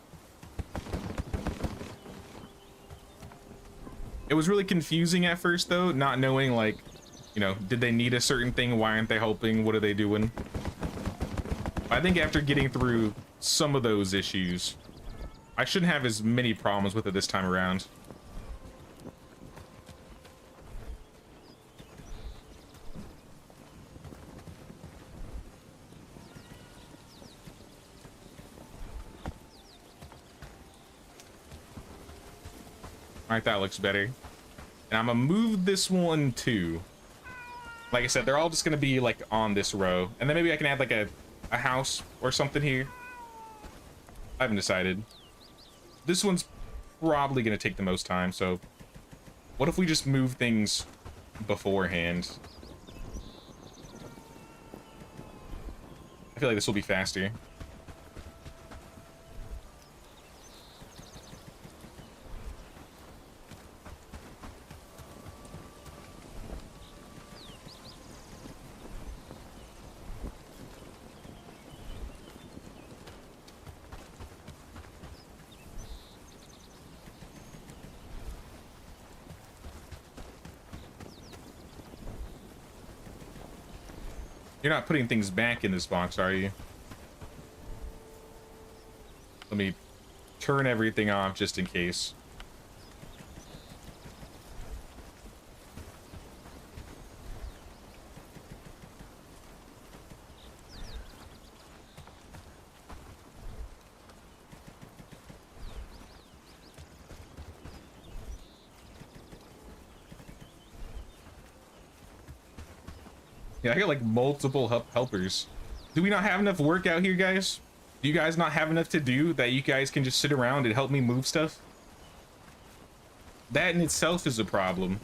It was really confusing at first though, not knowing like, you know, did they need a certain thing? Why aren't they helping? What are they doing? I think after getting through some of those issues, I shouldn't have as many problems with it this time around. All right, that looks better. And I'm gonna move this one too. Like I said, they're all just gonna be like on this row. And then maybe I can add like a house or something here. I haven't decided. This one's probably gonna take the most time, so what if we just move things beforehand? I feel like this will be faster. You're not putting things back in this box, are you? Let me turn everything off just in case. Yeah, I got like multiple helpers. Do we not have enough work out here, guys? Do you guys not have enough to do that you guys can just sit around and help me move stuff? That in itself is a problem.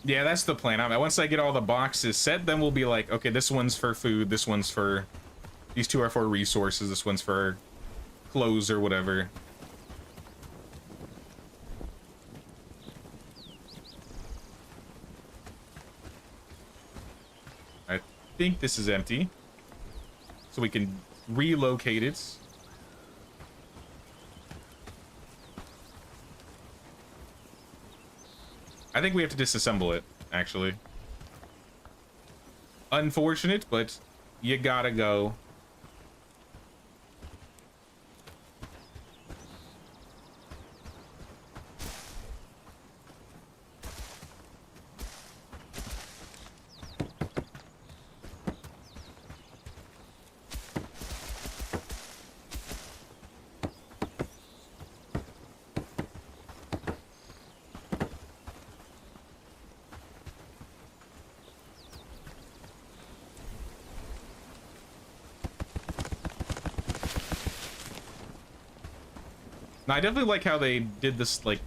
Yeah, that's the plan. Once I get all the boxes set, then we'll be like, okay, this one's for food, this one's for... These two are for resources, this one's for clothes or whatever. I think this is empty. So we can relocate it. I think we have to disassemble it, actually. Unfortunate, but you gotta go. Now, I definitely like how they did this, like,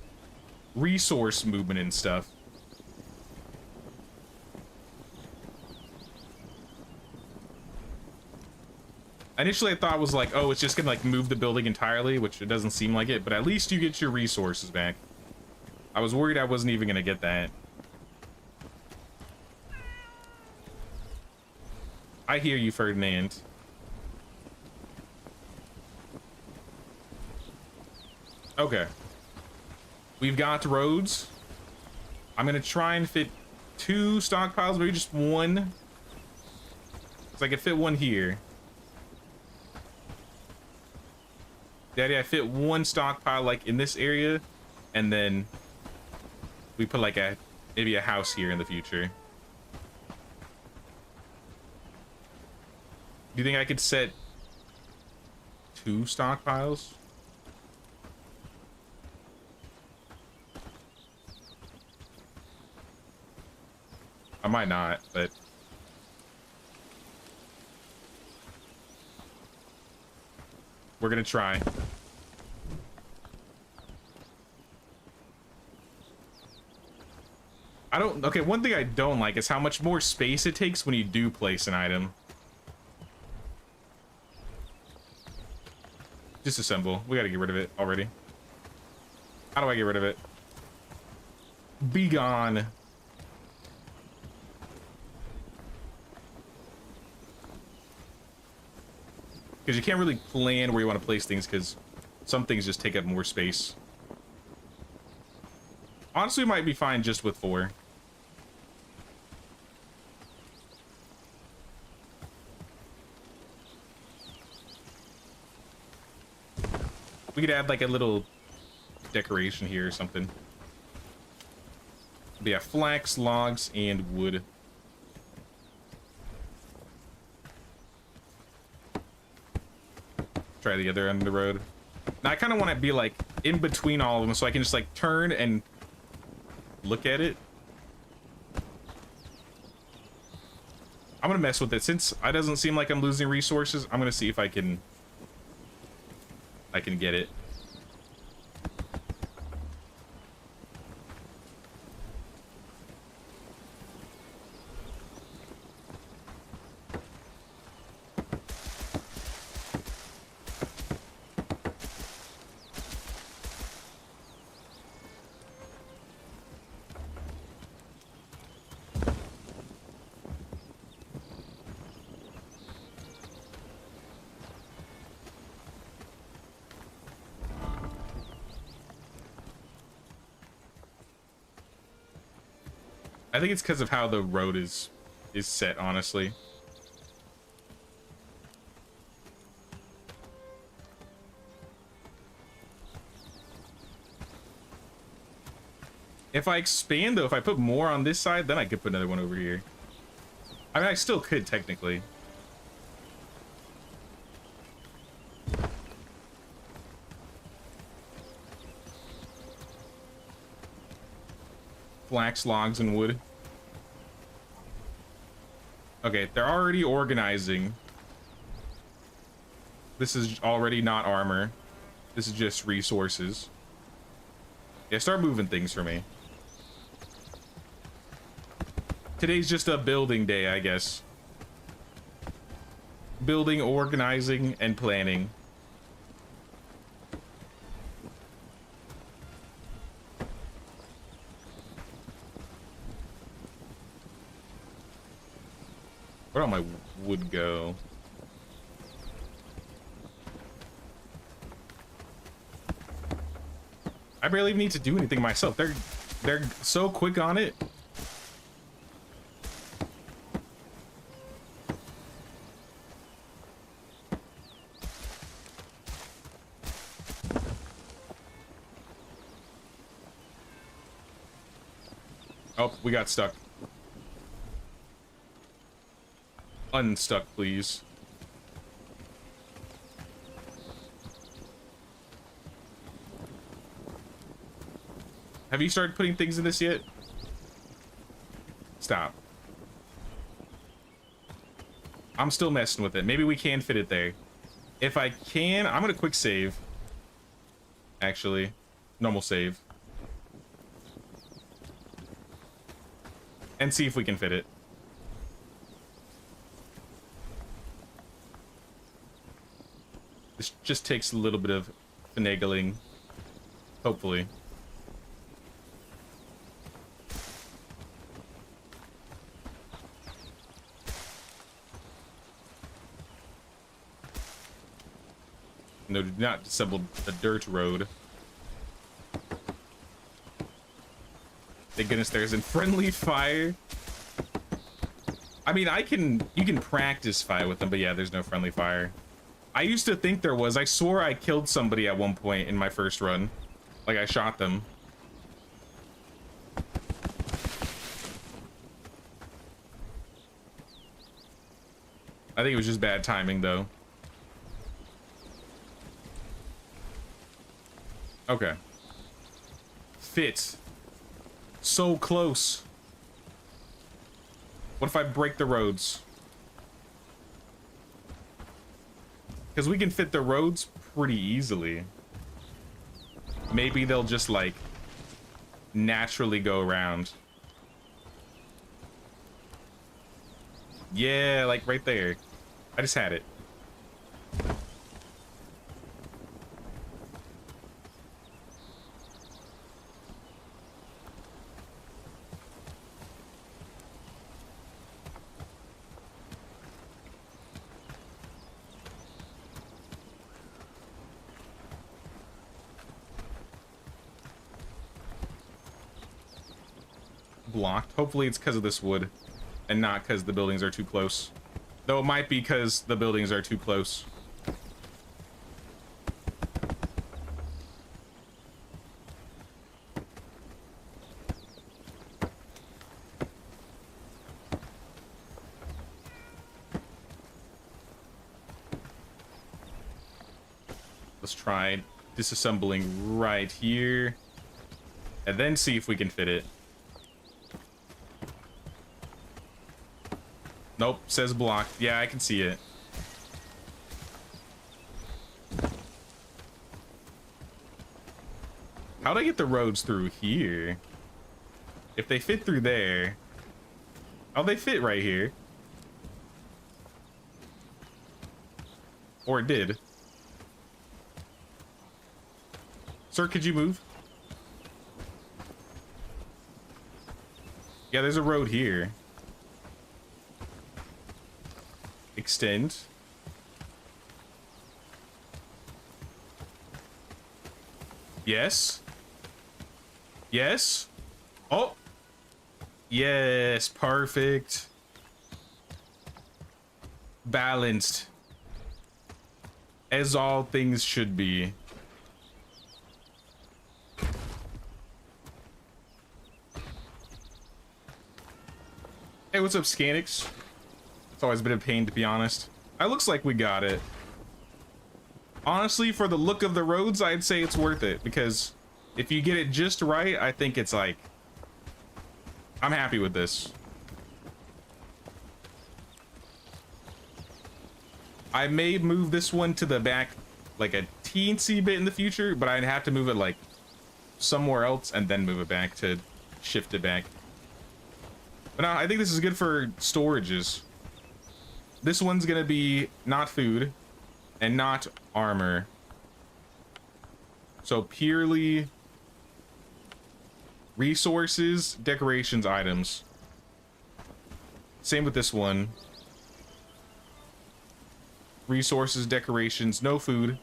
resource movement and stuff. Initially, I thought it was like, oh, it's just gonna, like, move the building entirely, which it doesn't seem like it, but at least you get your resources back. I was worried I wasn't even gonna get that. I hear you, Ferdinand. Okay. We've got roads. I'm gonna try and fit 2 stockpiles, maybe just 1. So I could fit 1 here. Daddy, I fit 1 stockpile like in this area, and then we put like maybe a house here in the future. Do you think I could set 2 stockpiles? I might not, but we're gonna try. I don't, okay, one thing I don't like is how much more space it takes when you do place an item. Disassemble. We gotta get rid of it already. How do I get rid of it? Be gone. Because you can't really plan where you want to place things because some things just take up more space. Honestly, we might be fine just with 4. We could add like a little decoration here or something. But yeah, flax, logs, and wood. Try the other end of the road. Now I kind of want to be like in between all of them so I can just like turn and look at it. I'm gonna mess with it since it doesn't seem like I'm losing resources. I'm gonna see if I can get it. I think it's because of how the road is set, honestly. If I expand, though, if I put more on this side, then I could put another one over here. I mean, I still could, technically. Flax, logs, and wood. Okay, they're already organizing. This is already not armor. This is just resources. Yeah, start moving things for me. Today's just a building day, I guess. Building, organizing, and planning. Where'd all my wood go? I barely even need to do anything myself. They're so quick on it. Oh, we got stuck. Unstuck, please. Have you started putting things in this yet? Stop. I'm still messing with it. Maybe we can fit it there. If I can, I'm gonna quick save. Actually, normal save. And see if we can fit it. This just takes a little bit of finagling. Hopefully. No, do not disassemble a dirt road. Thank goodness there's a friendly fire. I mean, you can practice fire with them, but yeah, there's no friendly fire. I used to think there was. I swore I killed somebody at one point in my first run. Like I shot them. I think it was just bad timing though. Okay. Fit. So close. What if I break the roads? Because we can fit the roads pretty easily. Maybe they'll just like naturally go around. Yeah, like right there. I just had it. Blocked. Hopefully it's because of this wood and not because the buildings are too close. Though it might be because the buildings are too close. Let's try disassembling right here and then see if we can fit it. Nope, says blocked. Yeah, I can see it. How'd I get the roads through here? If they fit through there. Oh, they fit right here. Or it did. Sir, could you move? Yeah, there's a road here. Extend. Yes. Yes. Oh. Yes, perfect. Balanced. As all things should be. Hey, what's up, Scanix? It's always been a pain, to be honest. It looks like we got it. Honestly, for the look of the roads, I'd say it's worth it, because if you get it just right, I think it's like... I'm happy with this. I may move this one to the back like a teensy bit in the future, but I'd have to move it like somewhere else and then move it back to shift it back. But no, I think this is good for storages. This one's gonna be not food and not armor. So purely resources, decorations, items. Same with this one. Resources, decorations, no food.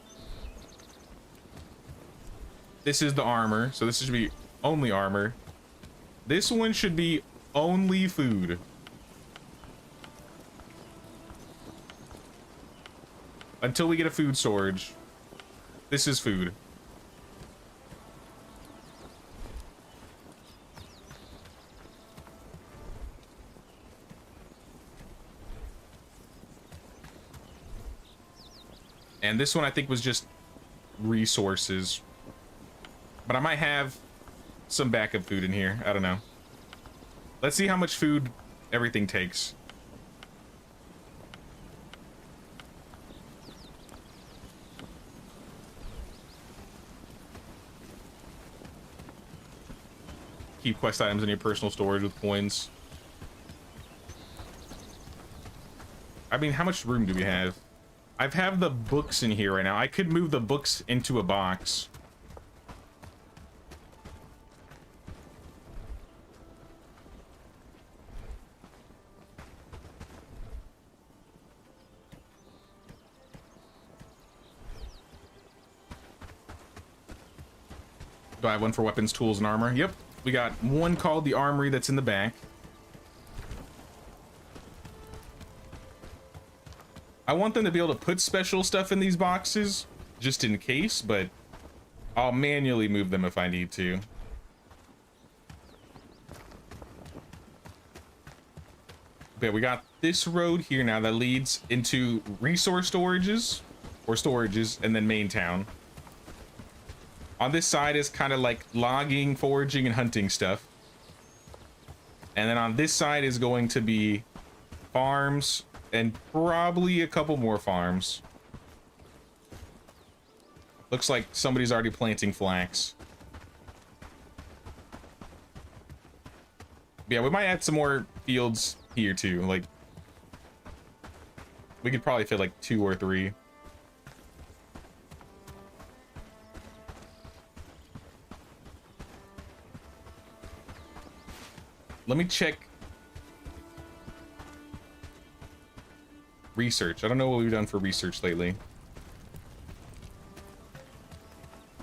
This is the armor, so this should be only armor. This one should be only food. Until we get a food storage. This is food. And this one I think was just resources. But I might have some backup food in here. I don't know. Let's see how much food everything takes. Keep quest items in your personal storage with coins. I mean, how much room do we have? I have the books in here right now. I could move the books into a box. Do I have one for weapons, tools, and armor? Yep. We got one called the Armory that's in the back. I want them to be able to put special stuff in these boxes, just in case, but I'll manually move them if I need to. Okay, we got this road here now that leads into resource storages, and then main town. On this side is kind of like logging, foraging, and hunting stuff. And then on this side is going to be farms, and probably a couple more farms. Looks like somebody's already planting flax. Yeah, we might add some more fields here too. Like, We could probably fit like 2 or 3. Let me check research. I don't know what we've done for research lately.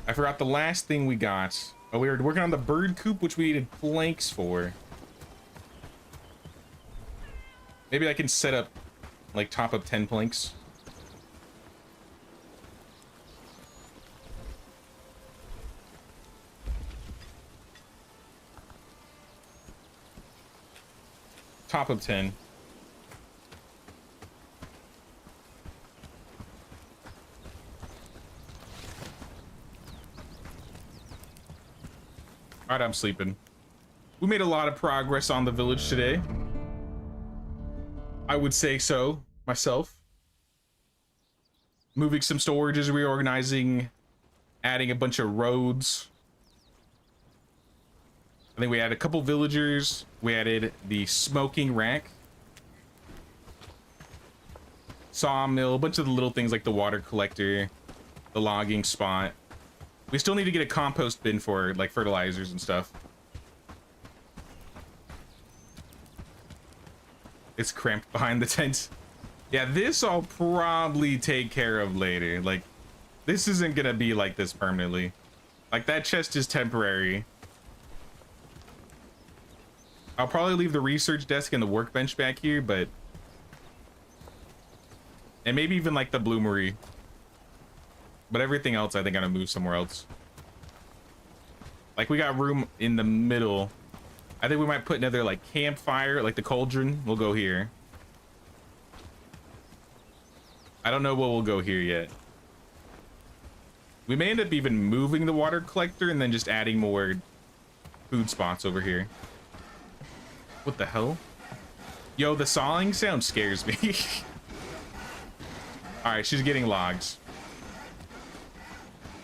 I forgot the last thing we got. Oh, we were working on the bird coop, which we needed planks for. Maybe I can set up, like, top up 10 planks. Top of 10. All right, I'm sleeping. We made a lot of progress on the village today. I would say so myself. Moving some storages, reorganizing, adding a bunch of roads. I think we added a couple villagers. We added the smoking rack, sawmill, a bunch of the little things like the water collector, the logging spot. We still need to get a compost bin for like fertilizers and stuff. It's cramped behind the tent. Yeah, this I'll probably take care of later. Like, this isn't gonna be like this permanently. Like, that chest is temporary. I'll probably leave the research desk and the workbench back here, but... And maybe even like the bloomery. But everything else I think I'm gonna move somewhere else. Like, we got room in the middle. I think we might put another like campfire, like the cauldron will go here. I don't know what will go here yet. We may end up even moving the water collector and then just adding more food spots over here. What the hell? Yo, the sawing sound scares me. All right, she's getting logs.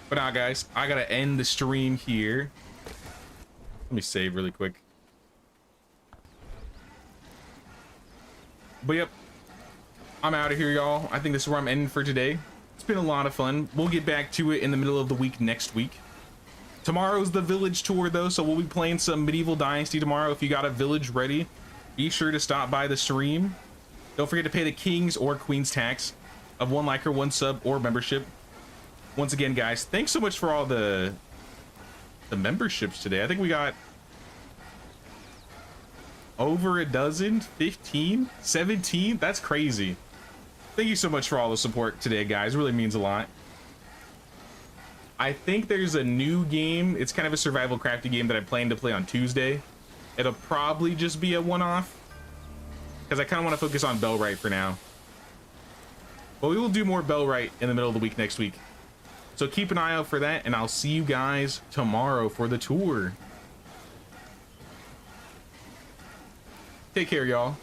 But now, guys, I gotta end the stream here. Let me save really quick. But yep, I'm out of here, y'all. I think this is where I'm ending for today. It's been a lot of fun. We'll get back to it in the middle of the week next week. Tomorrow's the village tour, though, so we'll be playing some Medieval Dynasty tomorrow. If you got a village ready, be sure to stop by the stream. Don't forget to pay the king's or queen's tax of 1 like or 1 sub or membership. Once again, guys, thanks so much for all the memberships today. I think we got over a dozen, 15, 17. That's crazy. Thank you so much for all the support today, guys. It really means a lot. I think there's a new game. It's kind of a survival crafting game that I plan to play on Tuesday. It'll probably just be a one-off because I kind of want to focus on Bellwright for now. But we will do more Bellwright in the middle of the week next week. So keep an eye out for that, and I'll see you guys tomorrow for the tour. Take care, y'all.